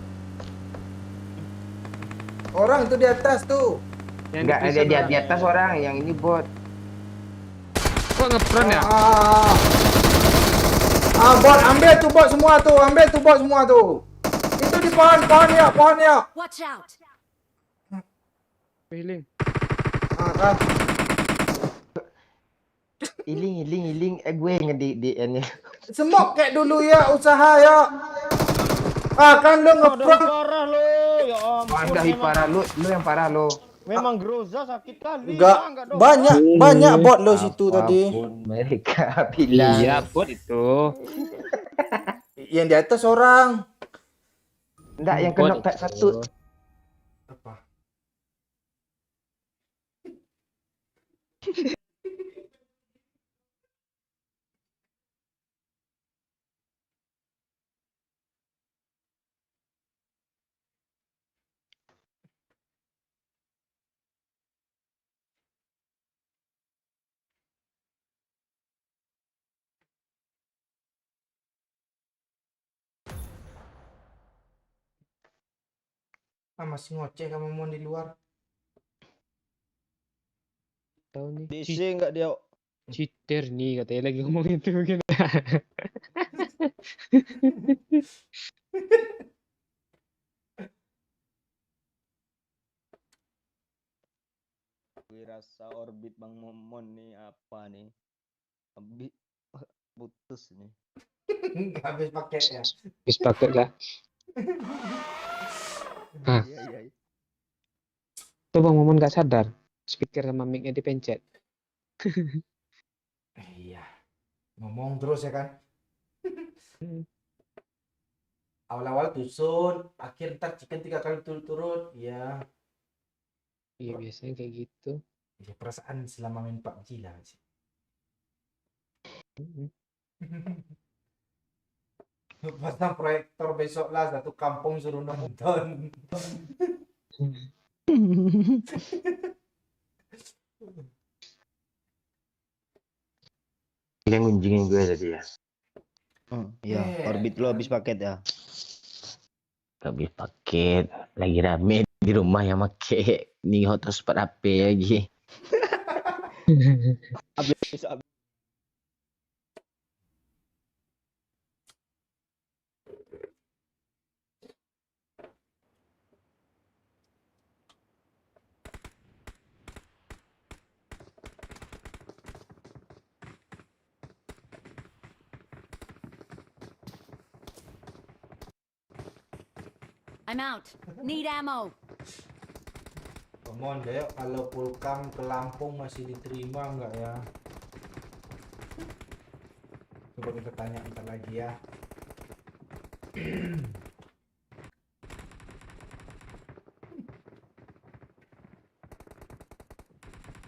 [SPEAKER 1] Orang tuh di atas tuh.
[SPEAKER 5] Yang
[SPEAKER 4] Enggak ada
[SPEAKER 5] prison
[SPEAKER 4] di atas orang, yang ini bot.
[SPEAKER 5] Kok ngepron ya?
[SPEAKER 1] Bot, ambil tuh bot semua tuh. Itu di pohon ya.
[SPEAKER 6] Watch out!
[SPEAKER 5] Feeling.
[SPEAKER 1] Kan.
[SPEAKER 4] Iling, gue yang di ini.
[SPEAKER 1] Semok kayak dulu ya, usaha ya. Kan lu
[SPEAKER 2] Aduh,
[SPEAKER 1] ngeprank.
[SPEAKER 2] parah lo. Ya ampun.
[SPEAKER 4] Wadah,
[SPEAKER 2] memang-
[SPEAKER 4] parah lu yang parah lu.
[SPEAKER 2] Memang Groza sakit kali.
[SPEAKER 1] Enggak,
[SPEAKER 2] dong.
[SPEAKER 1] banyak bot lo situ tadi.
[SPEAKER 4] Apapun mereka bilang.
[SPEAKER 5] Iya, bot itu.
[SPEAKER 1] Yang di atas orang.
[SPEAKER 4] Enggak, yang
[SPEAKER 5] Bot
[SPEAKER 4] kena tak
[SPEAKER 5] itu.
[SPEAKER 4] satu.
[SPEAKER 1] Apa? Masih ngoceh kamu mau di luar.
[SPEAKER 5] Tahu nih.
[SPEAKER 2] DC enggak dia.
[SPEAKER 5] Cheater nih katanya lagi ngomong itu mungkin.
[SPEAKER 2] Gue rasa orbit Bang Momon nih apa nih? Habis putus nih.
[SPEAKER 1] Enggak habis paketnya.
[SPEAKER 5] Habis paket lah. Hah.
[SPEAKER 2] Iya.
[SPEAKER 5] Tuh Bang Momon nggak sadar. Speaker sama mic-nya dipencet.
[SPEAKER 1] Iya. Ngomong terus ya kan. Awal-awal tusun, akhir ntar chicken 3 kali turut-turut. Ya,
[SPEAKER 5] Iya biasanya kayak gitu.
[SPEAKER 1] ya perasaan selama main PUBG lah sih. Pasang proyektor besok lah, satu kampung suruh nonton.
[SPEAKER 4] Yang ngunjungin gue tadi ya.
[SPEAKER 2] Iya, orbit lo habis paket ya.
[SPEAKER 4] Habis paket, lagi rame di rumah yang make nih hotspot HP lagi.
[SPEAKER 2] Habis
[SPEAKER 6] I'm out. Need ammo.
[SPEAKER 1] Come on, Dayo, kalau pulkam ke Lampung masih diterima nggak ya? Coba kita tanya ntar lagi ya.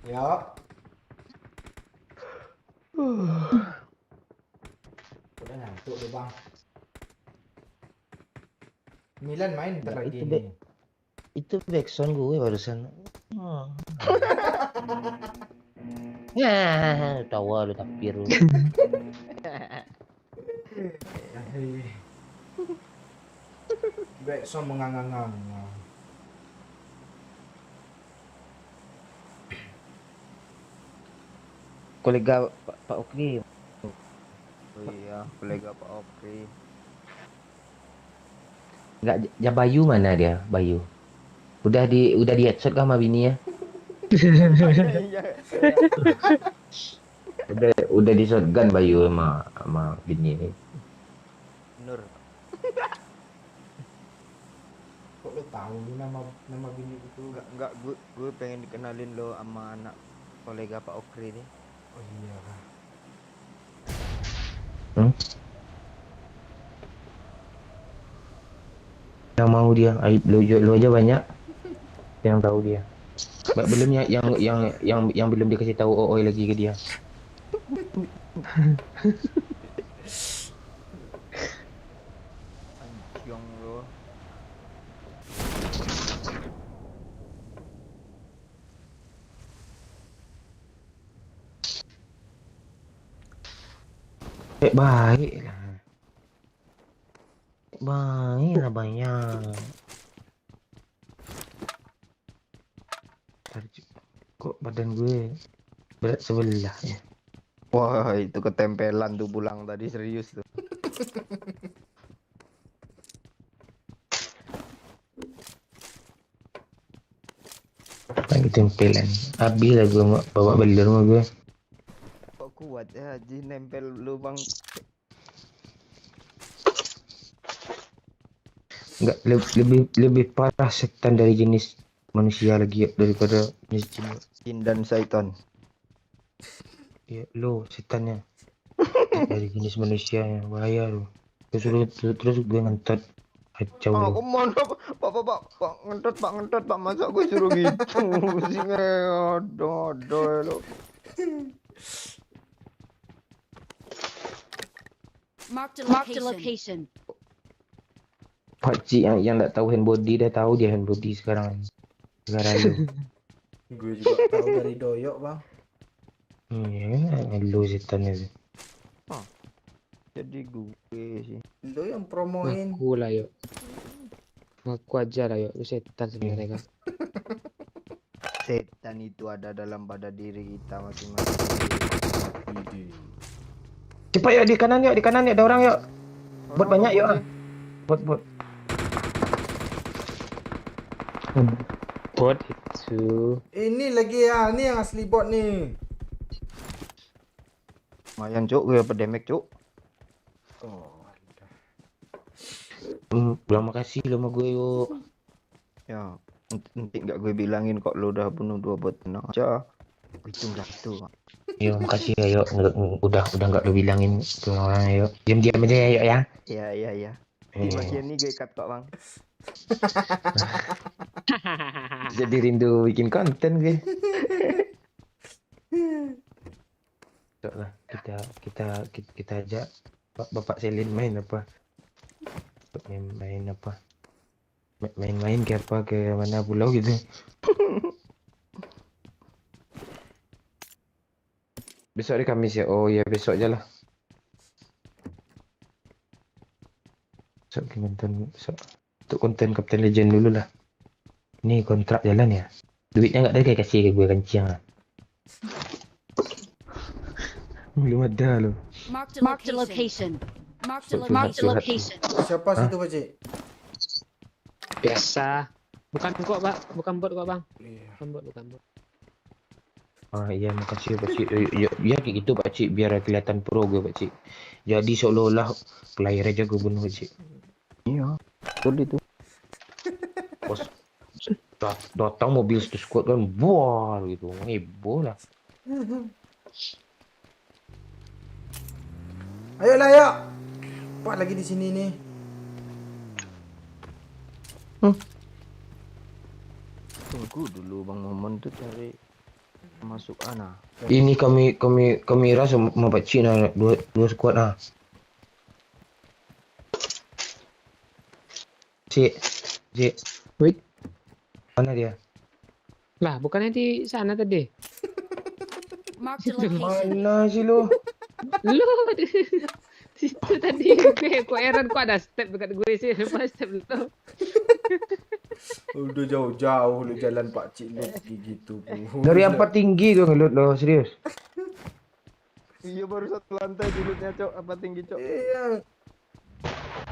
[SPEAKER 1] Yo. Udah ngantuk deh bang. Milan main ntar
[SPEAKER 4] Ya,
[SPEAKER 1] lagi
[SPEAKER 4] itu
[SPEAKER 1] nih.
[SPEAKER 4] Itu backsound gue barusan. Ya, tawa lu tapir lu.
[SPEAKER 1] Backsound mengangang-angang.
[SPEAKER 4] Kolega Pak Okri.
[SPEAKER 2] Oh iya, kolega Pak Okri.
[SPEAKER 4] Enggak, Bayu mana dia? Bayu. Udah di headshot kah sama bini ya? Udah di shotgun Bayu sama bini ini.
[SPEAKER 2] Nur.
[SPEAKER 1] Kok lu tahu lu nama bini itu?
[SPEAKER 2] Enggak gue pengen dikenalin lo sama anak kolega Pak Okri nih.
[SPEAKER 1] Oh iya kah.
[SPEAKER 4] Yang mau dia, lu aja banyak yang tahu dia. Belum yang belum dikasih tahu OOI lagi ke dia. Baik lah. Baik lah banyak. Ntar, kok badan gue berat sebelah ya. Wah, itu ketempelan tuh pulang tadi, serius tuh. Lagi tempelan. Habis lah gue bawa beli rumah gue. Kok kuat ya Haji nempel lubang. Enggak, lebih parah setan dari jenis manusia lagi daripada jenis jin dan syaitan. Ya lo setannya dari jenis manusia yang bahaya lo. Terus gue ngentot kacau lo. Aku mohon pak ngentot pak masa gue suruh gitu sih aduh lo.
[SPEAKER 6] Marked a location.
[SPEAKER 4] Pakcik yang tak tahu hand body dah tahu dia hand body sekarang lo.
[SPEAKER 1] Gue juga tahu dari Doyok, Bang.
[SPEAKER 4] Iya kan lo setannya sih. Jadi gue sih.
[SPEAKER 1] Lo yang promoin.
[SPEAKER 5] Ngaku lah yuk. Ngaku aja lah yuk. Lu setan sebenarnya kan.
[SPEAKER 4] Setan itu ada dalam pada diri kita masing-masing. Cepat yuk di kanan yuk ada orang yuk. Bot banyak yuk. Bot.
[SPEAKER 5] Bot itu.
[SPEAKER 1] Ini lagi ya, ini yang asli bot nih.
[SPEAKER 4] Lumayan cuk, gue dapat damage cuk.
[SPEAKER 1] Oh,
[SPEAKER 4] Bilang makasih lo sama gue yuk. Ya, nanti nggak gue bilangin kok lo udah bunuh 2 bot, tenang aja. Itu udah itu. Yo makasih ya yuk, udah nggak lo bilangin ke orang ya yuk. Diam aja ya yuk ya. Iya. Di bagian ini gue cut kok bang. Jadi rindu bikin konten gue. Cok lah kita ajak Bapak Selin main apa? Main apa? Main ke apa ke mana pulau gitu. Besok hari Kamis ya. Oh iya besok aja lah. Besok untuk konten Kapten Legend dulu lah. Ini kontrak jalan ya. Duitnya nggak ada kayak kasih ke gue kencing lah. Belum ada loh.
[SPEAKER 6] Marked a location.
[SPEAKER 1] siapa situ, Pakcik?
[SPEAKER 5] Biasa. Bukan kok, Pak. Bukan bot kok, Bang.
[SPEAKER 1] Iya.
[SPEAKER 5] Bukan bot.
[SPEAKER 4] Ah iya makasih Pakcik. Ya kayak gitu Pakcik biar kelihatan pro gue Pakcik. Jadi seolah-olah player aja gue bunuh Pakcik. Iya, betul itu. Bos datang mobil squad kan buar gitu. Heboh lah.
[SPEAKER 1] Ayolah, yuk. Pak lagi di sini nih.
[SPEAKER 4] Tunggu dulu Bang Momon tuh cari masuk ana. Ini kami rasa sama Pakcik nah dua squad nah. Cik.
[SPEAKER 5] Wait.
[SPEAKER 4] Mana dia?
[SPEAKER 5] Lah, bukannya di sana tadi?
[SPEAKER 6] Marked a location.
[SPEAKER 4] Mana sih lo?
[SPEAKER 5] Lu di situ tadi kok heran kok ada step dekat gue sih lepas step lu.
[SPEAKER 1] Udah jauh-jauh lu jalan Pakcik lu gitu.
[SPEAKER 4] Dari apa tinggi tuh ngelut lo serius? Iya baru 1 lantai dulunya cok apa tinggi cok?
[SPEAKER 1] Iya.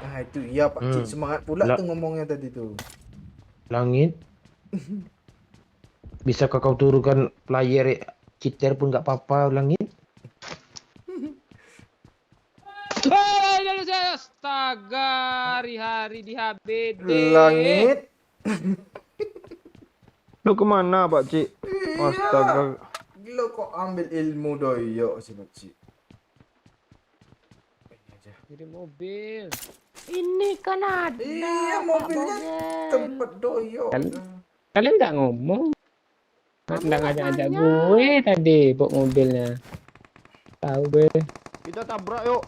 [SPEAKER 1] Ah itu iya Pakcik semangat pula tuh ngomongnya tadi tuh.
[SPEAKER 4] Langit. Bisa kau turunkan player cheater pun nggak apa-apa langit.
[SPEAKER 5] Astaga, hari-hari di HBD.
[SPEAKER 1] Langit.
[SPEAKER 4] Lu kemana Pakcik? Astaga.
[SPEAKER 1] Lo kok ambil ilmu Doyok sih Pakcik? Ini aja.
[SPEAKER 5] Jadi mobil.
[SPEAKER 7] Ini kan ada.
[SPEAKER 1] Iya mobilnya tempat Doyok.
[SPEAKER 5] Kalian nggak ngomong? Nggak ngajak-ngajak gue tadi bawa mobilnya. Tahu gue.
[SPEAKER 4] Kita tabrak yuk.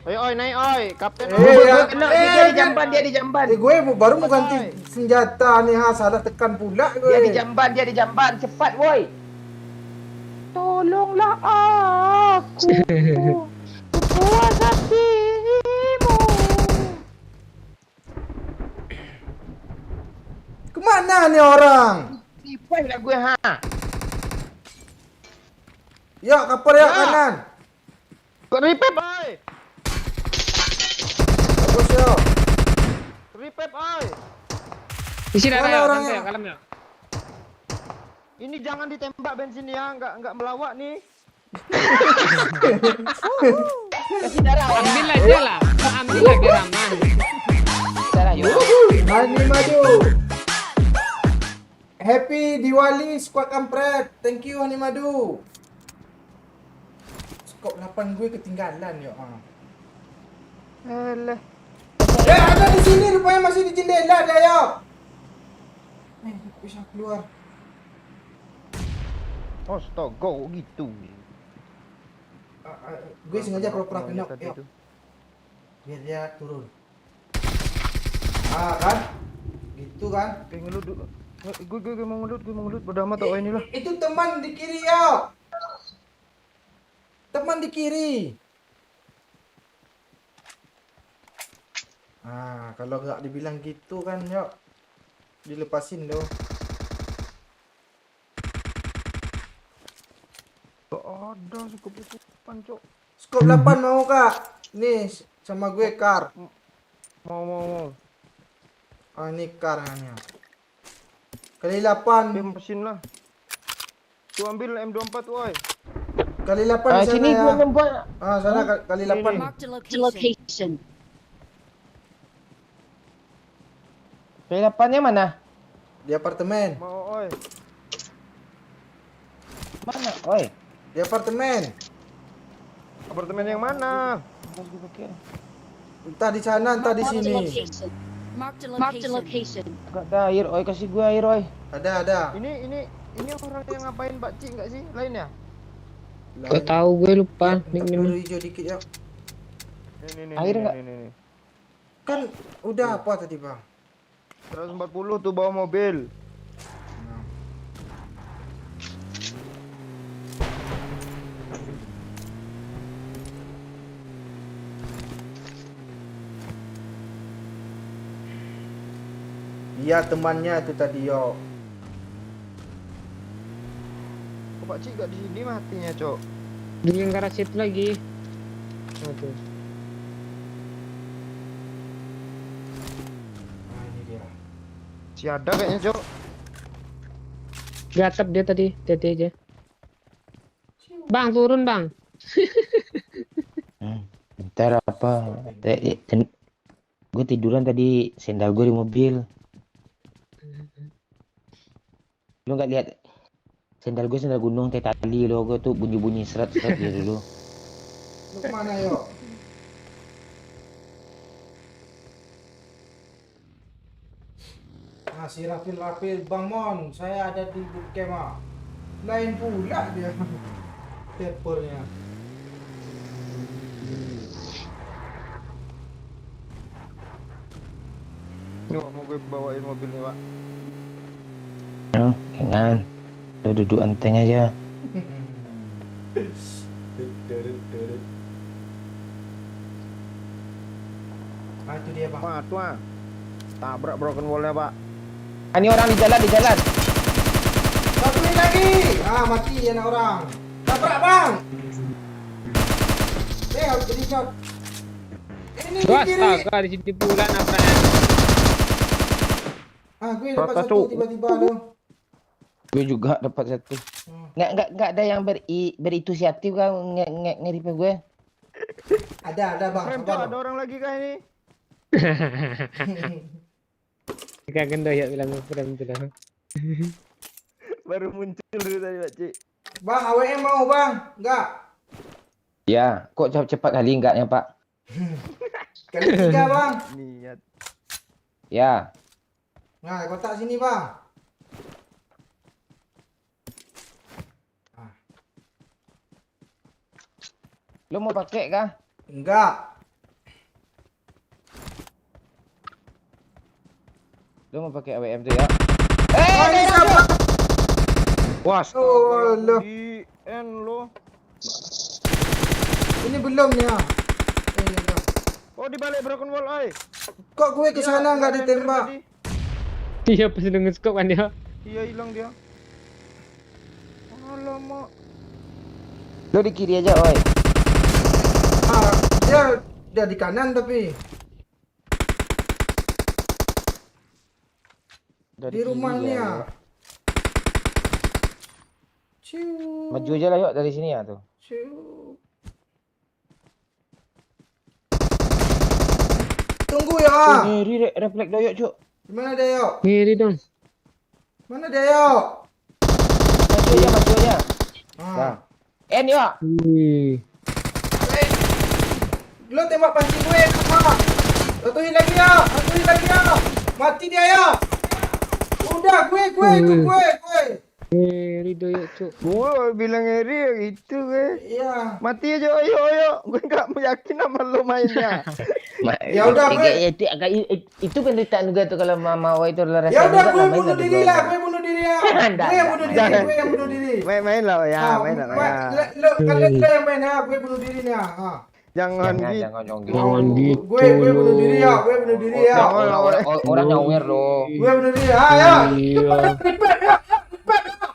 [SPEAKER 4] Ayo oi naik oi, kapten. Dia di jamban.
[SPEAKER 1] Gue baru mau ganti senjata nih salah tekan pula gue.
[SPEAKER 4] Dia di jamban, cepat woi.
[SPEAKER 7] Tolonglah aku.
[SPEAKER 1] Kemana nih orang?
[SPEAKER 4] Revive lah gue ha.
[SPEAKER 1] Yuk, kapal yuk
[SPEAKER 4] Ya.
[SPEAKER 1] kanan.
[SPEAKER 4] Kok revive oi?
[SPEAKER 1] Bagus yuk.
[SPEAKER 4] Revive oi.
[SPEAKER 5] Isi darah
[SPEAKER 1] Mana
[SPEAKER 5] ya,
[SPEAKER 1] orangnya?
[SPEAKER 5] santai ya, kalem ya.
[SPEAKER 2] Ini jangan ditembak bensin ya, nggak melawak nih.
[SPEAKER 4] Kasih darah ya.
[SPEAKER 5] Ambil aja lah, ambil lah biar aman.
[SPEAKER 4] Darah yuk.
[SPEAKER 1] Hani Madu. Happy Diwali squad kampret. Thank you Hani Madu. Skop 8 gue ketinggalan yuk.
[SPEAKER 2] Alah.
[SPEAKER 1] Ada di sini rupanya masih di jendela dia yuk. Bisa keluar.
[SPEAKER 2] Astaga, kok gitu.
[SPEAKER 1] Gue sengaja pura-pura
[SPEAKER 2] Maunya
[SPEAKER 1] kenok
[SPEAKER 2] tadi
[SPEAKER 1] yuk.
[SPEAKER 2] itu.
[SPEAKER 1] Biar dia turun. Kan? Gitu kan?
[SPEAKER 2] Oke, ngelut dulu. Gue mau ngelut, bodo amat oh inilah.
[SPEAKER 1] Itu teman di kiri yuk. Teman di kiri. Kalau nggak dibilang gitu kan yuk. Dilepasin loh.
[SPEAKER 2] Gak ada cukup-cukupan, Cok.
[SPEAKER 1] Skop 8 mau kak? Nih sama gue kar.
[SPEAKER 2] Mau.
[SPEAKER 1] Ini karnya. Kali 8.
[SPEAKER 2] Oke, mesin lah. Tuh ambil M24 woi.
[SPEAKER 1] Kali 8 di sana
[SPEAKER 4] Sini
[SPEAKER 1] ya.
[SPEAKER 4] gue lempar.
[SPEAKER 1] Sana kali 8.
[SPEAKER 6] Marked a Location. location.
[SPEAKER 4] Pelapannya mana?
[SPEAKER 1] Di apartemen.
[SPEAKER 2] Mau oi.
[SPEAKER 4] Mana? Oi.
[SPEAKER 1] Di apartemen.
[SPEAKER 2] Apartemen yang mana?
[SPEAKER 1] Entah di sana, entah di
[SPEAKER 6] Marked a
[SPEAKER 1] sini.
[SPEAKER 6] location. Marked a location.
[SPEAKER 4] Gak ada air, oi kasih gue air, oi.
[SPEAKER 1] Ada.
[SPEAKER 2] Ini orang yang ngapain Pak Cik enggak sih? Lain ya?
[SPEAKER 5] Gak tahu gue lupa
[SPEAKER 1] Peluru
[SPEAKER 5] nickname.
[SPEAKER 1] hijau dikit ya.
[SPEAKER 2] Nih.
[SPEAKER 4] Air nggak?
[SPEAKER 2] Nih.
[SPEAKER 1] Kan udah apa tadi bang?
[SPEAKER 2] 140 tuh bawa mobil.
[SPEAKER 1] Iya temannya itu tadi yo.
[SPEAKER 2] Kok Pak Cik enggak di sini matinya, Cok?
[SPEAKER 5] Di lingkaran situ lagi. Aduh.
[SPEAKER 1] Ini dia.
[SPEAKER 2] Si ada kayaknya, Cok.
[SPEAKER 5] Gatap dia tadi, hati aja. Bang, turun bang.
[SPEAKER 4] Bentar apa? Gue tiduran tadi, sendal gue di mobil. Lu nggak lihat sendal gunung tali lo, gue tuh bunyi seret dia dulu.
[SPEAKER 1] Lu kemana yo? Si Rafil Bang Mon, saya ada di bootcamp. Lain pula dia. Papernya.
[SPEAKER 2] Yuk, mau gue bawain mobilnya, Pak.
[SPEAKER 4] Jangan, lo duduk enteng aja.
[SPEAKER 1] Itu dia bang.
[SPEAKER 2] Pak, tuh. Tabrak broken wall-nya, Pak.
[SPEAKER 4] Ini orang di jalan.
[SPEAKER 1] Satuin lagi. Mati anak orang. Tabrak bang. Harus jadi shot. Ini di kiri.
[SPEAKER 5] Astaga, di situ pula nampaknya.
[SPEAKER 1] Gue dapat
[SPEAKER 2] Rata,
[SPEAKER 1] satu
[SPEAKER 2] Cuk.
[SPEAKER 1] tiba-tiba lo.
[SPEAKER 4] Gue juga dapat satu. Nggak ada yang berinisiatif kan nge-rip gue.
[SPEAKER 1] Ada bang.
[SPEAKER 2] Rem, Cok, ada orang lagi kah ini?
[SPEAKER 5] Jika gendo ya bilang frame itu dah.
[SPEAKER 2] Baru muncul dulu tadi, Pak Cik.
[SPEAKER 1] Bang, AWM mau bang? Enggak.
[SPEAKER 4] Ya, kok cepat kali enggaknya Pak?
[SPEAKER 1] Kali 3 bang.
[SPEAKER 2] Niat.
[SPEAKER 4] Ya,
[SPEAKER 1] Nah, kotak sini bang.
[SPEAKER 4] lo mau pakai kah?
[SPEAKER 1] Enggak.
[SPEAKER 4] Lo mau pakai AWM tuh ya?
[SPEAKER 1] Ini siapa?
[SPEAKER 2] Wah,
[SPEAKER 1] Oh, loh.
[SPEAKER 2] di N lo.
[SPEAKER 1] Ini belum ya. enggak.
[SPEAKER 2] Oh di balik broken wall, oi.
[SPEAKER 1] Kok gue ke sana nggak
[SPEAKER 2] Iya,
[SPEAKER 1] ditembak?
[SPEAKER 2] tadi.
[SPEAKER 5] Iya pas dengan scope kan dia.
[SPEAKER 2] Iya hilang dia. Alamak.
[SPEAKER 4] Lo di kiri aja, oi.
[SPEAKER 1] Ah, dia di kanan tapi
[SPEAKER 4] Dari
[SPEAKER 1] di
[SPEAKER 4] kiri
[SPEAKER 1] rumahnya.
[SPEAKER 4] ya.
[SPEAKER 1] Ciu.
[SPEAKER 4] Maju aja lah yuk dari sini ya tuh.
[SPEAKER 1] Ciu. Tunggu ya.
[SPEAKER 4] Ngeri refleks doyok, Cuk.
[SPEAKER 1] Gimana dia yuk?
[SPEAKER 5] Ngiri dong.
[SPEAKER 1] Mana dia yuk?
[SPEAKER 4] Maju aja.
[SPEAKER 1] Ah.
[SPEAKER 4] Nah. Yuk.
[SPEAKER 5] Wih.
[SPEAKER 1] Lo tembak pancing gue sama. Atuhin lagi ya. Atuhin lagi ya. Mati dia ya. Udah gue ikut gue.
[SPEAKER 5] Ngiri doyok cuk.
[SPEAKER 2] Gua bilang ngeri ya gitu gue.
[SPEAKER 1] Iya.
[SPEAKER 2] Mati aja, oyo. Gue nggak yakin sama lo mainnya.
[SPEAKER 1] Ya udah, gue.
[SPEAKER 4] Itu penderitaan juga tuh kalau mama itu adalah
[SPEAKER 1] Ya
[SPEAKER 4] rasa
[SPEAKER 1] udah
[SPEAKER 4] juga
[SPEAKER 1] gue
[SPEAKER 4] lah, main
[SPEAKER 1] bunuh
[SPEAKER 4] lah
[SPEAKER 1] diri
[SPEAKER 4] berdua.
[SPEAKER 1] lah. Gue bunuh diri ya. Gue yang bunuh diri. Gue yang bunuh diri.
[SPEAKER 2] Main lah ya,
[SPEAKER 1] Ah,
[SPEAKER 2] main lah
[SPEAKER 1] ma-
[SPEAKER 2] ya.
[SPEAKER 1] Lo kalian yang main ya. Gue bunuh diri nih ya. Ah.
[SPEAKER 2] Jangan gitu.
[SPEAKER 4] Jangan gitu.
[SPEAKER 5] Jangan gitu.
[SPEAKER 1] Gue bunuh diri ya. Gue bunuh diri ya.
[SPEAKER 4] Orang nyawer loh.
[SPEAKER 1] Gue bunuh diri. Ah ya.
[SPEAKER 5] Iya.
[SPEAKER 1] Repair ya. Repair ya.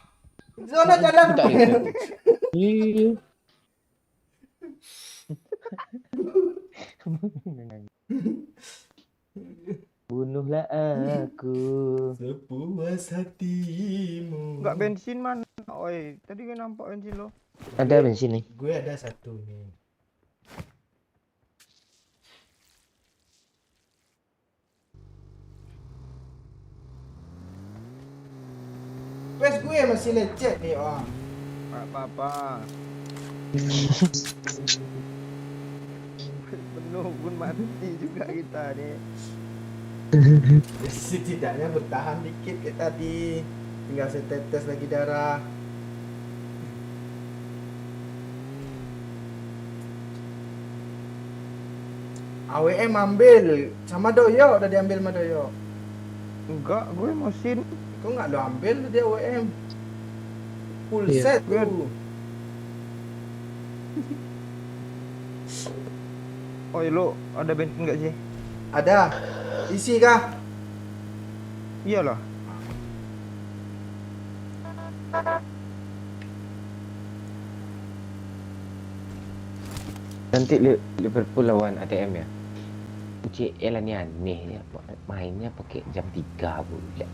[SPEAKER 1] Zona jalan.
[SPEAKER 5] Iya.
[SPEAKER 4] Bunuhlah aku.
[SPEAKER 1] Sepuas hatimu.
[SPEAKER 2] Enggak bensin mana, oi. Tadi gue nampak bensin lo.
[SPEAKER 4] Ada bensin nih.
[SPEAKER 1] Gue ada satu nih. Wes gue masih lecet nih, oh.
[SPEAKER 2] Enggak apa-apa. Penuh pun mati juga kita nih.
[SPEAKER 1] Setidaknya bertahan dikit kayak tadi. Tinggal setetes lagi darah. AWM ambil sama Doyo, udah diambil sama Doyo.
[SPEAKER 2] Enggak, gue mesin.
[SPEAKER 1] Kok nggak lo ambil dia AWM? Full
[SPEAKER 5] Iya.
[SPEAKER 1] set tuh.
[SPEAKER 2] Oi lo, ada bensin enggak sih?
[SPEAKER 1] Ada. Isi kah?
[SPEAKER 2] Iyalah.
[SPEAKER 4] Nanti Liverpool lawan ATM ya. Cik, elah ni aneh ya. Mainnya pakai jam 3 pula.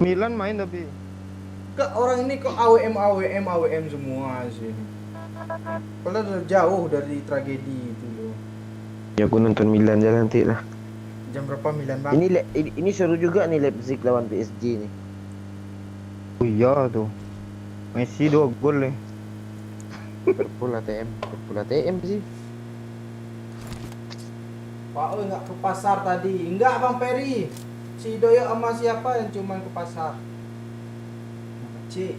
[SPEAKER 2] Milan main tapi
[SPEAKER 1] Kok orang ini kok AWM semua sih. Padahal udah jauh dari tragedi itu loh.
[SPEAKER 2] ya aku nonton Milan aja nanti lah.
[SPEAKER 1] Jam berapa Milan bang?
[SPEAKER 4] Ini seru juga nih Leipzig lawan PSG nih.
[SPEAKER 2] Oh iya tuh. Messi 2 gol nih.
[SPEAKER 4] Liverpool ATM sih.
[SPEAKER 1] Pak Oi nggak ke pasar tadi. Enggak Bang Peri. Si Doyo sama siapa yang cuman ke pasar? Cik.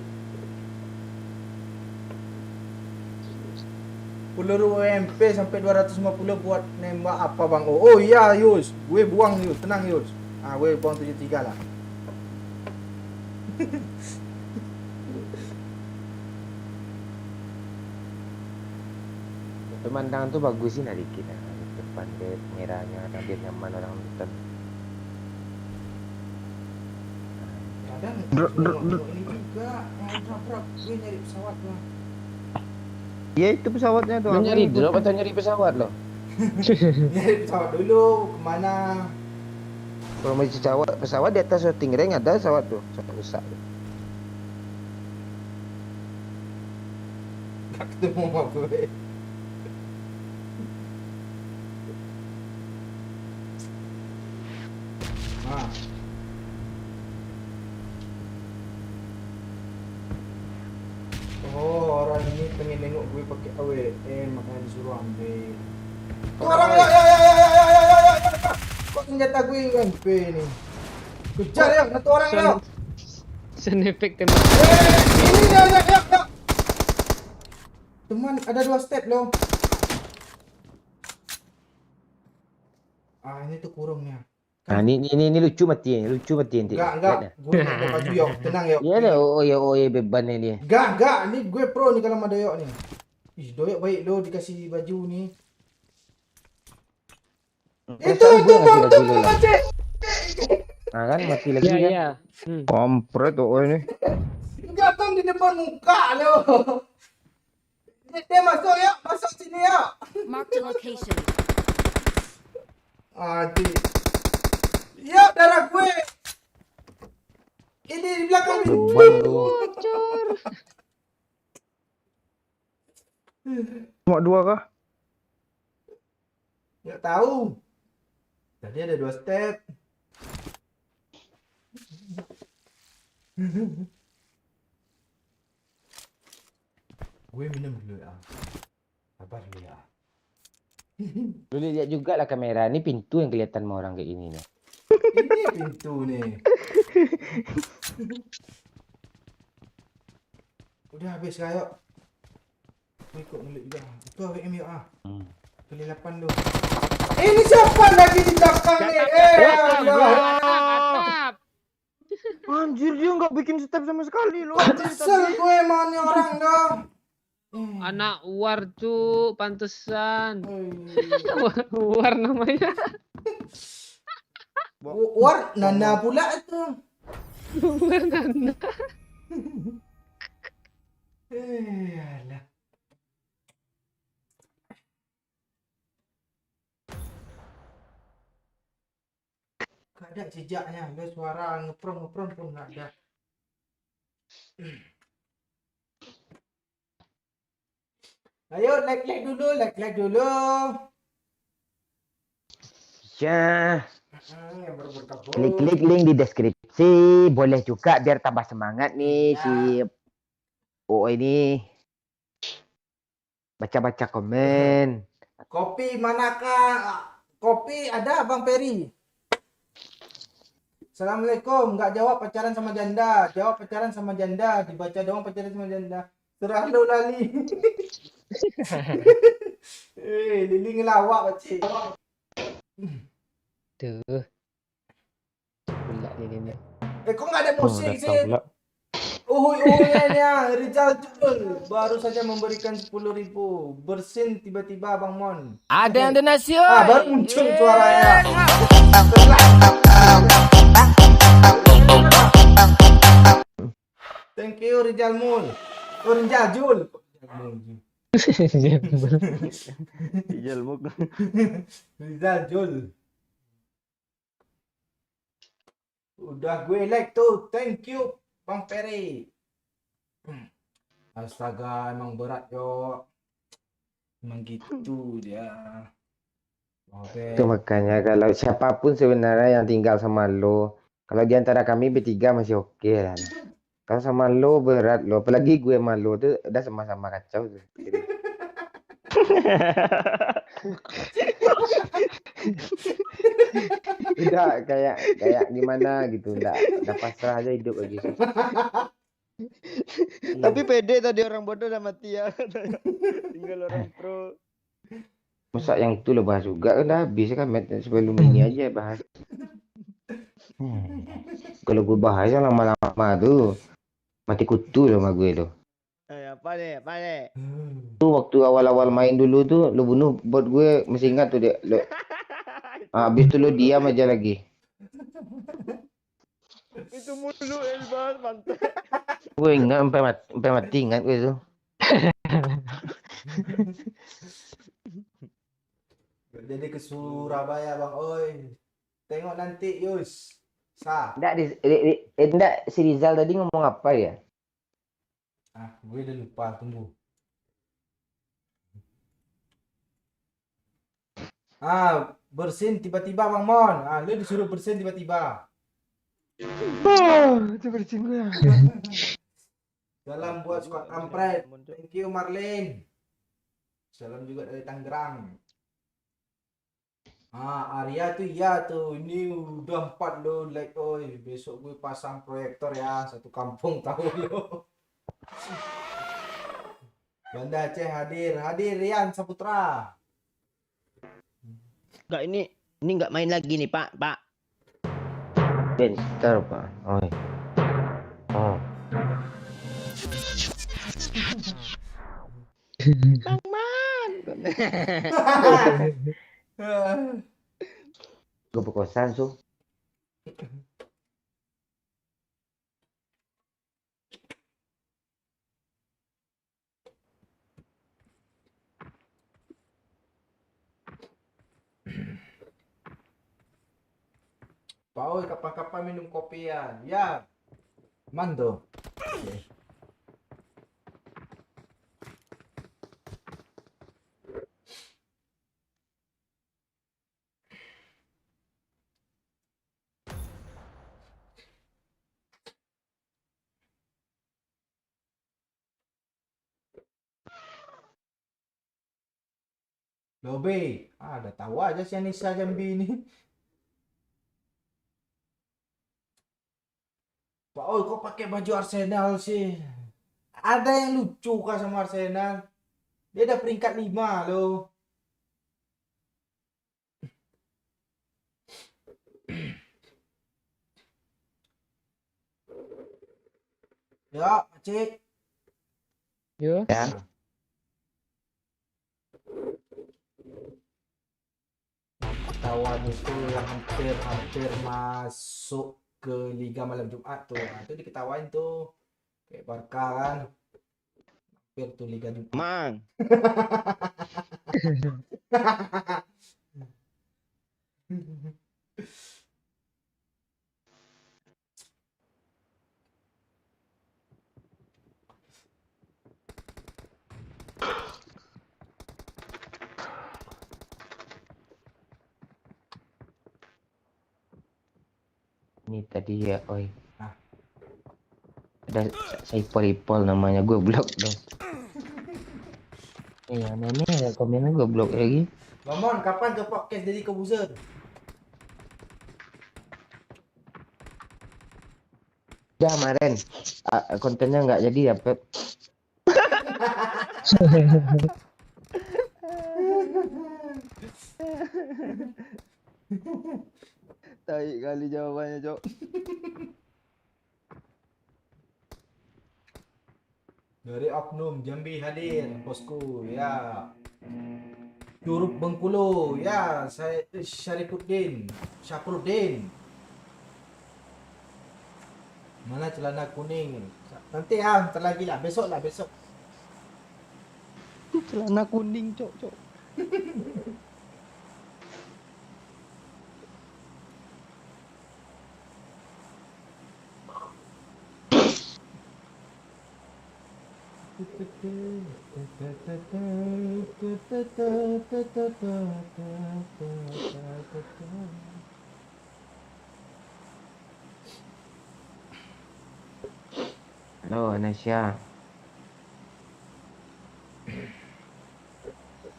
[SPEAKER 1] Peluru UMP sampai 250 buat nembak apa Bang? Oh iya Yus, gue buang Yus, tenang Yus. Ah, gue buang 73 lah.
[SPEAKER 4] Pemandangan tuh bagus sih dari kita. Depan deh merahnya, biar nyaman orang nonton.
[SPEAKER 1] Ya dan ini juga yang drop gue nyari pesawat bang.
[SPEAKER 2] Ya itu pesawatnya tuh.
[SPEAKER 4] Lo
[SPEAKER 2] aku
[SPEAKER 4] nyari
[SPEAKER 2] ikut.
[SPEAKER 4] drop atau nyari pesawat lo?
[SPEAKER 1] Nyari pesawat dulu kemana?
[SPEAKER 4] Kalau mau pesawat di atas Stingray ada pesawat tuh, pesawat besar.
[SPEAKER 1] Gak ketemu sama gue. Nah. Oh, orang ini pengen nengok gue pakai AWM makanya disuruh ambil. Tuh orang ya. Kok senjata gue UMP nih? Kejar ya, satu orang ya.
[SPEAKER 5] Sound effect tembak.
[SPEAKER 1] Ini ya. Teman, ada 2 step loh. Ah, ini tuh kurungnya.
[SPEAKER 4] Nah, ini lucu mati nanti.
[SPEAKER 1] Enggak. Gue pakai baju yok, tenang yok.
[SPEAKER 4] Iya dah, oh ya bebannya dia.
[SPEAKER 1] Enggak. Ini gue pro nih kalau sama Doyok nih. Ih, doyak baik lo dikasih baju nih.
[SPEAKER 4] Perasaan gue ngasih baju lo lah.
[SPEAKER 1] Cek.
[SPEAKER 4] Nah kan mati lagi
[SPEAKER 5] Iya,
[SPEAKER 4] kan.
[SPEAKER 5] iya.
[SPEAKER 2] Kampret tuh ini.
[SPEAKER 1] Gabung di depan muka lo. Dia masuk ya, masuk sini ya.
[SPEAKER 6] Marked a location.
[SPEAKER 1] Adi. Ya, darah gue. Ini di belakang pintu.
[SPEAKER 4] Beban lu.
[SPEAKER 2] Cuma 2 kah?
[SPEAKER 1] Nggak tahu. Tadi ada 2 step. Gue minum dulu ya. Sabar dulu ya.
[SPEAKER 4] Lu lihat juga lah kamera. Ini pintu yang kelihatan sama orang kayak ini nih.
[SPEAKER 1] Ini pintu nih. Udah habis kayo. Gue ikut dulu juga. Itu AWM yuk ah. Kali 8 lu. Ini siapa lagi di belakang nih?
[SPEAKER 5] Mantap.
[SPEAKER 2] Anjir dia nggak bikin step sama sekali loh.
[SPEAKER 1] Kesel gue emang nih orang dong.
[SPEAKER 5] Anak war cu, pantesan.
[SPEAKER 1] Eh.
[SPEAKER 5] War namanya.
[SPEAKER 1] War Nana pula itu. Alah. Gak ada jejaknya, ada suara ngeprom pun gak ada. Ayo like dulu.
[SPEAKER 4] Ya,
[SPEAKER 1] Yang baru bergabung.
[SPEAKER 4] klik link di deskripsi. Boleh juga biar tambah semangat nih
[SPEAKER 1] Ya.
[SPEAKER 4] si ini. Baca-baca komen.
[SPEAKER 1] Kopi manakah? Kopi ada Bang Peri. Assalamualaikum, nggak jawab pacaran sama janda. Jawab pacaran sama janda, dibaca doang pacaran sama janda. Serah lo lali. Lili ngelawak pakcik.
[SPEAKER 5] Tuh. Pula ini.
[SPEAKER 1] Kok nggak ada musik
[SPEAKER 2] udah
[SPEAKER 1] sih?
[SPEAKER 2] tahu pula.
[SPEAKER 1] Ya, Rizal Jul baru saja memberikan 10.000. Bersin tiba-tiba Bang Mon.
[SPEAKER 4] Ada yang donasi,
[SPEAKER 1] Baru muncul suaranya. Thank you Rizal Mul. Oh, Rizal Jul.
[SPEAKER 2] Ilmu.
[SPEAKER 1] Rizal Jul. Udah gue like tuh. Thank you Bang Peri. Astaga, emang berat yo. Emang gitu dia. Oke.
[SPEAKER 4] Itu makanya kalau siapapun sebenarnya yang tinggal sama lo, kalau di antara kami bertiga masih oke lah. Kalau sama lo berat lo, apalagi gue sama lo tuh udah sama-sama kacau tuh. Udah kayak gimana gitu, udah pasrah aja hidup lagi.
[SPEAKER 2] Tapi pede tadi orang bodoh sama Tia. Tinggal orang pro.
[SPEAKER 4] Masa yang itu lo bahas juga kan udah habis kan sebelum ini aja bahas. Kalau gue bahas yang lama-lama tuh mati kutu lo sama gue tuh.
[SPEAKER 2] Apa deh?
[SPEAKER 4] Tuh waktu awal-awal main dulu tuh lo bunuh bot gue, masih ingat tuh dia. Habis itu lo diam aja lagi.
[SPEAKER 2] Itu mulu Elbas mantap.
[SPEAKER 4] Gue ingat sampai mati ingat gue tuh.
[SPEAKER 1] Jadi ke Surabaya Bang Oi. Tengok nanti Yus.
[SPEAKER 4] Enggak si Rizal tadi ngomong apa ya?
[SPEAKER 1] Gue udah lupa, tunggu. Bersin tiba-tiba Bang Mon. Lu disuruh bersin tiba-tiba.
[SPEAKER 4] Itu bersin gue.
[SPEAKER 1] Salam buat squad kampret. Thank you Marlin. Salam juga dari Tangerang. Arya tuh iya tuh. Ini udah 4 lo like oi. Besok gue pasang proyektor ya. Satu kampung tahu lo. Banda Aceh hadir. Hadir Rian Saputra.
[SPEAKER 2] Enggak ini enggak main lagi nih, Pak.
[SPEAKER 4] Bentar, Pak. Gue berkosan su.
[SPEAKER 1] Pak Oi, kapan-kapan minum kopian. Ya, man tuh. Lobe, ada tahu aja si Anissa Jambi ini. Pak Oi, kok pakai baju Arsenal sih? Ada yang lucu kah sama Arsenal? Dia udah peringkat 5 loh. Ya, cek.
[SPEAKER 5] Yo.
[SPEAKER 4] Ya.
[SPEAKER 1] Kawan itu yang hampir masuk ke Liga Malam Jumat tuh. Nah, itu diketawain tuh. Kayak Barca kan. Hampir tuh Liga Jumat.
[SPEAKER 2] Mang.
[SPEAKER 4] Ini tadi ya, oi.
[SPEAKER 1] Ah.
[SPEAKER 4] Ada Saipol-ipol namanya, gue blok dong. Iya, nenek ada komennya gue blok lagi.
[SPEAKER 1] Mamon, kapan ke podcast jadi Kobuzer?
[SPEAKER 4] Ya kemarin kontennya nggak jadi ya Pep.
[SPEAKER 2] Tai kali jawabannya, Cok.
[SPEAKER 1] Dari Oknum Jambi hadir, bosku ya. Curug Bengkulu ya, saya Syafruddin. Mana celana kuning? Nanti ya, ntar lagi lah, besok lah, besok.
[SPEAKER 2] Celana kuning, Cok, Cok.
[SPEAKER 4] Halo Anasya.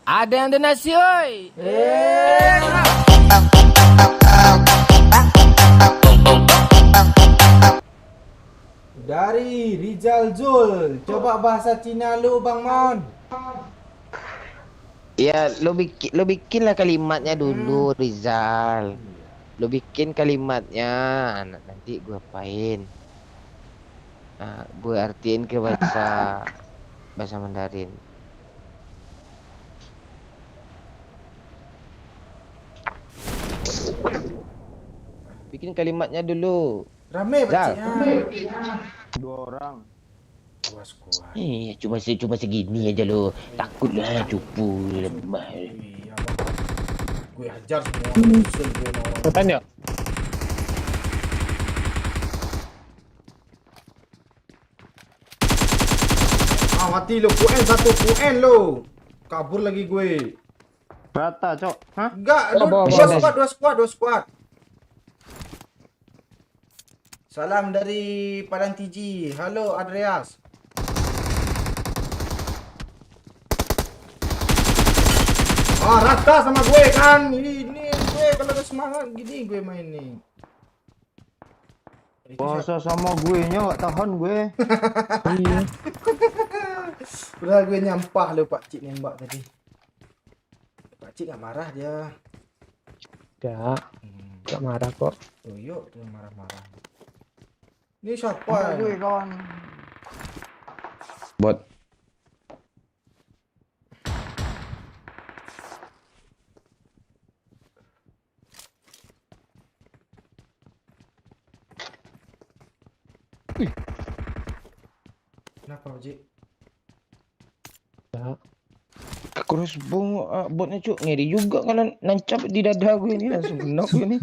[SPEAKER 8] Ada yang donasi, oi.
[SPEAKER 1] Dari Rizal Zul, coba bahasa Cina lu Bang Mon.
[SPEAKER 4] Ya lo bikinlah kalimatnya dulu Rizal. Lo bikin kalimatnya, nanti gue apain. Nah, gue artiin ke bahasa Mandarin. Bikin kalimatnya dulu.
[SPEAKER 1] Rame
[SPEAKER 4] Zal.
[SPEAKER 1] bacanya.
[SPEAKER 2] 2 orang.
[SPEAKER 1] Puas kuat.
[SPEAKER 4] Iya, cuma segini aja lo. Takutlah cupu lemah.
[SPEAKER 1] Iya, Bang. Gue hajar semua. Usul gue sama orang.
[SPEAKER 5] Kapan yuk?
[SPEAKER 1] Ah, mati lo. Quen satu, Quen lo. Kabur lagi gue.
[SPEAKER 2] Rata, Cok. Hah?
[SPEAKER 1] Enggak,
[SPEAKER 5] Bawa,
[SPEAKER 1] dua squad. Salam dari Padang TG. Halo Andreas. Ah, rata sama gue kan. Ini gue kalau ada semangat gini gue main nih. Itu
[SPEAKER 2] Puasa sama gue nya nggak tahan gue.
[SPEAKER 5] Iya.
[SPEAKER 1] udah gue nyampah lo Pak Cik nembak tadi. Pak Cik gak marah dia.
[SPEAKER 5] Enggak, enggak marah kok.
[SPEAKER 1] Oh yuk tuh marah-marah. Ini siapa?
[SPEAKER 2] Gue kawan.
[SPEAKER 4] Bot.
[SPEAKER 1] Kenapa Pakcik?
[SPEAKER 4] Crossbow botnya cuk ngeri juga kalau nancap di dada gue ini langsung kena gue nih.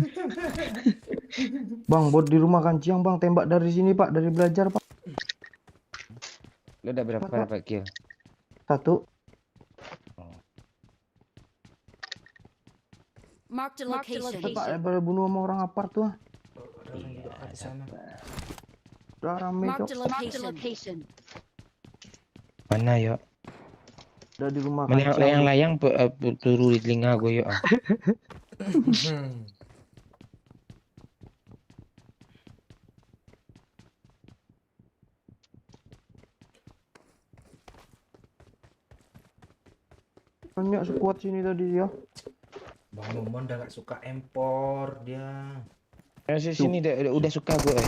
[SPEAKER 2] Bang, bot di rumah kancing bang, tembak dari sini pak, dari belajar pak.
[SPEAKER 4] Lo udah berapa
[SPEAKER 2] Pak.
[SPEAKER 4] dapat kill?
[SPEAKER 2] 1.
[SPEAKER 6] Marked a location.
[SPEAKER 2] Pak, daripada bunuh sama orang apart tuh.
[SPEAKER 1] Ada orang juga Kak, di sana.
[SPEAKER 2] Udah rame cok.
[SPEAKER 6] Marked a location.
[SPEAKER 4] Mana yuk?
[SPEAKER 2] Udah di rumah kancing.
[SPEAKER 4] Layang-layang peluru di telinga gue yuk.
[SPEAKER 2] Banyak squad sini tadi ya.
[SPEAKER 1] Bang Momon udah gak suka empor dia.
[SPEAKER 4] Sini udah suka gue.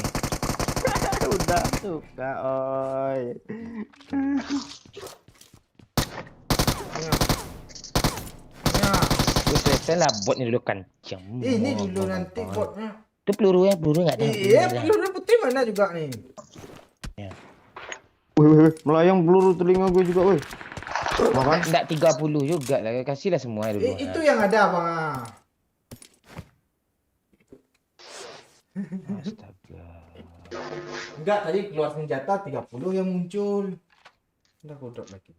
[SPEAKER 2] Udah suka oi.
[SPEAKER 1] Ya,
[SPEAKER 4] Gue selesai lah bot ini dulu kancam.
[SPEAKER 1] ini dulu nanti botnya.
[SPEAKER 4] Itu peluru nggak ada.
[SPEAKER 1] Iya, peluru putih mana juga nih.
[SPEAKER 2] Wih, melayang peluru telinga gue juga weh.
[SPEAKER 4] Makan enggak 30 juga lah. Kasihlah semua dulu.
[SPEAKER 1] Itu yang ada bang.
[SPEAKER 4] Astaga.
[SPEAKER 1] Enggak, tadi keluar senjata 30 yang muncul. Udah kodok lagi.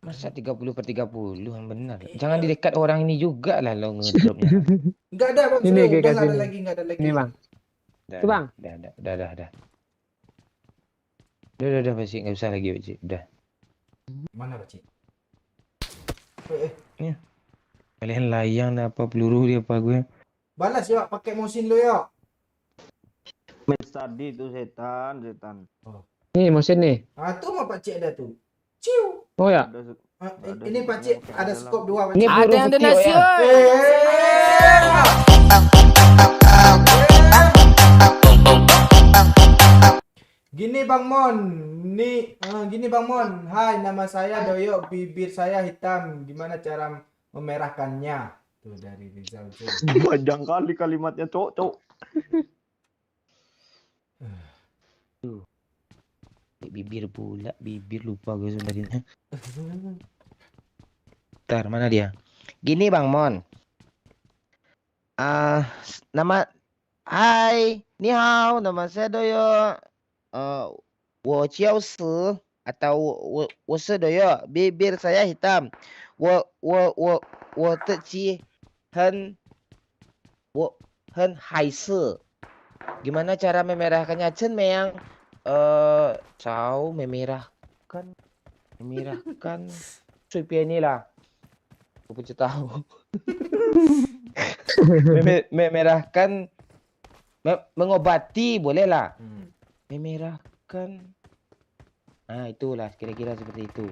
[SPEAKER 4] Masa 30/30 yang benar. Jangan di dekat orang ini juga lah lo ngedropnya.
[SPEAKER 1] Enggak ada bang.
[SPEAKER 5] Ini,
[SPEAKER 1] Udah
[SPEAKER 5] kayak
[SPEAKER 1] nggak ada
[SPEAKER 5] sini.
[SPEAKER 1] lagi, nggak ada lagi.
[SPEAKER 5] Ini bang.
[SPEAKER 4] Dah,
[SPEAKER 5] Tuh, Bang.
[SPEAKER 4] Dah. Udah pasti nggak usah lagi Pak. Udah.
[SPEAKER 1] Mana Pakcik?
[SPEAKER 4] Kalian layang dah apa peluru dia apa gue.
[SPEAKER 1] Balas yuk, pakai mosin lo yuk.
[SPEAKER 2] Match tadi tuh setan.
[SPEAKER 5] Nih mesin nih.
[SPEAKER 1] Ah tuh mah Pakcik ada tuh. Ciu.
[SPEAKER 5] Oh ya.
[SPEAKER 2] Ada
[SPEAKER 1] Ini Pakcik ada skop 2
[SPEAKER 4] Ini
[SPEAKER 1] Pakcik.
[SPEAKER 4] peluru
[SPEAKER 8] Ada yang
[SPEAKER 4] putih,
[SPEAKER 8] donasi,
[SPEAKER 4] ya.
[SPEAKER 8] oi.
[SPEAKER 1] Gini Bang Mon, gini Bang Mon. Hai, nama saya Doyo, bibir saya hitam. Gimana cara memerahkannya? Tuh dari Rizal tuh.
[SPEAKER 2] Panjang kali kalimatnya cok.
[SPEAKER 4] Bibir pula, bibir lupa gue sebenarnya. Ntar mana dia? Gini Bang Mon. Nama Hai, ni hao, nama saya Doyo. 我叫石 atau 我是 Doyo, bibir saya hitam. 我的鸡很海色. Gimana cara memerahkannya? Chen Meyang tahu memerahkan 随便你啦. Aku pun tahu. Memerahkan mengobati boleh lah. Memerahkan. Nah, itulah kira-kira seperti itu.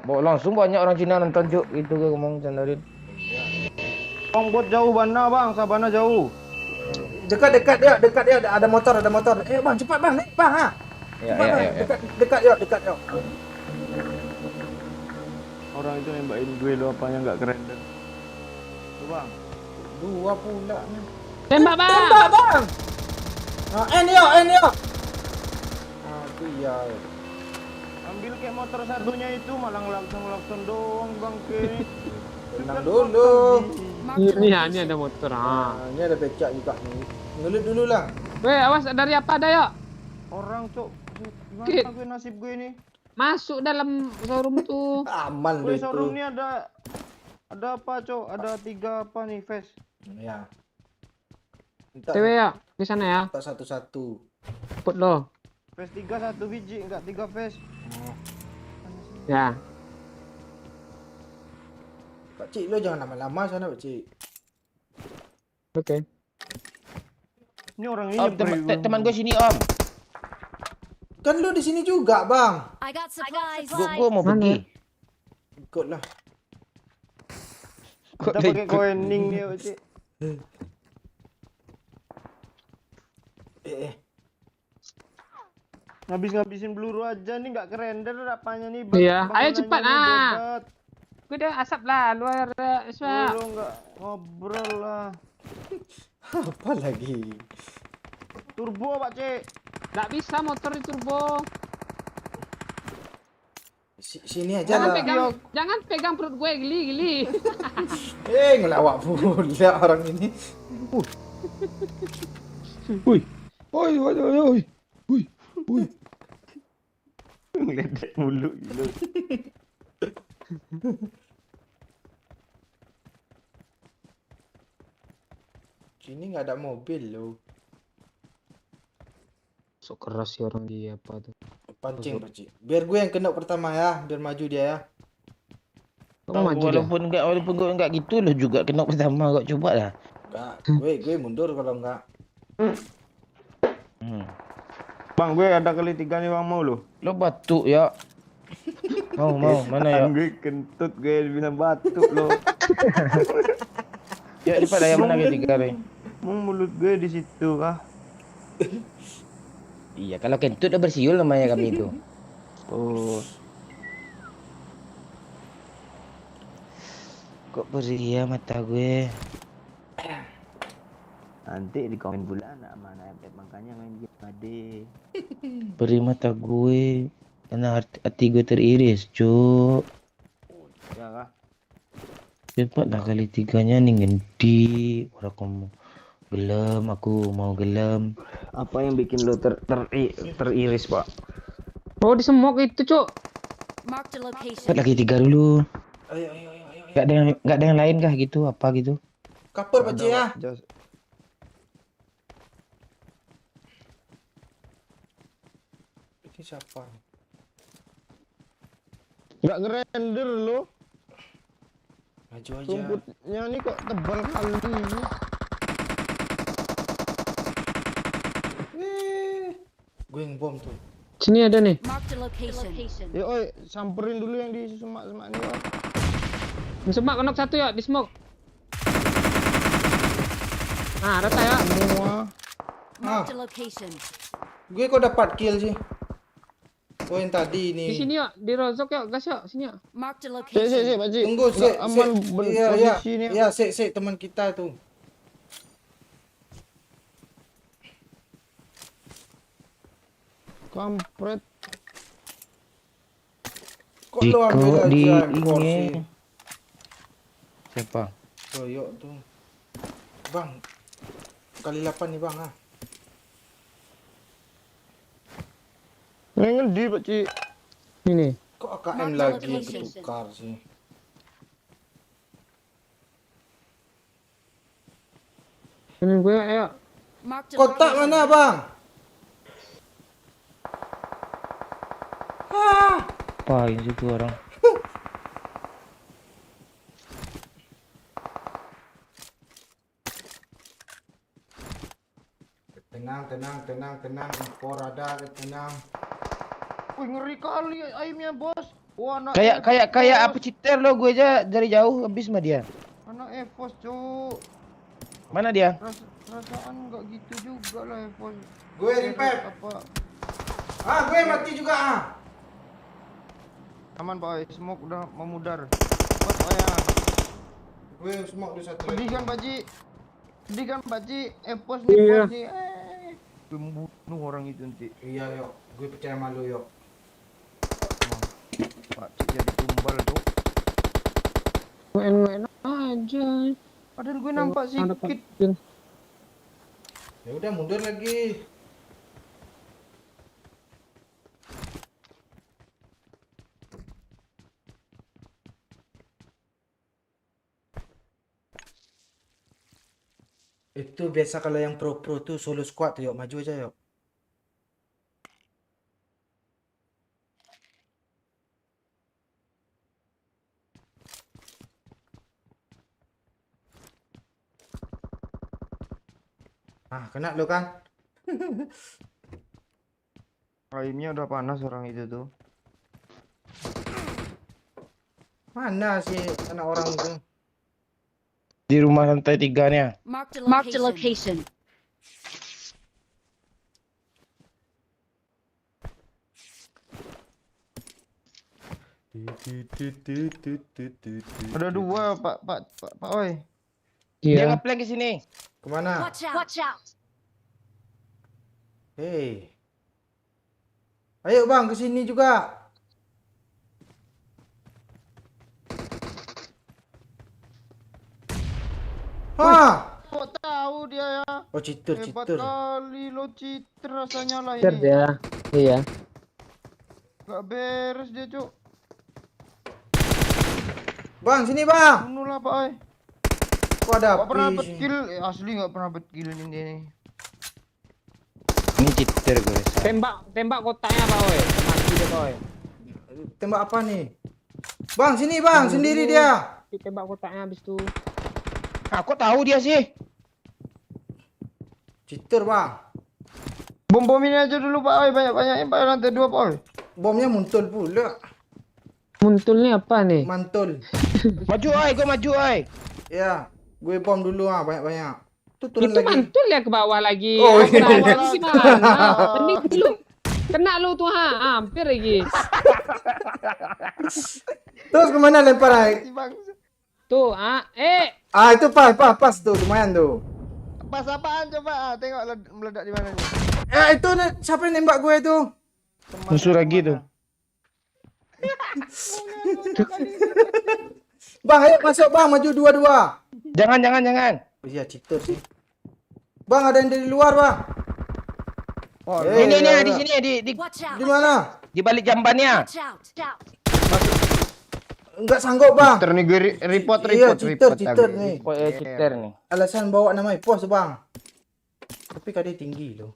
[SPEAKER 4] Langsung banyak orang Cina nonton juk itu gue ngomong Chandarin.
[SPEAKER 2] Bang, bot jauh mana bang? Sabana jauh.
[SPEAKER 1] Dekat dia, ada motor. Bang, cepat bang, naik bang ha.
[SPEAKER 4] Ya,
[SPEAKER 1] Cepat,
[SPEAKER 4] ya,
[SPEAKER 1] bang.
[SPEAKER 4] ya, ya.
[SPEAKER 1] Dekat yuk.
[SPEAKER 2] Orang itu nembakin gue lo apanya nggak keren deh. Tuh bang.
[SPEAKER 1] Dua pula nih.
[SPEAKER 5] Tembak bang.
[SPEAKER 1] Tembak bang. Nah, ini yuk. Aku ya.
[SPEAKER 2] Ambil kayak motor satunya itu malah ngelakson doang bang ke.
[SPEAKER 1] Tenang dulu.
[SPEAKER 6] Marked a
[SPEAKER 5] Ini
[SPEAKER 6] location.
[SPEAKER 5] ada motor.
[SPEAKER 1] Nah, ini ada becak juga nih. Ngelut dulu lah.
[SPEAKER 5] Weh, awas dari apa ada yuk?
[SPEAKER 2] Orang cok.
[SPEAKER 5] Kit.
[SPEAKER 2] Gimana gue nasib gue ini?
[SPEAKER 5] Masuk dalam showroom tuh.
[SPEAKER 1] Aman
[SPEAKER 2] Wih,
[SPEAKER 1] deh
[SPEAKER 2] showroom
[SPEAKER 1] itu.
[SPEAKER 2] ini ada apa cok? Ada 3 apa nih face?
[SPEAKER 1] Ya.
[SPEAKER 5] Cewek ya, di sana ya.
[SPEAKER 1] Tak satu-satu.
[SPEAKER 5] Put lo.
[SPEAKER 2] Face 3 1 biji, enggak 3 face.
[SPEAKER 1] Oh.
[SPEAKER 5] Ya.
[SPEAKER 1] Pakcik lo jangan lama-lama sana Pakcik.
[SPEAKER 5] Oke.
[SPEAKER 2] Ini orang ini
[SPEAKER 4] Om, teman gue sini Om.
[SPEAKER 1] Kan lo di sini juga bang.
[SPEAKER 6] I got supplies.
[SPEAKER 4] Gue mau
[SPEAKER 5] Mana?
[SPEAKER 4] pergi.
[SPEAKER 1] Ikutlah.
[SPEAKER 2] Udah pakai koening dia cik. Ngabis-ngabisin peluru aja nih, nggak kerender apanya nih.
[SPEAKER 5] Iya, ayo
[SPEAKER 2] Bangunannya
[SPEAKER 5] cepat,
[SPEAKER 2] nih,
[SPEAKER 5] ah.
[SPEAKER 2] bodat.
[SPEAKER 5] Gue udah asap lah luar Isma.
[SPEAKER 2] Lu nggak ngobrol lah.
[SPEAKER 1] Apa lagi?
[SPEAKER 2] Turbo Pak Cik.
[SPEAKER 5] Nggak bisa motor di turbo.
[SPEAKER 1] Sini aja lah.
[SPEAKER 5] Jangan pegang perut gue geli.
[SPEAKER 1] Ngelawak pula orang ini.
[SPEAKER 2] Wih. Oi. Wih. Ngeledek mulu gitu.
[SPEAKER 1] Sini nggak ada mobil loh.
[SPEAKER 5] Sok keras sih orang dia apa tuh.
[SPEAKER 1] Pancing. Biar gue yang kena pertama ya, biar maju dia ya.
[SPEAKER 5] Kamu maju dia.
[SPEAKER 4] Walaupun gue enggak gitu lo juga kena pertama kok, coba lah.
[SPEAKER 1] Enggak, gue mundur kalau enggak.
[SPEAKER 2] Bang, gue ada kali 3 nih bang, mau lo.
[SPEAKER 4] Lo batuk ya. Mau mana ya?
[SPEAKER 2] Gue kentut gue bilang batuk lo.
[SPEAKER 4] Ya daripada yang mana ketiga nih?
[SPEAKER 2] Mau mulut gue di situ kah?
[SPEAKER 4] Iya, kalau kentut udah bersiul namanya kami itu.
[SPEAKER 2] Oh.
[SPEAKER 4] Kok perih ya mata gue?
[SPEAKER 2] Nanti di komen pula anak mana makanya main game ade.
[SPEAKER 4] Perih mata gue. Karena hati gue teriris, cuk.
[SPEAKER 2] Ya kah?
[SPEAKER 4] Cepatlah kali 3-nya nih ngendi. Orang kamu gelem, aku mau gelem.
[SPEAKER 2] Apa yang bikin lo teriris, Pak?
[SPEAKER 5] Oh di semok itu cuk.
[SPEAKER 6] Marked a location.
[SPEAKER 4] Cepat lagi 3 dulu.
[SPEAKER 1] Ayo.
[SPEAKER 4] Gak ada yang lain kah gitu? Apa gitu?
[SPEAKER 1] Kapur Pak Cik ya. Ini siapa?
[SPEAKER 2] Nggak ngerender lo.
[SPEAKER 1] Maju aja.
[SPEAKER 2] Rumputnya ini kok tebal kali.
[SPEAKER 1] Gue yang bom tuh.
[SPEAKER 5] Sini ada nih.
[SPEAKER 6] Marked a location.
[SPEAKER 2] Ya, oi, samperin dulu yang di semak-semak ini, oi.
[SPEAKER 5] Di semak knock satu ya di smoke. Nah, rata ya.
[SPEAKER 2] Semua.
[SPEAKER 6] Marked a location.
[SPEAKER 1] Gue kok dapat kill sih? Oh yang tadi
[SPEAKER 5] Di
[SPEAKER 1] ini.
[SPEAKER 5] sini yuk, di rozok yuk, gas yuk, sini yuk.
[SPEAKER 6] Marked a
[SPEAKER 2] Sik,
[SPEAKER 6] location.
[SPEAKER 2] Pak Cik.
[SPEAKER 1] Tunggu,
[SPEAKER 2] Nggak aman
[SPEAKER 1] iya,
[SPEAKER 2] posisi ini.
[SPEAKER 1] iya, sik, teman kita tuh.
[SPEAKER 2] Kampret.
[SPEAKER 1] Kok lo ambil
[SPEAKER 4] Ikut di
[SPEAKER 1] aja M4
[SPEAKER 4] ini.
[SPEAKER 1] sih?
[SPEAKER 4] Siapa?
[SPEAKER 1] Royok tuh. Bang, kali 8 nih bang ah.
[SPEAKER 2] Ini ngendi, Pak Cik?
[SPEAKER 5] Ini.
[SPEAKER 1] Kok AKM
[SPEAKER 6] Mark
[SPEAKER 1] lagi
[SPEAKER 6] location.
[SPEAKER 1] ketukar sih?
[SPEAKER 5] Ini gue ayo.
[SPEAKER 6] Marked a
[SPEAKER 1] Kotak
[SPEAKER 6] location.
[SPEAKER 1] mana bang?
[SPEAKER 4] Apa yang situ orang?
[SPEAKER 1] Tenang. Impor ada, tenang.
[SPEAKER 2] Wih, ngeri kali aimnya, Bos. Wah, anak
[SPEAKER 4] Kayak apa citer lo, gue aja dari jauh habis sama dia.
[SPEAKER 2] Anak Evos, Cuk.
[SPEAKER 4] Mana dia?
[SPEAKER 2] Perasaan nggak gitu juga lah Evos.
[SPEAKER 1] Gue repair.
[SPEAKER 2] Apa?
[SPEAKER 1] Gue mati juga ah.
[SPEAKER 2] Aman, Pak. Smoke udah memudar. Bos, ya.
[SPEAKER 1] Gue smoke di satu
[SPEAKER 2] Sedih
[SPEAKER 1] lagi.
[SPEAKER 2] kan, Pak Cik? Sedih kan, Pak Cik? Evos nih,
[SPEAKER 5] Iya.
[SPEAKER 2] Bos nih. Membunuh orang itu nanti.
[SPEAKER 1] Iya yuk, gue percaya malu yuk.
[SPEAKER 2] Pak Cik jadi tumbal, Cuk.
[SPEAKER 5] Enak aja.
[SPEAKER 2] Padahal gue nampak
[SPEAKER 5] Ada
[SPEAKER 2] sedikit.
[SPEAKER 5] kill.
[SPEAKER 1] Ya udah mundur lagi. Itu biasa kalau yang pro tuh solo squad tuh yuk, maju aja yuk. Kena lo kan?
[SPEAKER 2] Aimnya udah panas orang itu tuh.
[SPEAKER 1] Mana sih anak orang itu?
[SPEAKER 4] Di rumah lantai 3-nya.
[SPEAKER 6] Marked a location.
[SPEAKER 2] Ada dua, Pak Oi.
[SPEAKER 4] Dia
[SPEAKER 5] Iya.
[SPEAKER 4] ngeplank ke sini.
[SPEAKER 1] Kemana?
[SPEAKER 6] Watch out! Watch out!
[SPEAKER 1] Hei. Ayo bang, ke sini juga. Hah?
[SPEAKER 2] Kok tahu dia ya?
[SPEAKER 1] Oh, cheater,
[SPEAKER 2] Hebat
[SPEAKER 1] cheater.
[SPEAKER 2] kali lo cheater rasanya lah
[SPEAKER 5] Cheater
[SPEAKER 2] ini.
[SPEAKER 5] dia. Iya.
[SPEAKER 2] Gak beres dia, Cuk.
[SPEAKER 1] Bang, sini bang.
[SPEAKER 2] Bunuh lah, Pak Oi.
[SPEAKER 1] Kok ada
[SPEAKER 2] Gak pernah
[SPEAKER 1] api
[SPEAKER 2] dapet
[SPEAKER 1] sini?
[SPEAKER 2] kill. Asli gak pernah dapet kill ini dia nih.
[SPEAKER 4] Ini cheater gue rasa.
[SPEAKER 5] Tembak kotaknya Pak Oi. Mati dia Pak Oi.
[SPEAKER 1] Tembak apa nih? Bang, sini bang, sendiri dia.
[SPEAKER 5] Tembak kotaknya habis itu.
[SPEAKER 4] Aku tahu dia sih.
[SPEAKER 1] Cheater bang.
[SPEAKER 2] Bom ini aja dulu, Pak Oi. Banyak-banyakin Pak Oi, lantai 2, Pak Oi.
[SPEAKER 1] Bomnya muncul pula.
[SPEAKER 5] Muntulnya apa nih?
[SPEAKER 1] Mantul.
[SPEAKER 4] Maju oi, gue maju oi.
[SPEAKER 1] Ya, gue bom dulu ah banyak-banyak. Tuh turun
[SPEAKER 5] Itu
[SPEAKER 1] lagi.
[SPEAKER 5] mantul ya ke bawah lagi.
[SPEAKER 1] Oh,
[SPEAKER 5] Aku
[SPEAKER 1] iya.
[SPEAKER 5] bawah gimana? Pening lu. Kena lu tuh hampir lagi.
[SPEAKER 1] Terus kemana lempar air?
[SPEAKER 2] Si bang.
[SPEAKER 5] Tuh,
[SPEAKER 1] Ah itu pas tuh lumayan tuh.
[SPEAKER 2] Pas apaan coba? Tengok meledak di mana nih.
[SPEAKER 1] Itu siapa yang nembak gue itu?
[SPEAKER 2] Musuh lagi tuh.
[SPEAKER 1] Bang, ayo masuk bang, maju dua-dua.
[SPEAKER 4] Jangan.
[SPEAKER 1] Oh, iya cheater sih. Bang, ada yang dari luar bang.
[SPEAKER 2] Oh,
[SPEAKER 4] Ini
[SPEAKER 1] udah,
[SPEAKER 4] di
[SPEAKER 1] udah.
[SPEAKER 4] sini di
[SPEAKER 6] Watch out!
[SPEAKER 1] Di mana?
[SPEAKER 4] di balik jambannya.
[SPEAKER 6] Watch out!
[SPEAKER 1] Enggak sanggup bang.
[SPEAKER 2] cheater nih gue report.
[SPEAKER 1] Iya, cheater nih.
[SPEAKER 4] Cheater nih.
[SPEAKER 1] Alasan bawa nama pos bang. Tapi kadang tinggi loh.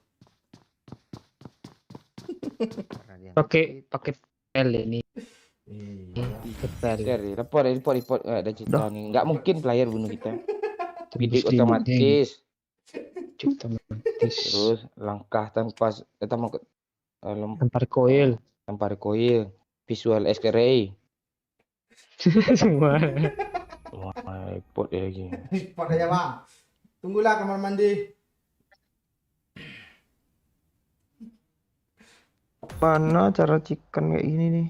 [SPEAKER 5] pakai pel ini.
[SPEAKER 1] Iya.
[SPEAKER 5] Pel.
[SPEAKER 4] Report. Ada cerita nih. Nggak mungkin player bunuh kita. Bidik
[SPEAKER 5] Pasti
[SPEAKER 4] otomatis.
[SPEAKER 5] Otomatis.
[SPEAKER 4] Terus langkah tanpa
[SPEAKER 5] Tanpa recoil.
[SPEAKER 4] tanpa recoil. Visual X-ray.
[SPEAKER 5] Semua.
[SPEAKER 4] Wah, report dia lagi.
[SPEAKER 1] Report aja bang. Tunggulah kamar mandi.
[SPEAKER 2] Mana cara chicken kayak gini nih?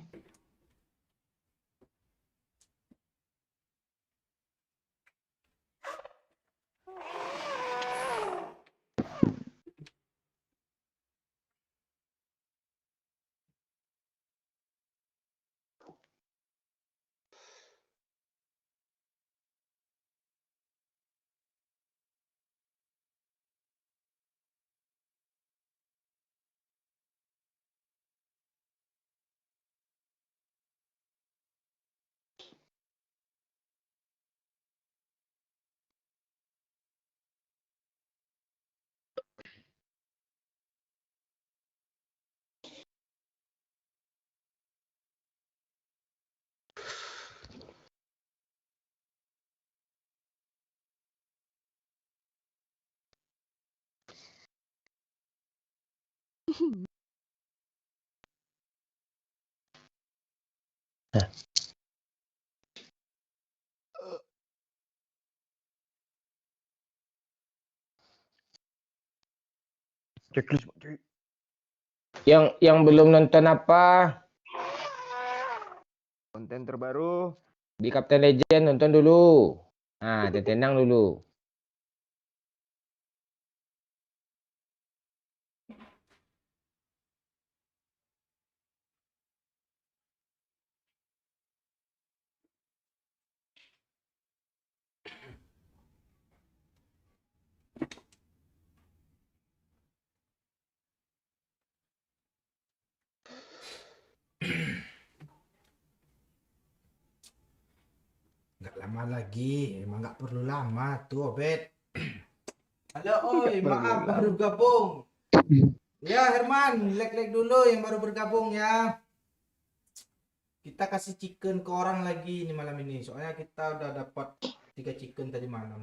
[SPEAKER 2] Checklist, cuy.
[SPEAKER 4] Yang belum nonton apa
[SPEAKER 2] Konten terbaru.
[SPEAKER 4] di Captain Legend nonton dulu. Nah, tenang dulu.
[SPEAKER 1] Nggak lama lagi, emang nggak perlu lama tuh, Obet. Halo, oi, maaf baru gabung. Ya, Herman, like dulu yang baru bergabung ya. Kita kasih chicken ke orang lagi nih malam ini. Soalnya kita udah dapat 3 chicken tadi malam.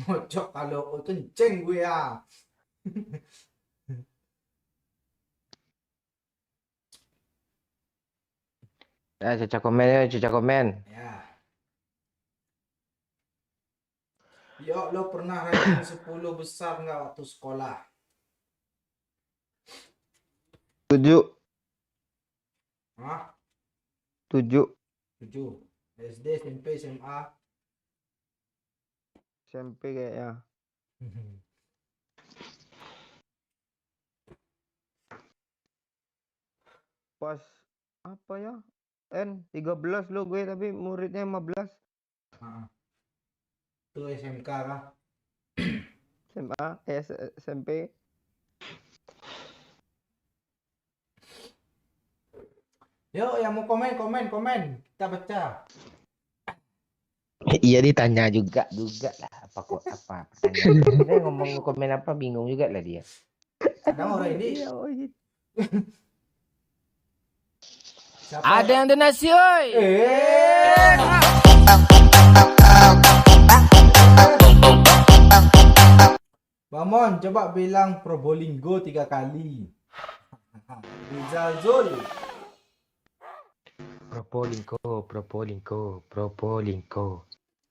[SPEAKER 1] Mocok kalau kenceng gue ya.
[SPEAKER 4] Caca komen.
[SPEAKER 1] Ya. Yo, lo pernah ranking 10 besar nggak waktu sekolah?
[SPEAKER 2] 7,
[SPEAKER 1] Hah?
[SPEAKER 2] 7
[SPEAKER 1] 7. SD, SMP, SMA.
[SPEAKER 2] SMP kayaknya. Pas apa ya? N13 lo gue tapi muridnya 15.
[SPEAKER 1] Heeh. Itu SMK kah?
[SPEAKER 2] SMA, SMP.
[SPEAKER 1] Yuk, yang mau komen, komen. Kita baca.
[SPEAKER 4] Iya ditanya juga lah apa kok apa pertanyaan. Dia ngomong komen apa bingung juga lah dia.
[SPEAKER 1] Kadang orang ini
[SPEAKER 2] Iya, oh gitu.
[SPEAKER 1] siapa
[SPEAKER 8] Ada yang donasi, oi.
[SPEAKER 1] Bamon, coba bilang Probolinggo 3 kali. Rizal Zul.
[SPEAKER 4] Propolingko.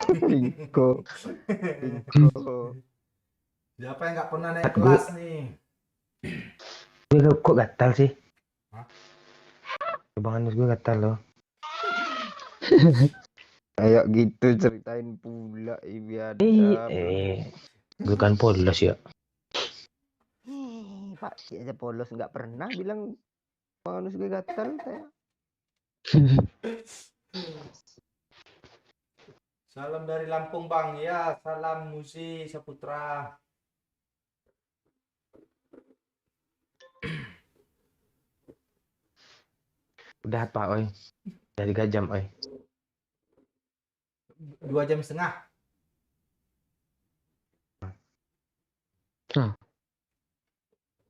[SPEAKER 2] Lingko.
[SPEAKER 1] Siapa yang nggak pernah naik kelas nih?
[SPEAKER 4] Gue kok gatal sih?
[SPEAKER 1] Hah?
[SPEAKER 4] Bang Anus gue gatal loh.
[SPEAKER 2] Kayak gitu ceritain pula biadab.
[SPEAKER 4] Gue kan polos ya.
[SPEAKER 2] Pak Cik aja polos nggak pernah bilang manus gue gatal saya.
[SPEAKER 1] Salam dari Lampung Bang, ya salam Musi Saputra.
[SPEAKER 4] Udah apa oi? Dari 3 jam oi.
[SPEAKER 1] 2 jam setengah.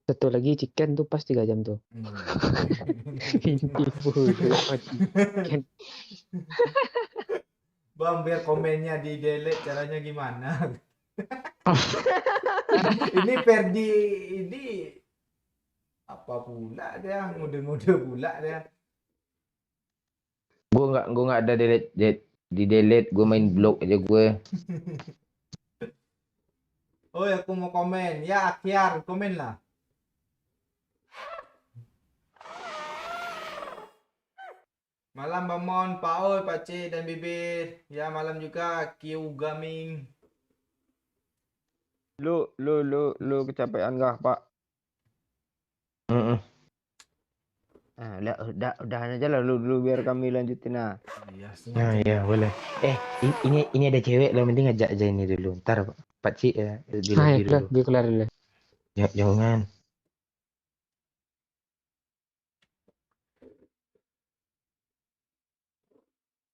[SPEAKER 5] Satu lagi chicken tuh pas 3 jam tuh. Inti bodoh mati.
[SPEAKER 1] Bang, biar komennya di delete caranya gimana? Ini Ferdi ini apa pula dia, ngode-ngode pula dia.
[SPEAKER 4] Gue nggak ada delete, gue main blog aja gue.
[SPEAKER 1] Oh, aku mau komen. Ya, Akyar, komen lah. Malam Bamon, Pak Oi, Pak C dan Bibir. Ya, malam juga Q Gaming.
[SPEAKER 2] Lu kecapean gak, Pak? Udahan aja lah lu biar kami lanjutin nah.
[SPEAKER 1] Iya,
[SPEAKER 4] Nah, iya boleh. Ini ada cewek lo, mending ngajak aja ini dulu. Ntar Pak Cik ya di lobby dulu.
[SPEAKER 5] Gue kelar dulu.
[SPEAKER 4] Ya, jangan.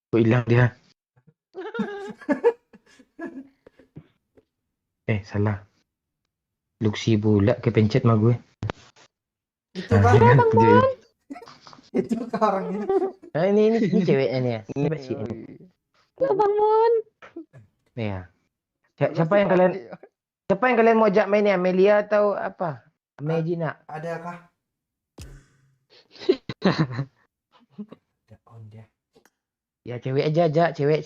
[SPEAKER 4] Kok hilang dia? Salah. Luxi pula kepencet sama gue.
[SPEAKER 1] Itu kan? Itu kan orangnya.
[SPEAKER 4] Nah, ini ceweknya nih ya. Ini Pak Cik ini.
[SPEAKER 5] Bangun.
[SPEAKER 4] Nih ya. Siapa yang kalian mau ajak main ya? Amelia atau apa? Megina.
[SPEAKER 1] Ada kah? Ada on dia.
[SPEAKER 4] Ya cewek aja, cewek.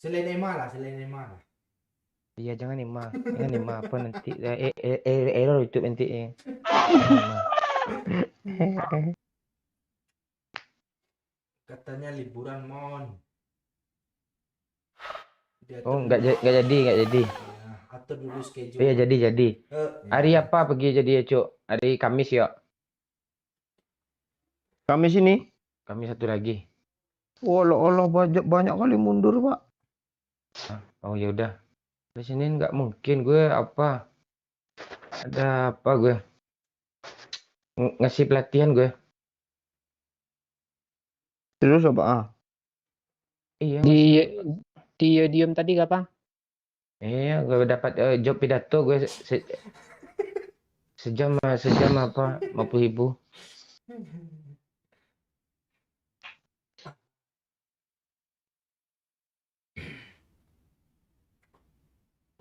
[SPEAKER 1] Selain Emma lah.
[SPEAKER 4] Iya jangan Emma apa nanti error YouTube nanti ya.
[SPEAKER 1] Katanya liburan Mon.
[SPEAKER 4] Oh nggak jadi.
[SPEAKER 1] Ya, atur dulu schedule.
[SPEAKER 4] Iya jadi. Hari apa pergi jadi ya Cuk? Hari Kamis ya.
[SPEAKER 2] Kami sini.
[SPEAKER 4] Kamis satu lagi.
[SPEAKER 2] Allah banyak kali mundur, Pak.
[SPEAKER 4] Oh ya udah. Di sini nggak mungkin gue apa? Ada apa gue? Ngasih pelatihan gue.
[SPEAKER 2] Terus apa?
[SPEAKER 4] Iya.
[SPEAKER 5] Dia diem tadi kapan?
[SPEAKER 4] Iya, gue dapat job pidato gue sejam apa 50.000.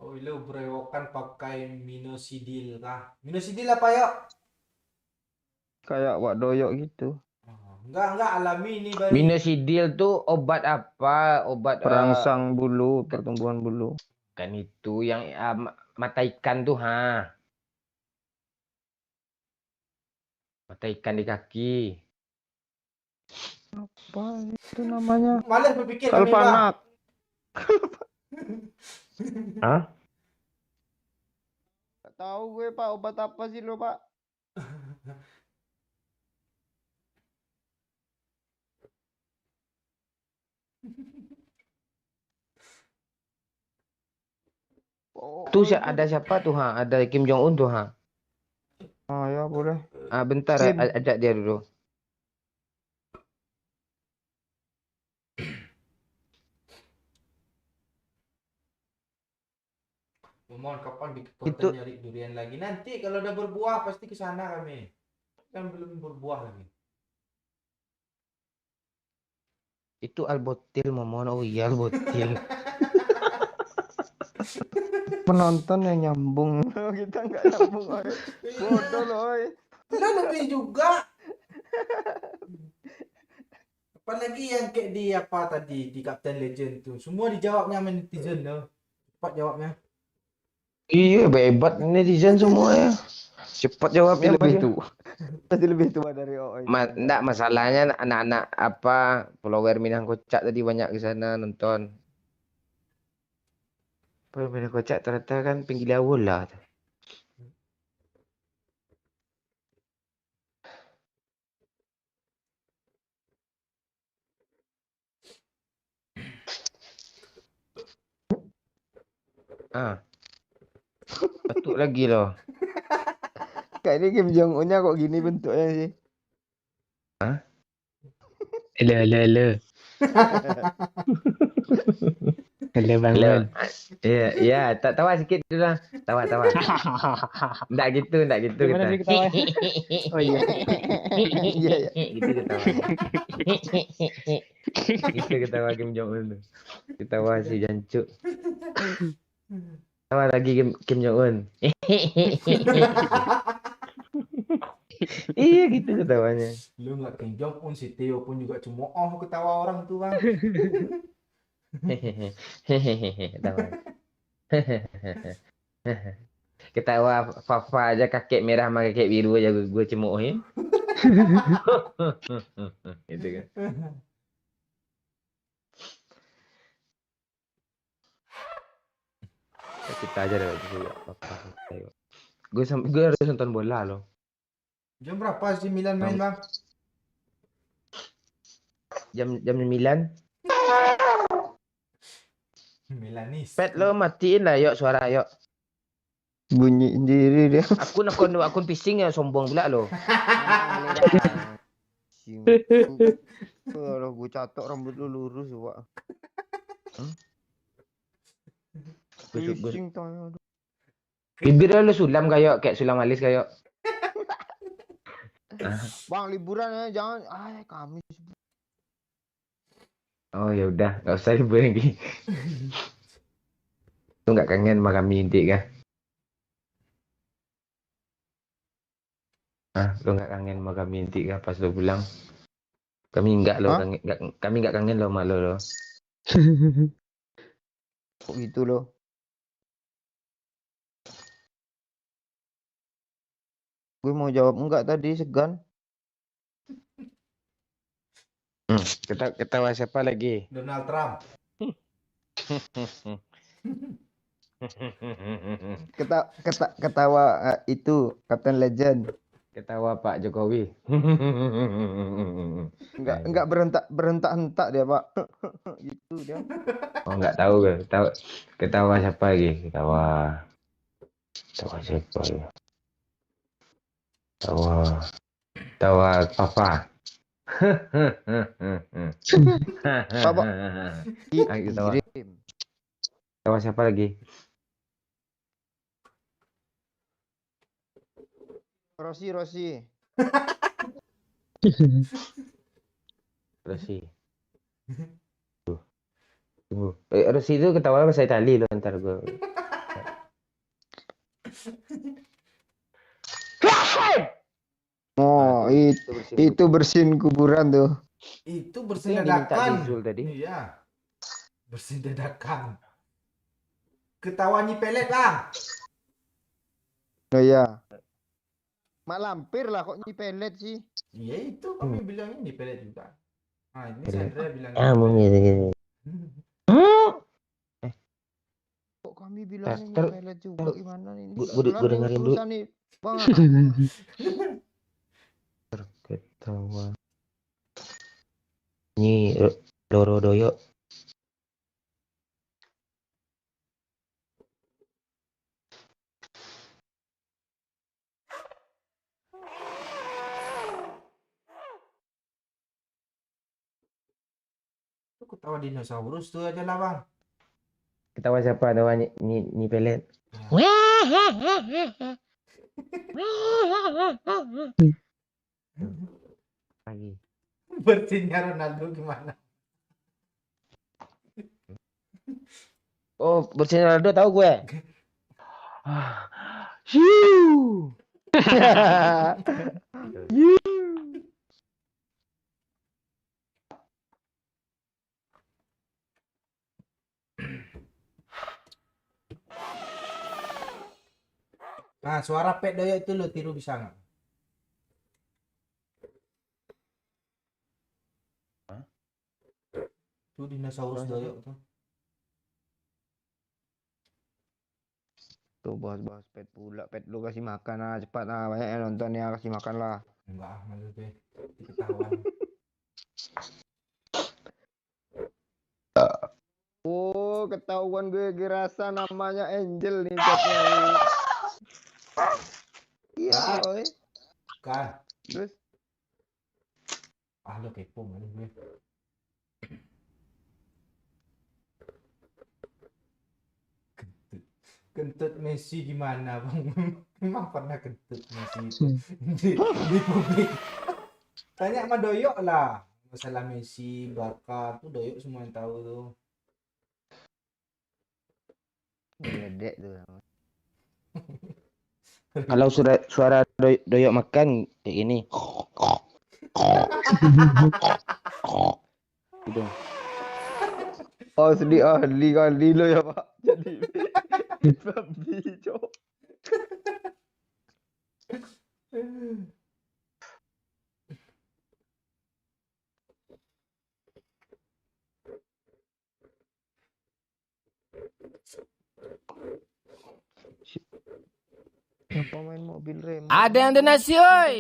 [SPEAKER 1] Oh, lu berewokan pakai minoxidil kah? Minoxidil apa yuk?
[SPEAKER 2] Kayak Wak Doyok gitu.
[SPEAKER 1] Oh, Enggak alami ini baru.
[SPEAKER 4] Minoxidil tuh obat apa? Obat
[SPEAKER 2] Perangsang bulu, pertumbuhan bulu.
[SPEAKER 4] kan itu yang mata ikan tuh mata ikan di kaki.
[SPEAKER 2] Apa itu namanya?
[SPEAKER 1] Malah berpikir kami, Bang.
[SPEAKER 2] Kalpanak.
[SPEAKER 4] Hah?
[SPEAKER 2] Gak tahu gue Pak, obat apa sih lo Pak? Oh,
[SPEAKER 4] Tuh
[SPEAKER 2] itu.
[SPEAKER 4] ada siapa tuh Ada Kim Jong Un tuh
[SPEAKER 2] Ah ya boleh.
[SPEAKER 4] Bentar
[SPEAKER 2] Kim.
[SPEAKER 4] ajak dia dulu.
[SPEAKER 1] Mohon kapan bikin
[SPEAKER 4] Itu-
[SPEAKER 1] konten nyari durian lagi? Nanti kalau udah berbuah pasti ke sana kami. Kan belum berbuah lagi.
[SPEAKER 4] Itu albotil Momon. Oh iya albotil.
[SPEAKER 2] Penonton yang nyambung. Kita nggak nyambung. Oi. Bodoh loh. Oi.
[SPEAKER 1] Lah lebih juga. Apalagi yang kayak di apa tadi di Captain Legend tuh. Semua dijawabnya sama netizen tuh. Cepat jawabnya.
[SPEAKER 4] Iya hebat netizen semua ya. Cepat jawabnya
[SPEAKER 2] Lebih
[SPEAKER 4] Mas.
[SPEAKER 2] tua. Pasti lebih tua dari OI.
[SPEAKER 4] Enggak masalahnya anak-anak apa follower Minang Kocak tadi banyak ke sana nonton. Follower Minang Kocak ternyata kan pinggir awal lah. Batuk lagi loh.
[SPEAKER 2] Kayak ini Kim Jong Unnya kok gini bentuknya sih.
[SPEAKER 5] Halo. Halo Bang
[SPEAKER 4] Halo.
[SPEAKER 5] Mon.
[SPEAKER 4] Iya, tawa sikit dulu lah. Tawa. Enggak gitu
[SPEAKER 5] Gimana
[SPEAKER 4] kita.
[SPEAKER 5] sih ketawa? Oh iya.
[SPEAKER 2] Iya ya.
[SPEAKER 4] Gitu ketawa. Gitu ketawa Kim Jong Un tuh. Ketawa si Jancuk. Tawa lagi Kim Jong Un. Iya gitu ketawanya.
[SPEAKER 1] Lu nggak Kim Jong Un, si Theo pun juga cemooh ketawa orang tuh, Bang.
[SPEAKER 4] Tawa. Ketawa Fafa aja kakek merah sama kakek biru aja gue cemoohin. Gitu kan. Kita aja deh gue harus nonton bola loh.
[SPEAKER 1] Jam berapa sih Milan main, Bang?
[SPEAKER 4] Jam 9.
[SPEAKER 1] Milanis.
[SPEAKER 4] Pet lo matiin lah yuk suara yuk.
[SPEAKER 2] Bunyi sendiri dia.
[SPEAKER 4] Akun phishing ya sombong pula lo.
[SPEAKER 2] Kalau gue catok rambut lu lurus Pak. Pusing tanya.
[SPEAKER 4] Bibir lo sulam kayak sulam alis kayak.
[SPEAKER 2] Bang liburan ya jangan Kamis.
[SPEAKER 4] Oh ya udah nggak usah libur lagi. Lu nggak kangen sama kami inti kah? Lu nggak kangen sama kami inti kah pas lu pulang? Kami nggak lo, kami nggak kangen lo sama lo.
[SPEAKER 2] Kok gitu loh? Gue mau jawab enggak tadi segan.
[SPEAKER 4] Ketawa siapa lagi?
[SPEAKER 1] Donald Trump.
[SPEAKER 2] Ketawa itu Captain Legend.
[SPEAKER 4] Ketawa Pak Jokowi.
[SPEAKER 2] Enggak berentak-hentak dia, Pak. Gitu dia.
[SPEAKER 4] Oh nggak tahu gue. Ketawa siapa lagi? Ketawa siapa ya? Ketawa Papa.
[SPEAKER 2] Papa.
[SPEAKER 4] Ketawa siapa lagi?
[SPEAKER 2] Rosi.
[SPEAKER 4] Tunggu. Rosi itu ketawa bahasa Itali loh ntar gue.
[SPEAKER 2] Oh, Itu bersihin kuburan tuh.
[SPEAKER 1] Itu
[SPEAKER 4] Itu
[SPEAKER 1] bersin
[SPEAKER 4] yang diminta
[SPEAKER 1] dadakan.
[SPEAKER 4] di Zul tadi.
[SPEAKER 1] Iya. Bersin dadakan. Ketawa nyipelet bang.
[SPEAKER 2] Oh iya. Mak lampir lah kok nyipelet sih.
[SPEAKER 1] Iya itu kami bilangnya nyipelet juga. Ah ini
[SPEAKER 4] Pelet.
[SPEAKER 1] Sandra bilang
[SPEAKER 4] Kamu
[SPEAKER 1] nyipelet.
[SPEAKER 4] gitu.
[SPEAKER 2] Kok kami bilangnya
[SPEAKER 4] Ter-
[SPEAKER 2] nyipelet juga gimana nih? Ini
[SPEAKER 4] Gua
[SPEAKER 2] kelar nih
[SPEAKER 4] dengerin dulu.
[SPEAKER 2] urusan nih. Bang.
[SPEAKER 4] Ketawa. Ini Loro Doyo.
[SPEAKER 1] Itu ketawa dinosaurus tuh aja lah bang.
[SPEAKER 4] Ketawa siapa? Ketawa ni pelet. Lagi.
[SPEAKER 1] Bersinnya Ronaldo gimana?
[SPEAKER 4] Oh, bersihin Ronaldo tahu gue. Hiu.
[SPEAKER 1] Nah suara pet doyok itu lo tiru bisa nggak? Tuh dinosaurus doyok tuh.
[SPEAKER 2] Tuh bahas-bahas pet pula. Pet lu kasih makan lah. Cepat lah. Banyak yang nonton ya. Kasih makan lah.
[SPEAKER 1] Enggak, maksudnya ketahuan.
[SPEAKER 2] Oh, ketahuan gue rasa namanya Angel nih chatnya nih. Iya, oi.
[SPEAKER 1] Kan?
[SPEAKER 2] Terus
[SPEAKER 1] Ah lo kepo malu gue. Kentut Messi gimana bang? Memang pernah kentut Messi itu di publik. Tanya sama Doyok lah. Masalah Messi, Barca tuh Doyok semua yang tahu tuh.
[SPEAKER 2] geledek tuh.
[SPEAKER 4] Kalau suara Doyok makan kayak gini. Gitu.
[SPEAKER 2] Oh, sedih ahli kali lo ya, Pak. Jadi babi, cok. Apa main mobil remote?
[SPEAKER 8] Ada yang donasi, oi.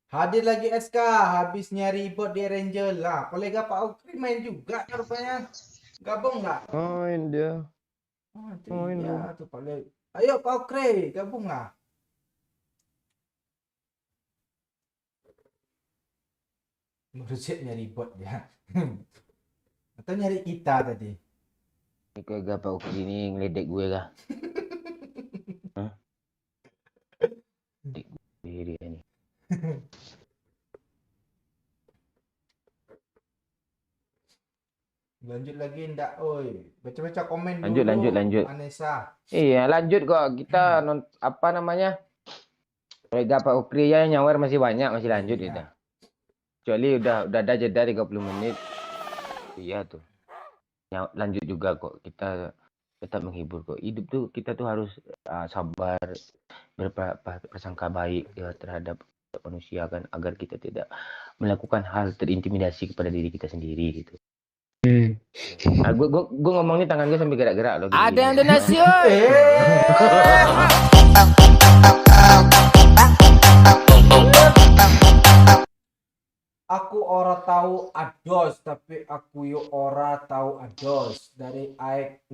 [SPEAKER 1] Hadir lagi SK, habis nyari bot di Ranger lah. Kolega Pak Okri main juga rupanya. Gabung nggak?
[SPEAKER 2] Main dia.
[SPEAKER 1] Oh, itu
[SPEAKER 2] Main
[SPEAKER 1] iya tuh Pak. Ayo Pak Okri, gabung lah. Berusia nyari bot ya. Atau nyari kita tadi.
[SPEAKER 4] Ini kagak Pak Ukri ini ngeledek gue kah? Hah? Dik gue dia nih.
[SPEAKER 1] Lanjut lagi ndak, oi. Baca-baca komen
[SPEAKER 4] Lanjut,
[SPEAKER 1] dulu.
[SPEAKER 4] lanjut.
[SPEAKER 1] Anessa.
[SPEAKER 4] Iya, lanjut kok. Kita apa namanya? Kolega Pak Ukri ya nyawer masih banyak, masih lanjut
[SPEAKER 1] Iya.
[SPEAKER 4] kita. Kecuali udah ada jeda 30 menit. Iya tuh. Lanjut juga kok. Kita tetap menghibur kok. Hidup tuh kita tuh harus sabar, berprasangka baik ya, terhadap manusia kan, agar kita tidak melakukan hal terintimidasi kepada diri kita sendiri gitu. Nah, gue ngomong nih tangan gue sampai gerak-gerak loh.
[SPEAKER 8] Ada yang donasi, oi.
[SPEAKER 1] Aku ora tahu ados, tapi aku yo ora tahu ados. Dari Aik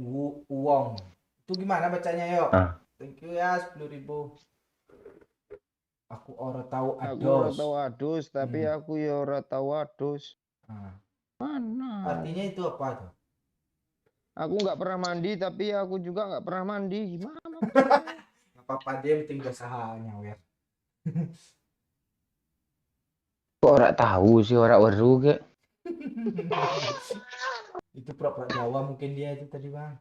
[SPEAKER 1] Wong. Itu gimana bacanya yo?
[SPEAKER 4] Ah.
[SPEAKER 1] Thank you ya 10.000. Aku ora tahu
[SPEAKER 2] Aku ora
[SPEAKER 1] ados.
[SPEAKER 2] tahu adus, tapi aku ya ora tahu adus.
[SPEAKER 1] Ah,
[SPEAKER 2] Mana?
[SPEAKER 1] artinya itu apa tuh?
[SPEAKER 2] Aku nggak pernah mandi, tapi aku juga nggak pernah mandi. Gimana?
[SPEAKER 1] Gak apa-apa dia penting usaha nyawer.
[SPEAKER 4] Kok orang tahu sih, orang weru ke?
[SPEAKER 1] Itu pura-pura Jawa mungkin dia itu tadi bang.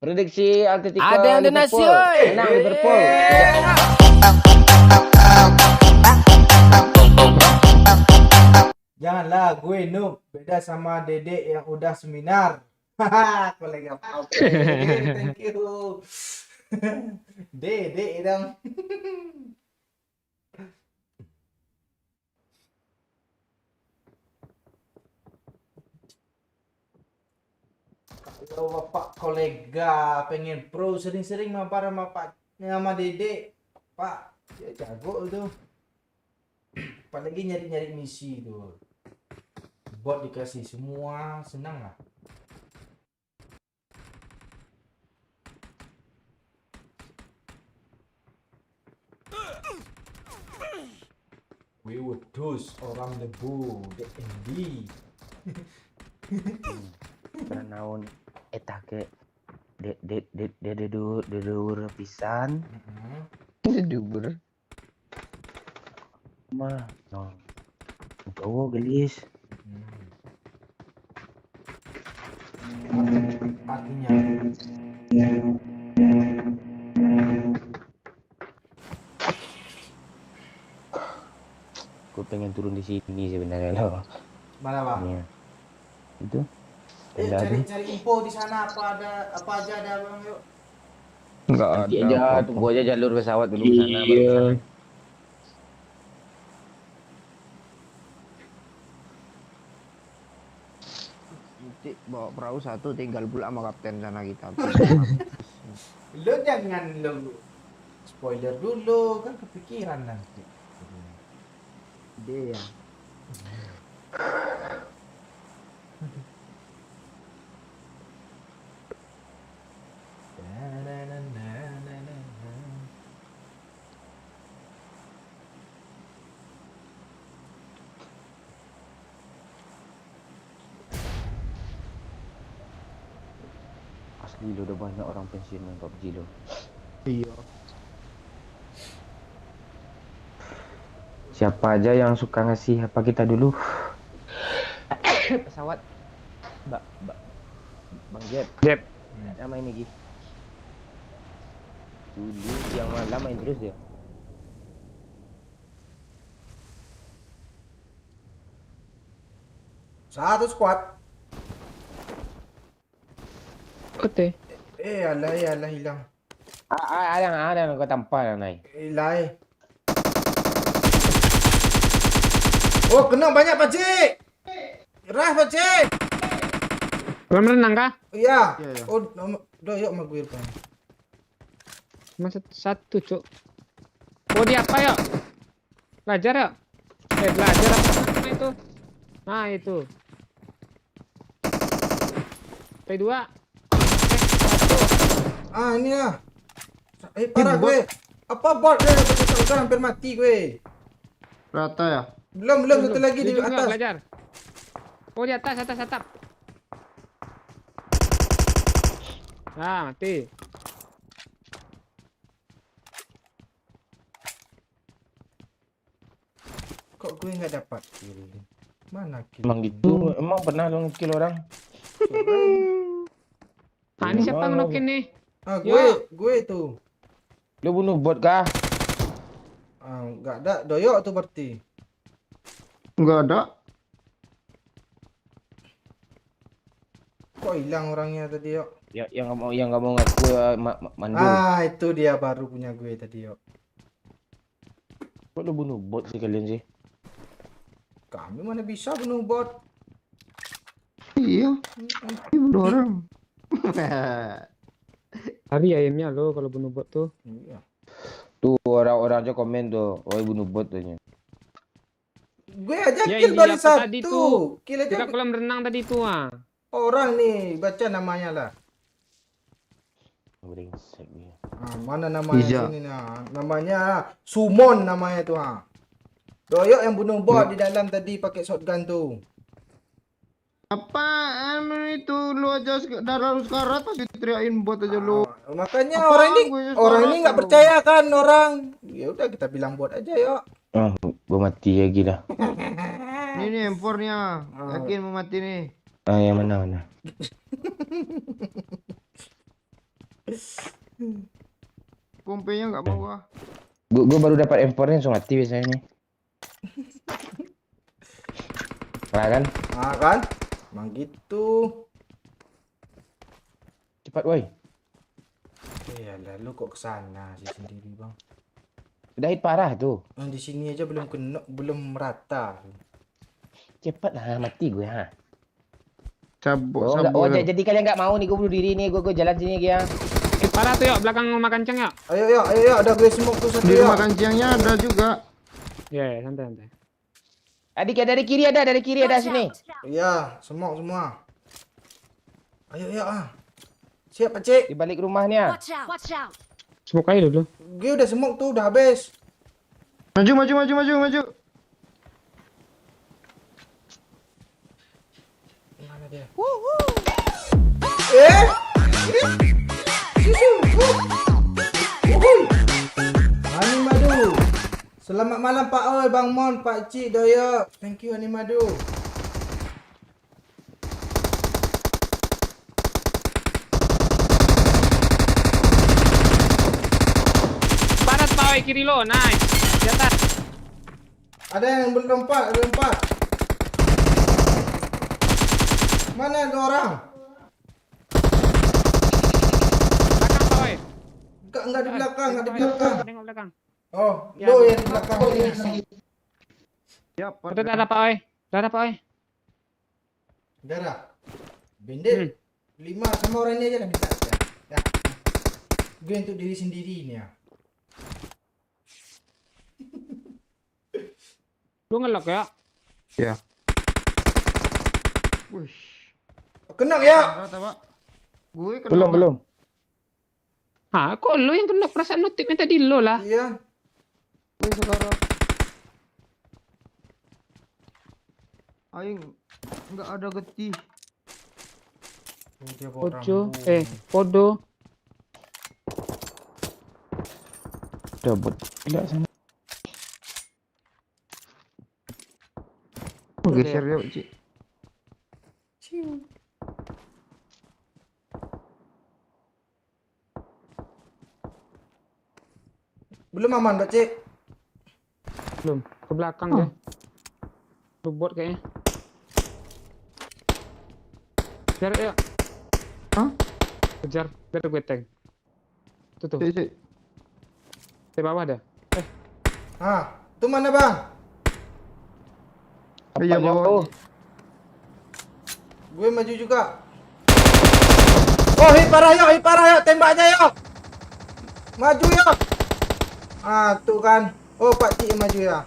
[SPEAKER 4] Prediksi Atletico
[SPEAKER 8] Ada yang donasi,
[SPEAKER 4] Liverpool.
[SPEAKER 8] oi.
[SPEAKER 4] Menang Liverpool.
[SPEAKER 1] Janganlah gue noob, beda sama Dedek yang udah seminar. Haha, kolega. Oke, thank you. Dedek dong. Kalau bapak kolega pengen pro sering-sering mampar sama Pak sama Dedek, Pak, dia jago tuh. Apalagi nyari-nyari misi tuh. Bot dikasih semua, senang lah. We would dus orang debu, DND.
[SPEAKER 4] Naon eta ke de dur pisan. Dubur. Mah, no. Gowo gelis.
[SPEAKER 1] Artinya
[SPEAKER 4] Gue pengen turun di sini sebenarnya loh.
[SPEAKER 1] mana Pak?
[SPEAKER 4] Iya. Itu.
[SPEAKER 1] Cari info di sana apa aja ada Bang yuk.
[SPEAKER 3] Enggak
[SPEAKER 4] Nanti
[SPEAKER 3] ada.
[SPEAKER 4] aja,
[SPEAKER 3] apa-apa.
[SPEAKER 4] tunggu aja jalur pesawat dulu ke sana. baru ke
[SPEAKER 3] Iya.
[SPEAKER 4] sana.
[SPEAKER 2] Nanti bawa perahu satu tinggal pula sama kapten sana kita.
[SPEAKER 1] Lo jangan lo spoiler dulu kan kepikiran nanti.
[SPEAKER 2] Dia ya.
[SPEAKER 4] Asli lo udah banyak orang pensiun main PUBG lo.
[SPEAKER 2] Iya.
[SPEAKER 4] Siapa aja yang suka ngasih apa kita dulu? Pesawat. Bang Jeb.
[SPEAKER 3] Jeb.
[SPEAKER 4] Ada main lagi. Dulu yang malam main terus ya.
[SPEAKER 1] Satu squad.
[SPEAKER 5] Oke.
[SPEAKER 1] Alah hilang.
[SPEAKER 4] Ada yang kau tampar yang naik.
[SPEAKER 1] Ilai. Oh, kena banyak Pakcik. Rah Pakcik.
[SPEAKER 5] Kolam renang kah?
[SPEAKER 1] Iya.
[SPEAKER 2] Iya, iya.
[SPEAKER 1] Oh, udah yuk sama gue Irfan.
[SPEAKER 5] Cuma satu, Cuk. Oh, di apa yuk? Belajar yuk. Belajar apa namanya itu? Nah, itu. T2.
[SPEAKER 1] Ah, ini lah. Parah gue. Apa bot gue? Udah hampir mati gue.
[SPEAKER 2] Rata ya?
[SPEAKER 1] Belum satu lagi di
[SPEAKER 5] Dia juga
[SPEAKER 1] atas.
[SPEAKER 5] belajar. Oh, di atas, atap. Nah, mati.
[SPEAKER 1] Kok gue nggak dapat kill? Mana kill?
[SPEAKER 4] Emang gitu, emang pernah lo nge-kill orang?
[SPEAKER 5] Nah, ini siapa yang nokin nih?
[SPEAKER 1] Ah,
[SPEAKER 5] Ya.
[SPEAKER 1] gue itu.
[SPEAKER 4] Lo bunuh bot kah?
[SPEAKER 1] Ah, nggak ada. Doyok tuh berarti.
[SPEAKER 2] Enggak ada.
[SPEAKER 1] Kok hilang orangnya tadi yuk?
[SPEAKER 4] Ya, yang nggak mau ngaku mandul.
[SPEAKER 1] Ah, itu dia baru punya gue tadi yuk.
[SPEAKER 4] Kok lo bunuh bot sih kalian sih?
[SPEAKER 1] Kami mana bisa bunuh bot?
[SPEAKER 2] Iya. Ini bunuh orang.
[SPEAKER 5] Hari ayamnya lo kalau bunuh bot tuh.
[SPEAKER 1] Iya.
[SPEAKER 4] Tuh orang-orang aja komen tuh, oh bunuh bot tuhnya.
[SPEAKER 1] Gue aja
[SPEAKER 5] Ya,
[SPEAKER 1] kill
[SPEAKER 5] ini
[SPEAKER 1] baru
[SPEAKER 5] apa
[SPEAKER 1] satu.
[SPEAKER 5] tadi tuh?
[SPEAKER 1] Kill aja
[SPEAKER 5] Dekat kolam renang tadi tuh ah.
[SPEAKER 1] orang nih, baca namanya lah.
[SPEAKER 4] Brengsek dia.
[SPEAKER 1] Ah, mana namanya
[SPEAKER 2] Iza.
[SPEAKER 1] sini nah. Namanya Sumon namanya tuh ha. Doyok yang bunuh bot di dalam tadi pakai shotgun tuh.
[SPEAKER 2] Apaan itu lu aja darah lu sekarat masih teriakin bot aja lu.
[SPEAKER 1] Ah, makanya
[SPEAKER 2] Apa
[SPEAKER 1] orang
[SPEAKER 2] gue
[SPEAKER 1] ini
[SPEAKER 2] sekarat
[SPEAKER 1] nggak
[SPEAKER 2] lu?
[SPEAKER 1] percaya kan orang. Ya udah kita bilang bot aja yuk.
[SPEAKER 4] Ah, gua mati lagi dah.
[SPEAKER 2] Ini nih M4-nya. Yakin mau mati nih.
[SPEAKER 4] Ah, yang mana?
[SPEAKER 2] Pompenya nggak mau ah.
[SPEAKER 4] Gua baru dapat M4 nya langsung mati biasanya nih. Nah kan?
[SPEAKER 1] Nah kan? Emang gitu.
[SPEAKER 4] Cepat woi.
[SPEAKER 1] Ya lalu kok kesana sih sendiri bang.
[SPEAKER 4] Udah hit parah tuh.
[SPEAKER 1] Di sini aja belum kena, belum merata.
[SPEAKER 4] Cepat lah mati gue ha.
[SPEAKER 2] Cabut,
[SPEAKER 4] Jadi kalian nggak mau nih gue bunuh diri nih, gue jalan sini lagi ya.
[SPEAKER 5] Parah tuh yuk, belakang rumah kancing yuk.
[SPEAKER 1] Ayo, ada gue smoke tuh satu
[SPEAKER 2] Di
[SPEAKER 1] ya.
[SPEAKER 2] rumah kancingnya ada juga.
[SPEAKER 5] Ya, santai.
[SPEAKER 4] Adik ya dari kiri ada
[SPEAKER 6] Watch
[SPEAKER 4] sini.
[SPEAKER 6] out.
[SPEAKER 1] Iya, smoke semua. Ayo ah. Siap Pak
[SPEAKER 4] Di balik rumahnya.
[SPEAKER 6] Watch out. Watch out.
[SPEAKER 5] Smoke aja dulu.
[SPEAKER 1] Gue udah smoke tuh, udah habis.
[SPEAKER 2] Maju.
[SPEAKER 1] Mana dia? Eh? Susu. Uhuy. Ani Madu. Selamat malam Pak Oi, Bang Mon, Pak Cik, Doyo. Thank you Ani Madu.
[SPEAKER 5] Barat Pak Oi, kiri lo, nice. Di atas.
[SPEAKER 1] Ada yang berlompat. Mana ada orang?
[SPEAKER 5] Belakang Pak Oi.
[SPEAKER 1] Enggak di belakang, enggak di belakang.
[SPEAKER 5] Tengok belakang.
[SPEAKER 1] Oh,
[SPEAKER 5] Ya,
[SPEAKER 1] lo yang di belakang.
[SPEAKER 2] Ya,
[SPEAKER 5] Udah ada Pak Oi.
[SPEAKER 1] Darah. Bendit. 5 sama orang ini aja lah minta. Ya. Gue untuk diri sendiri ini ya.
[SPEAKER 5] Lu ngelok ya.
[SPEAKER 2] Ya. Wih.
[SPEAKER 1] Kena ya.
[SPEAKER 2] Rata, Pak. Gue kena.
[SPEAKER 4] Belum.
[SPEAKER 5] Hah, kok lu yang kena perasaan notifnya tadi lo lah.
[SPEAKER 1] Iya.
[SPEAKER 2] Gue sekarang. Aing nggak ada getih.
[SPEAKER 1] Dia bawa
[SPEAKER 5] Ojo,
[SPEAKER 1] rambu.
[SPEAKER 5] podo.
[SPEAKER 4] Coba. Tidak sana.
[SPEAKER 2] Geser ya, Cik.
[SPEAKER 1] Belum aman, Pak Cik.
[SPEAKER 5] Belum, ke belakang dia. Lu bot kayaknya. Kejar ya.
[SPEAKER 2] Hah?
[SPEAKER 5] Kejar, biar gue tank. Tuh.
[SPEAKER 2] Cik.
[SPEAKER 5] Di bawah ada.
[SPEAKER 1] Ah, itu mana, Bang?
[SPEAKER 2] Iya, bawa.
[SPEAKER 1] Gue maju juga. Oh, hit parah yuk, tembaknya yuk. Maju yuk. Ah, tuh kan. Oh, Pak Cik yang maju ya.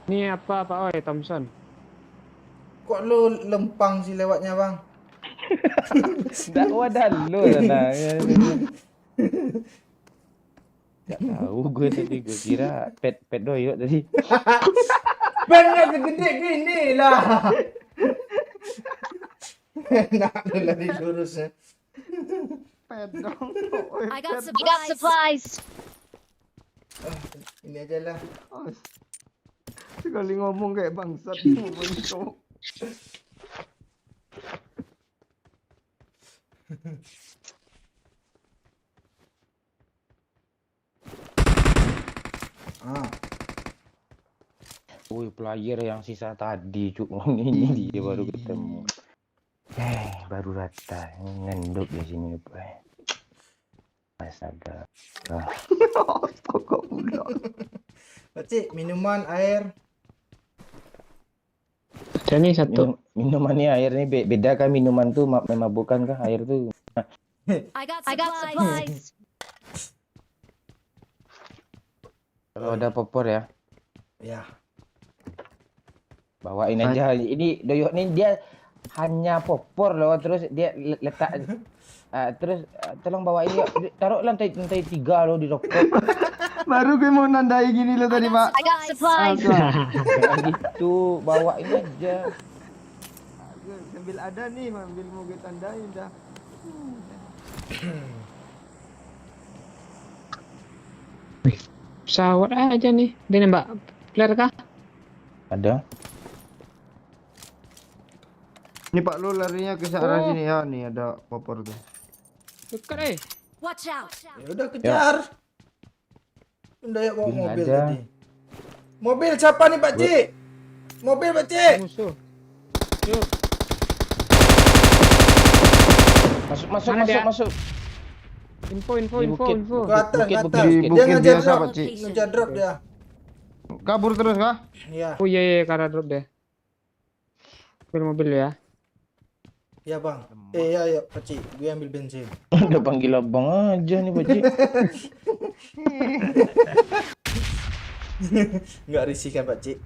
[SPEAKER 5] Ini apa Pak Oi, Thompson?
[SPEAKER 1] Kok lu lempang sih lewatnya, Bang?
[SPEAKER 4] Enggak wadah lu sana. Enggak tahu gue tadi, gue kira pet doyok tadi.
[SPEAKER 1] Benar segede gini lah. Enak lah di lurusnya.
[SPEAKER 2] Pedong.
[SPEAKER 6] I got supplies.
[SPEAKER 1] Ini aja lah.
[SPEAKER 2] Sekali ngomong kayak bangsat. Ngomong.
[SPEAKER 1] Ah,
[SPEAKER 4] Wih, player yang sisa tadi cuk, ini dia baru ketemu. Baru rata, ngenduk di sini Pak. Astaga.
[SPEAKER 2] Tokok pula.
[SPEAKER 1] Pak Cik, minuman, air.
[SPEAKER 5] Ada nih satu.
[SPEAKER 4] Minumannya air nih beda kan, minuman tuh memabukkan kah air tuh?
[SPEAKER 6] I got supplies.
[SPEAKER 4] Kalau ada popor ya,
[SPEAKER 1] Ya.
[SPEAKER 4] bawain aja. Ini doyok nih dia hanya popor loh, terus dia letak terus tolong bawain ya, taruh lantai 3 loh di rokok.
[SPEAKER 2] Baru gue mau nandai gini loh tadi, Pak.
[SPEAKER 6] I got supplies.
[SPEAKER 4] Kayak gitu, bawain aja.
[SPEAKER 2] Gue sambil ada nih, sambil mau gue tandain dah.
[SPEAKER 5] Pesawat aja nih. Dia nembak flare kah?
[SPEAKER 4] Ada.
[SPEAKER 2] Ini Pak Lu larinya ke arah sini ya. Nih ada popor tuh.
[SPEAKER 5] Dekat
[SPEAKER 6] Watch out.
[SPEAKER 1] Ya udah kejar. Udah ya bawa
[SPEAKER 4] Nggak
[SPEAKER 1] mobil
[SPEAKER 4] ada.
[SPEAKER 1] tadi. Mobil siapa nih Pak Cik? Mobil Pak Cik.
[SPEAKER 5] musuh. Yuk.
[SPEAKER 4] Masuk
[SPEAKER 5] Mana dia?
[SPEAKER 4] masuk.
[SPEAKER 5] Info.
[SPEAKER 4] Di bukit.
[SPEAKER 1] Ke atas,
[SPEAKER 4] Bukit,
[SPEAKER 1] ke atas.
[SPEAKER 4] bukit,
[SPEAKER 2] Di
[SPEAKER 1] Dia
[SPEAKER 2] bukit
[SPEAKER 1] ngejar
[SPEAKER 2] biasa
[SPEAKER 1] drop.
[SPEAKER 2] Pak Cik.
[SPEAKER 1] Ngejar drop dia.
[SPEAKER 2] Kabur terus kah?
[SPEAKER 1] Iya.
[SPEAKER 5] Oh iya karena drop deh. Mobil ya.
[SPEAKER 1] Iya bang. Iya Pak Cik. Gue ambil bensin.
[SPEAKER 4] Udah panggil abang aja nih Pak Cik.
[SPEAKER 1] Nggak risih kan Pak Cik?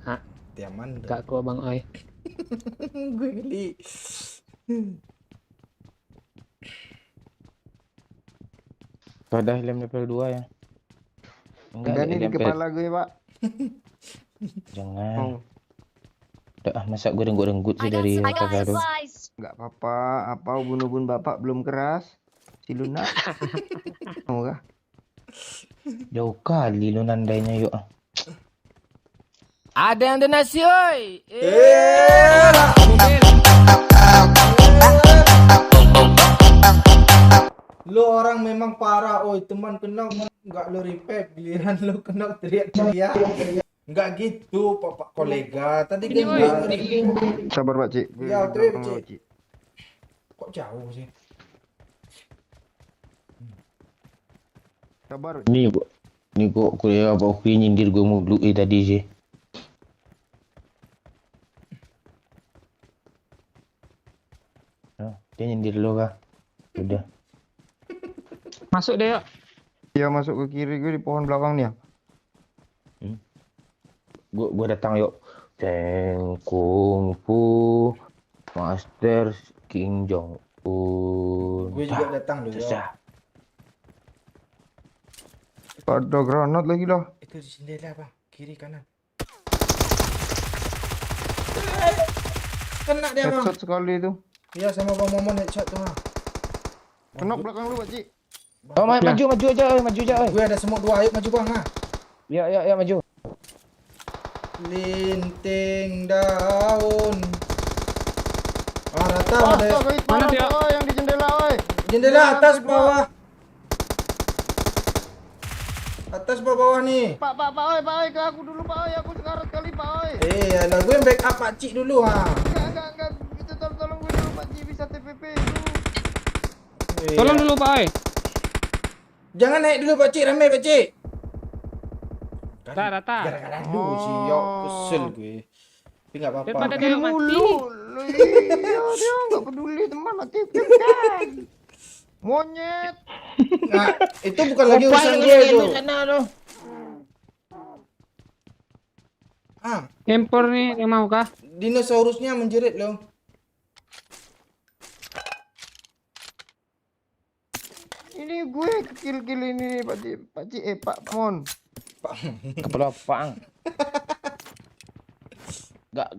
[SPEAKER 5] Hah,
[SPEAKER 1] Tiaman.
[SPEAKER 5] gak kok Bang Oi.
[SPEAKER 1] Gue geli.
[SPEAKER 4] Pada helm level 2 ya.
[SPEAKER 2] Enggak nih di
[SPEAKER 4] helm
[SPEAKER 2] kepala gue Pak.
[SPEAKER 4] Jangan.
[SPEAKER 2] Oh.
[SPEAKER 4] Udah masa gue renggut-renggut sih dari
[SPEAKER 6] I got
[SPEAKER 4] kakak tuh.
[SPEAKER 6] supplies.
[SPEAKER 2] Enggak apa-apa. Apa ubun-ubun Bapak belum keras? Si Luna. Mau kah?
[SPEAKER 4] Jauh kali lu nandainya yuk.
[SPEAKER 8] Ada yang donasi, oi.
[SPEAKER 1] Lah. Lu orang memang parah, oi teman kenal nggak lu repair, giliran lu kenal teriak-teriak. Nggak gitu, Pak kolega. Tadi kan bilang
[SPEAKER 2] Sabar Pak Cik. Gue
[SPEAKER 1] Ya,
[SPEAKER 2] di
[SPEAKER 1] oke,
[SPEAKER 2] belakang
[SPEAKER 1] Cik.
[SPEAKER 2] Pak Cik.
[SPEAKER 1] kok jauh sih.
[SPEAKER 2] Sabar.
[SPEAKER 4] Ini kok kuliah apa kuliah nyindir gue mulu tadi sih. Nah, dia nyindir lo kah? Udah.
[SPEAKER 5] Masuk deh yuk.
[SPEAKER 2] Dia masuk ke kiri gue di pohon belakang nih ya.
[SPEAKER 4] Gue datang yuk. Cheng Kung Fu Master King Jong Un.
[SPEAKER 1] Gue juga datang loh ya.
[SPEAKER 4] Susah.
[SPEAKER 2] Ada granat lagi dah.
[SPEAKER 1] Itu di jendela bang, kiri kanan. Kena dia bang.
[SPEAKER 2] Headshot sekali itu.
[SPEAKER 1] Iya sama bang Momon headshot tuh bang.
[SPEAKER 2] Kena belakang lu Pak Cik.
[SPEAKER 4] Oh, maju aja, maju aja.
[SPEAKER 1] Gue ada semut dua, ayo maju bang ha.
[SPEAKER 4] Ya maju.
[SPEAKER 1] Linting daun. Rata ada
[SPEAKER 2] Astaga, itu
[SPEAKER 5] Mana
[SPEAKER 2] orang
[SPEAKER 5] dia?
[SPEAKER 2] tuh, yang di jendela oi.
[SPEAKER 1] jendela atas bawah. Atas bawah nih.
[SPEAKER 2] Pak oi, ke aku dulu Pak oi, aku sekarat kali Pak oi.
[SPEAKER 1] Alah gue backup Pak Cik dulu ha.
[SPEAKER 2] Enggak. Itu tolong gue dulu Pak Cik, bisa TPP dulu.
[SPEAKER 5] Tolong dulu Pak Oi.
[SPEAKER 1] Jangan naik dulu Pak Cik, ramai Pak Cik.
[SPEAKER 5] Rata.
[SPEAKER 1] Gara-gara dulu sih, yo kesel gue. Tapi enggak apa-apa.
[SPEAKER 5] Daripada dia mati.
[SPEAKER 2] Iya, dia enggak peduli teman mati kan. Monyet.
[SPEAKER 1] Nah, itu bukan lagi urusan gue itu.
[SPEAKER 5] Empor nih yang mau kah?
[SPEAKER 1] Dinosaurusnya menjerit loh.
[SPEAKER 2] Ini gue kill ini Pak Cik, Pak Mon.
[SPEAKER 4] Kepala apaan?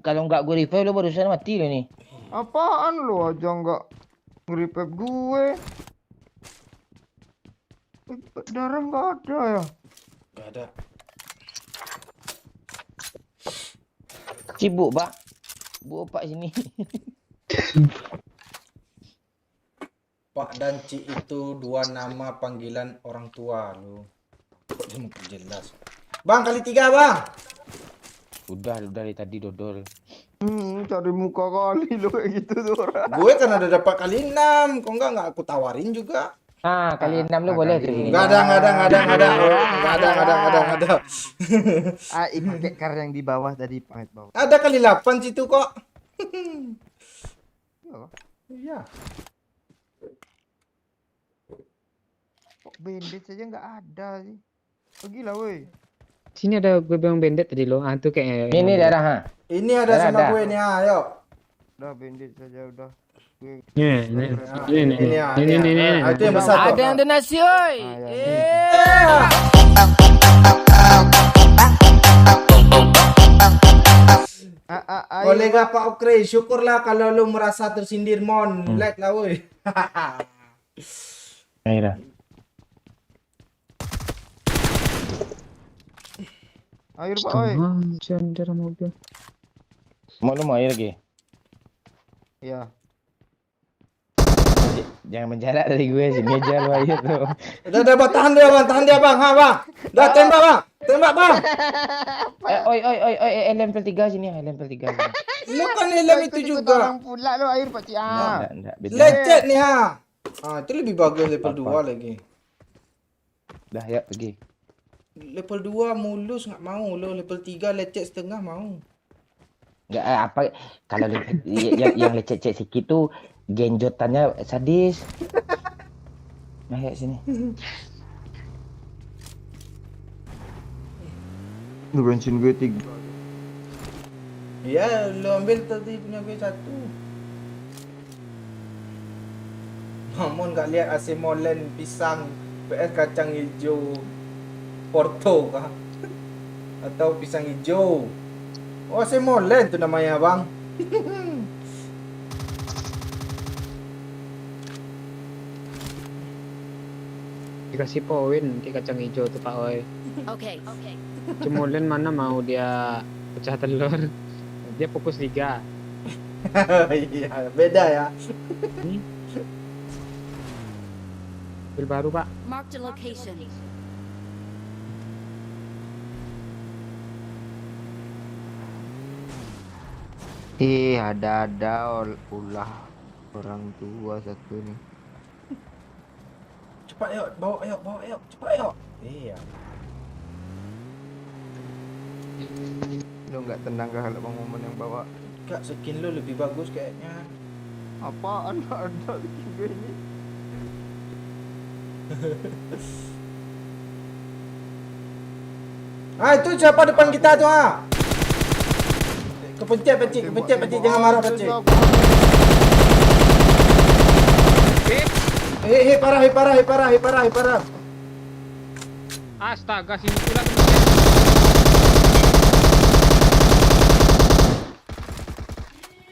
[SPEAKER 4] Kalau nggak gue revive lo barusan mati lo nih.
[SPEAKER 2] Apaan lo aja enggak nge-revive gue? Darah enggak ada ya?
[SPEAKER 1] Enggak ada.
[SPEAKER 4] Cibuk pak. Bu pak sini.
[SPEAKER 1] Pak dan Cik itu dua nama panggilan orang tua lo. Kok dia mungkin jelas. Bang, kali 3 bang.
[SPEAKER 4] Udah dari tadi dodol.
[SPEAKER 2] Cari muka kali lo kayak gitu tuh orang.
[SPEAKER 1] Gue kan ada dapat kali 6. Kok enggak aku tawarin juga.
[SPEAKER 4] Ah kali 6 lo boleh tuh.
[SPEAKER 1] Enggak ada.
[SPEAKER 2] Ini pakai kar yang di bawah tadi, pahit bawah.
[SPEAKER 1] Ada kali 8 situ kok. Iya.
[SPEAKER 2] Kok bandit saja enggak ada sih. Pergilah woi.
[SPEAKER 5] Sini ada gue bilang bandit tadi lo. Ah itu kayak
[SPEAKER 4] Ini darah ha.
[SPEAKER 1] Ini ada sama gue nih, ayo.
[SPEAKER 2] Udah bandit saja udah. Gue
[SPEAKER 5] Ini.
[SPEAKER 1] Itu yang besar.
[SPEAKER 8] Ada yang donasi, oi.
[SPEAKER 1] Kolega Pak Okre, syukurlah kalau lu merasa tersindir mon. Like lah woi.
[SPEAKER 4] Aira.
[SPEAKER 2] air Pak oi.
[SPEAKER 5] Jangan mobil.
[SPEAKER 4] Mau lu mau air lagi?
[SPEAKER 2] Iya.
[SPEAKER 4] Jangan menjarak dari gue, sini aja lu ayo tuh.
[SPEAKER 1] Udah bang, tahan dia bang, ha bang. Udah tembak bang.
[SPEAKER 4] Oi, level 3 sini, level 3 sini.
[SPEAKER 1] Lu kan helm itu juga.
[SPEAKER 2] Orang pula lo air Pak Cik.
[SPEAKER 4] Enggak, beda.
[SPEAKER 1] Lecet nih ha. Ah, itu lebih bagus level 2 lagi.
[SPEAKER 4] Dah, yuk pergi.
[SPEAKER 1] Level 2 mulus nggak mau lo, level 3 lecet setengah mau.
[SPEAKER 4] Enggak apa kalau yang lecet-lecet sikit tuh genjotannya sadis. Nah, yuk sini.
[SPEAKER 2] Lu bensin gue 3.
[SPEAKER 1] Iya, lo ambil tadi punya gue 1. Mamon nggak lihat AC Molen pisang PS kacang hijau Porto kah? Atau pisang hijau? Oh, AC Molen tuh namanya bang.
[SPEAKER 5] Dikasih poin nanti kacang hijau tuh Pak Oi.
[SPEAKER 6] Okay.
[SPEAKER 5] Cemulin mana mau dia pecah telur. Dia fokus 3.
[SPEAKER 1] Iya, beda ya.
[SPEAKER 5] Mobil baru Pak.
[SPEAKER 6] Marked a location.
[SPEAKER 2] Ada ulah orang tua satu nih.
[SPEAKER 1] Cepat yuk, bawa yuk, cepat yuk. Iya.
[SPEAKER 2] Lu nggak tenang kah kalau Bang Momen yang bawa?
[SPEAKER 1] Kak, skin lo lebih bagus kayaknya.
[SPEAKER 2] Apaan ada juga ini?
[SPEAKER 1] Ah, itu siapa depan kita tuh ah? Kepencet pecik, jangan marah pecik. Parah.
[SPEAKER 5] Astaga sini pula.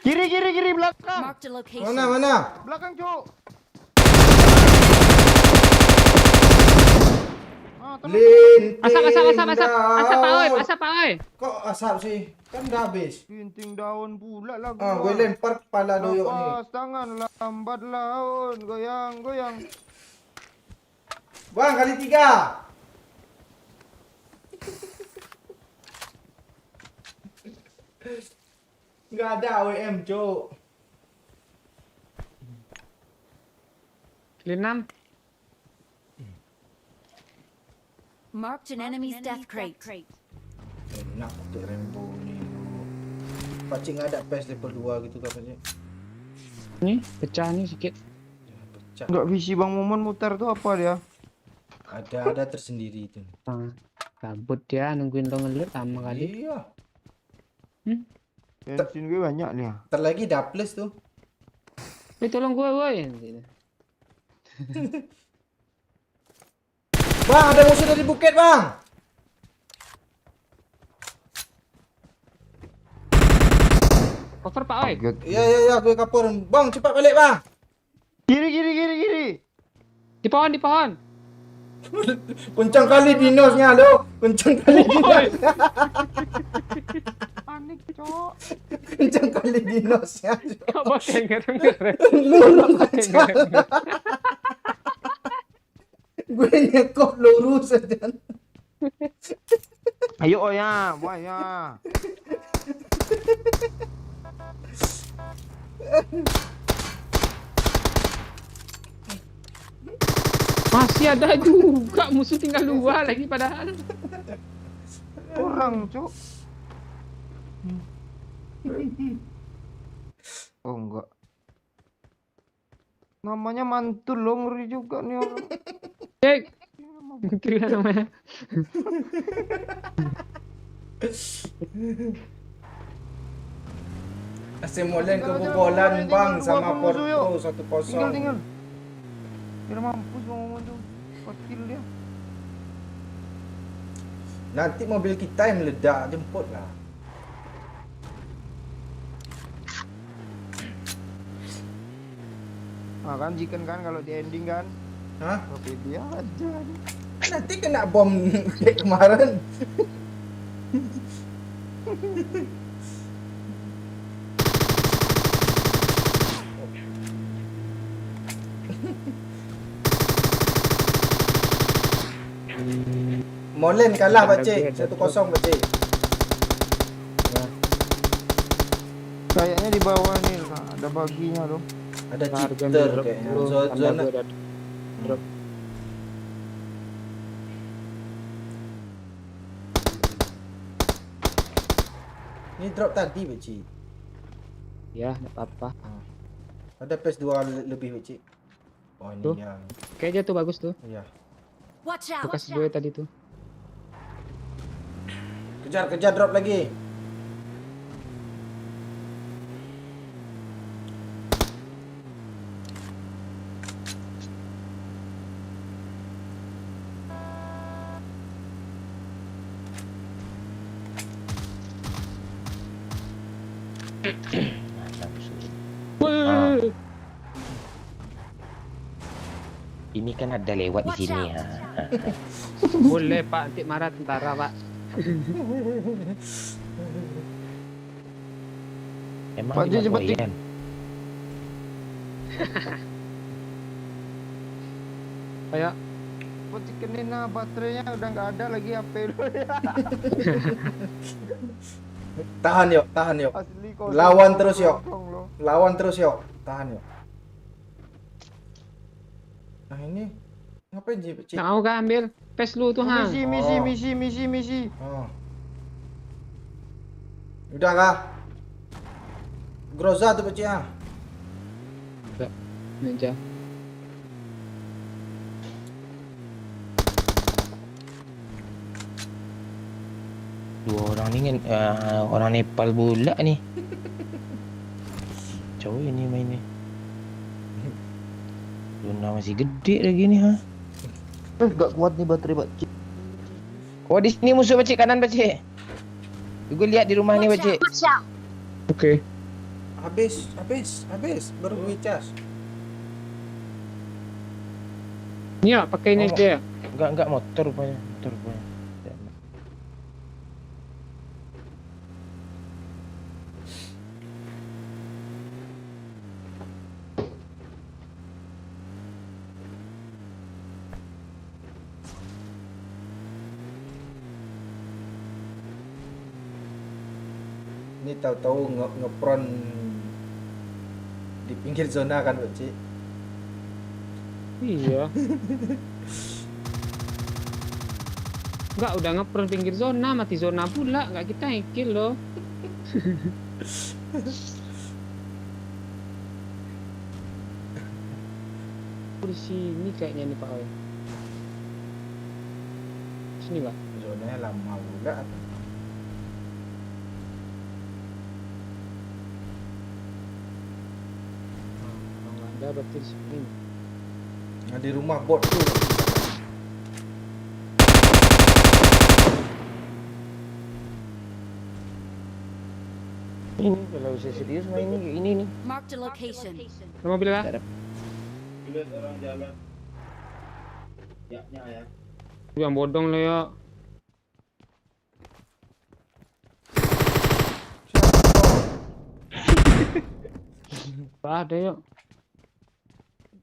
[SPEAKER 2] Kiri belakang.
[SPEAKER 6] Marked a location.
[SPEAKER 1] Mana?
[SPEAKER 2] Belakang, Cuk.
[SPEAKER 1] Linting
[SPEAKER 5] Asap Pak Oi,
[SPEAKER 1] daun.
[SPEAKER 5] asap Pak Oi.
[SPEAKER 1] Kok asap sih? Kan udah habis.
[SPEAKER 2] Linting daun pula lah.
[SPEAKER 1] Ah, gue lempar kepala doyok nih.
[SPEAKER 2] Lepas tangan lambat laun, goyang.
[SPEAKER 1] Bang, kali 3. Nggak ada AWM, Cuk.
[SPEAKER 5] Kali 6.
[SPEAKER 6] Marked an enemy's death crate.
[SPEAKER 1] Enak untuk Rainbow ni. Pacik nggak ada PES level 2 gitu kan Pacik?
[SPEAKER 5] Nih, pecah nih sedikit.
[SPEAKER 1] Pecah.
[SPEAKER 2] Enggak visi Bang Momen muter tuh apa dia?
[SPEAKER 1] Ada tersendiri itu.
[SPEAKER 5] Nah, kabut dia nungguin lo ngelut lama kali.
[SPEAKER 1] Iya.
[SPEAKER 2] Bensin gue banyak nih.
[SPEAKER 1] Ntar lagi daples tuh.
[SPEAKER 5] Tolong gue, woi.
[SPEAKER 1] Bang, ada musuh dari bukit, Bang.
[SPEAKER 5] Cover Pak Oi.
[SPEAKER 1] Iya, gue kapur. Bang, cepat balik, Bang.
[SPEAKER 2] Kiri.
[SPEAKER 5] Di pohon.
[SPEAKER 1] Kencang kali dinosnya, lo. Kencang kali dinos.
[SPEAKER 2] Panik, Cok.
[SPEAKER 1] Kencang kali dinosnya.
[SPEAKER 5] Kok bakal ngerem.
[SPEAKER 1] Lu kencang. Gue nyekop lurus aja.
[SPEAKER 2] Ayo ya, buaya.
[SPEAKER 5] Masih ada juga musuh tinggal 2 lagi padahal.
[SPEAKER 2] Orang, Cok. Oh, enggak. Namanya mantul lo, ngeri juga nih orang.
[SPEAKER 5] Cek. Gila namanya.
[SPEAKER 1] AC Molen kebobolan, Bang, sama Porto 1-0.
[SPEAKER 2] Tinggal. Biar mampus Bang Momen tuh. Pakil dia.
[SPEAKER 1] Nanti mobil kita yang meledak, jemput lah.
[SPEAKER 2] Nah kan chicken kan kalau di ending kan.
[SPEAKER 1] Hah?
[SPEAKER 2] Tapi dia aja.
[SPEAKER 1] Nanti kena bom kayak kemarin. Molen kalah
[SPEAKER 5] Ada
[SPEAKER 1] Pakcik.
[SPEAKER 5] lagi, ada
[SPEAKER 1] 1-0 Pakcik.
[SPEAKER 2] Kayaknya di bawah nih ada baginya loh.
[SPEAKER 1] Ada
[SPEAKER 5] Harga
[SPEAKER 1] cheater
[SPEAKER 5] drop
[SPEAKER 1] kayaknya.
[SPEAKER 5] dulu, tambah
[SPEAKER 1] Zona.
[SPEAKER 5] gua ada drop.
[SPEAKER 1] Ini drop tadi Pakcik.
[SPEAKER 5] Ya, enggak apa-apa.
[SPEAKER 1] Ada PS2 lebih Pakcik. Oh ini
[SPEAKER 5] Tuh.
[SPEAKER 1] yang.
[SPEAKER 5] Kayaknya tuh bagus tuh.
[SPEAKER 1] Iya.
[SPEAKER 6] Watch out!
[SPEAKER 5] Bekas gue tadi tuh.
[SPEAKER 1] Kejar drop lagi.
[SPEAKER 4] Ah. Ini kan ada lewat di
[SPEAKER 6] Watch
[SPEAKER 4] sini
[SPEAKER 6] out.
[SPEAKER 4] ha.
[SPEAKER 5] Boleh Pak, nanti marah tentara Pak.
[SPEAKER 4] Emang
[SPEAKER 2] Pak,
[SPEAKER 4] di
[SPEAKER 2] cepet,
[SPEAKER 4] Makoyan.
[SPEAKER 5] Kayak
[SPEAKER 2] Potikenin baterainya udah nggak ada lagi HP lu.
[SPEAKER 1] Tahan yuk.
[SPEAKER 2] Asli kosong.
[SPEAKER 1] Lawan terus, yuk.
[SPEAKER 2] kosong loh.
[SPEAKER 1] Lawan terus yuk. Tahan yuk. Nah ini ngapain sih Pakcik?
[SPEAKER 5] nggak mau kah ambil pes lu tuh Hang.
[SPEAKER 2] Misi.
[SPEAKER 1] Oh. Udah kah? Groza tuh Pakcik ah.
[SPEAKER 5] Ninja.
[SPEAKER 4] Dua orang ni kan orang Nepal pula ni. Cowok ini main ni. Luna masih gede lagi ni ha.
[SPEAKER 2] Nggak kuat nih baterai Pakcik.
[SPEAKER 4] Oh di sini musuh Pakcik, kanan Pakcik. Gue lihat di rumah ni
[SPEAKER 6] Watch
[SPEAKER 4] Pakcik.
[SPEAKER 6] out! Watch out!
[SPEAKER 5] Oke.
[SPEAKER 1] Habis baru gue cas.
[SPEAKER 5] Ini ya pakai ini
[SPEAKER 4] Oh.
[SPEAKER 5] dia.
[SPEAKER 4] Enggak motor rupanya. Motor rupanya.
[SPEAKER 1] Ini tahu-tahu ngepron di pinggir zona kan Pakcik.
[SPEAKER 5] Iya. Enggak, udah ngepron pinggir zona, mati zona pula, enggak kita yang kill loh. Di sini kayaknya nih Pak Oi. Sini Pak.
[SPEAKER 1] Zonanya lama pula.
[SPEAKER 5] Kalau nggak ada berarti di sini.
[SPEAKER 1] Nah, di rumah bot tuh.
[SPEAKER 4] Ini kalau saya serius main ini nih.
[SPEAKER 6] Marked a location.
[SPEAKER 5] Ada mobil lah.
[SPEAKER 1] Lihat orang jalan. Ya ya.
[SPEAKER 5] Yang bodong lo ya. Pak ada yuk.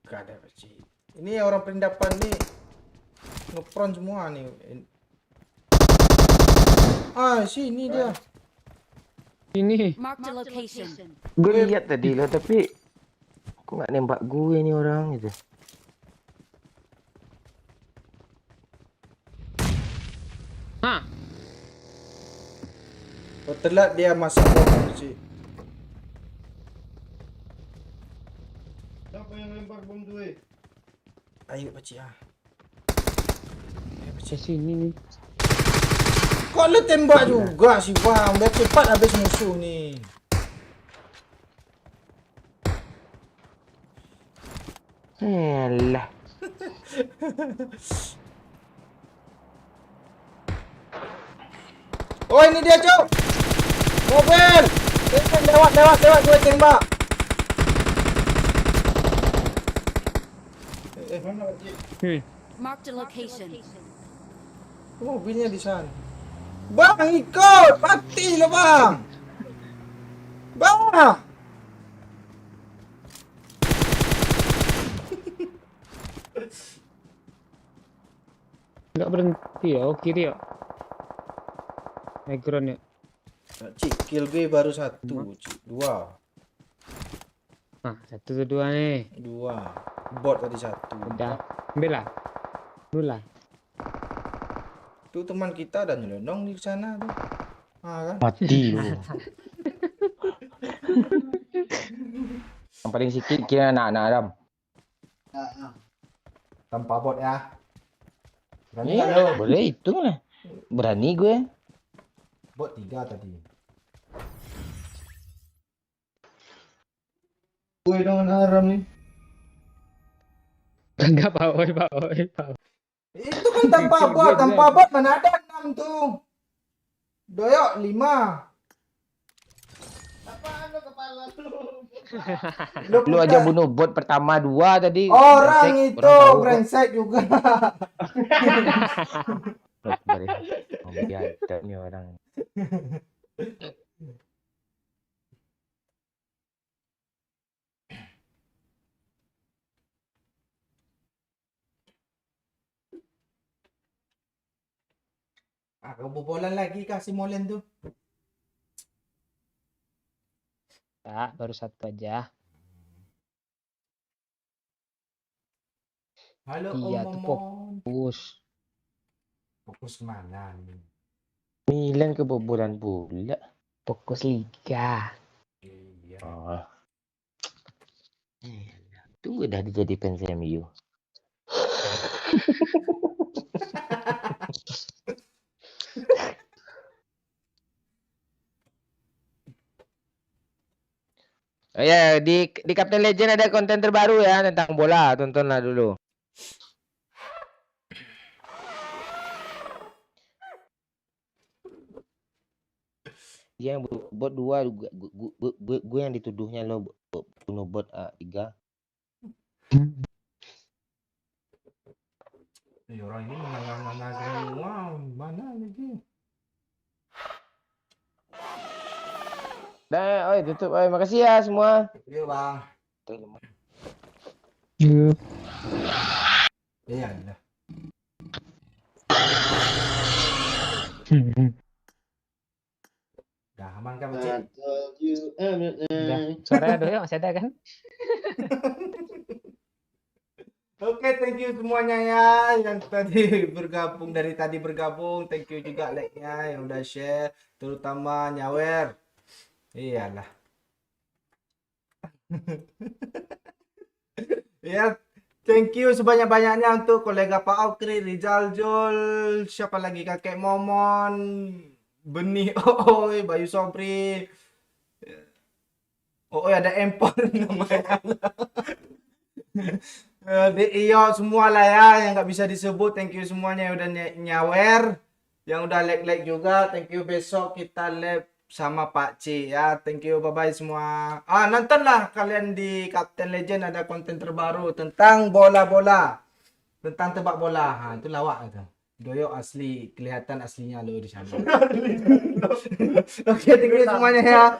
[SPEAKER 1] Gak ada Pakcik. Ini orang perindapan nih ngepron semua nih. Ah, sini dia.
[SPEAKER 5] Ini.
[SPEAKER 6] Marked a location.
[SPEAKER 4] Gue lihat tadi lo tapi kok nggak nembak gue nih orang gitu.
[SPEAKER 5] Hah.
[SPEAKER 1] Oh, telat dia masak bom Pakcik. Siapa yang lempar bom tu Ayo Pakcik ah.
[SPEAKER 5] Di sini nih.
[SPEAKER 1] Kok lu tembak juga sih bang? Biar cepat habis musuh ni.
[SPEAKER 4] Alah.
[SPEAKER 1] Oh ini dia cok. Mobil. Lewat gue tembak. Mana Pakcik?
[SPEAKER 6] Marked a location.
[SPEAKER 1] Mobilnya di sana. Bang ikut, mati lah bang. Bang.
[SPEAKER 5] Enggak berhenti ya. Oh, kiri ya. Background ya.
[SPEAKER 1] Cik, kill gue baru 1, Cik. 2.
[SPEAKER 5] Nah, 1 2 nih.
[SPEAKER 1] 2. Bot tadi 1.
[SPEAKER 5] Udah. Ambil lah. Dulu lah.
[SPEAKER 1] Tuh teman kita ada nyelonong di sana tuh. Ah kan?
[SPEAKER 4] Mati lu. Yang paling sikit kira anak-anak Adam.
[SPEAKER 1] Tanpa bot ya. Berani
[SPEAKER 4] Iya,
[SPEAKER 1] nggak lo?
[SPEAKER 4] boleh itu lah. Berani gue.
[SPEAKER 1] Bot 3 tadi. Gue dengan haram nih.
[SPEAKER 5] Enggak Pak Oi, Pak Oi, Pak Oi.
[SPEAKER 1] Itu kan tanpa bot mana ada 6 tuh. Doyok 5.
[SPEAKER 4] Lu aja bunuh bot pertama 2 tadi.
[SPEAKER 1] Orang
[SPEAKER 4] Brengsek,
[SPEAKER 1] itu
[SPEAKER 4] orang tahu kok.
[SPEAKER 1] brengsek juga.
[SPEAKER 4] Oh, biadab nih orang.
[SPEAKER 1] Ah, kebobolan lagi kasih Molen tuh.
[SPEAKER 5] Tak, baru 1 aja.
[SPEAKER 1] Halo
[SPEAKER 5] Iya,
[SPEAKER 1] Om
[SPEAKER 5] tuh,
[SPEAKER 1] Momon.
[SPEAKER 5] Fokus.
[SPEAKER 1] Fokus kemana nih?
[SPEAKER 4] Milan kebobolan pula.
[SPEAKER 5] Fokus liga.
[SPEAKER 1] Iya.
[SPEAKER 4] Oh. Tunggu dah dia jadi fans MU. Oh ya, di Captain Legend ada konten terbaru ya tentang bola, tontonlah dulu. Dia yang bot 2, gue yang dituduhnya lo bunuh bot 3.
[SPEAKER 1] Orang ini menganga-nganga semua. Mana lagi?
[SPEAKER 4] Dah, oi tutup, oi makasih ya semua.
[SPEAKER 1] Iya bang.
[SPEAKER 5] Yuk.
[SPEAKER 1] Iya lah. Udah aman kan Cik?
[SPEAKER 5] Udah. Suaranya Doyok masih ada kan?
[SPEAKER 1] Oke, thank you semuanya ya yang tadi bergabung dari tadi bergabung. Thank you juga like-nya yang udah share, terutama Nyawer. Iyalah. Ya, thank you sebanyak-banyaknya untuk kolega Pak Okri, Rizal Jul, siapa lagi Kakek Momon, Benih Oi, Bayu Sobri. Oh, ada empor namanya. Iyo semua lah ya yang nggak bisa disebut. Thank you semuanya yang udah nyawer, yang udah like juga. Thank you, besok kita live sama Pak C ya. Thank you, bye bye semua. Nontonlah kalian di Captain Legend, ada konten terbaru tentang bola-bola, tentang tebak bola. Itu lawak itu. Doyok asli, kelihatan aslinya lo di sana. Oke, thank you semuanya ya.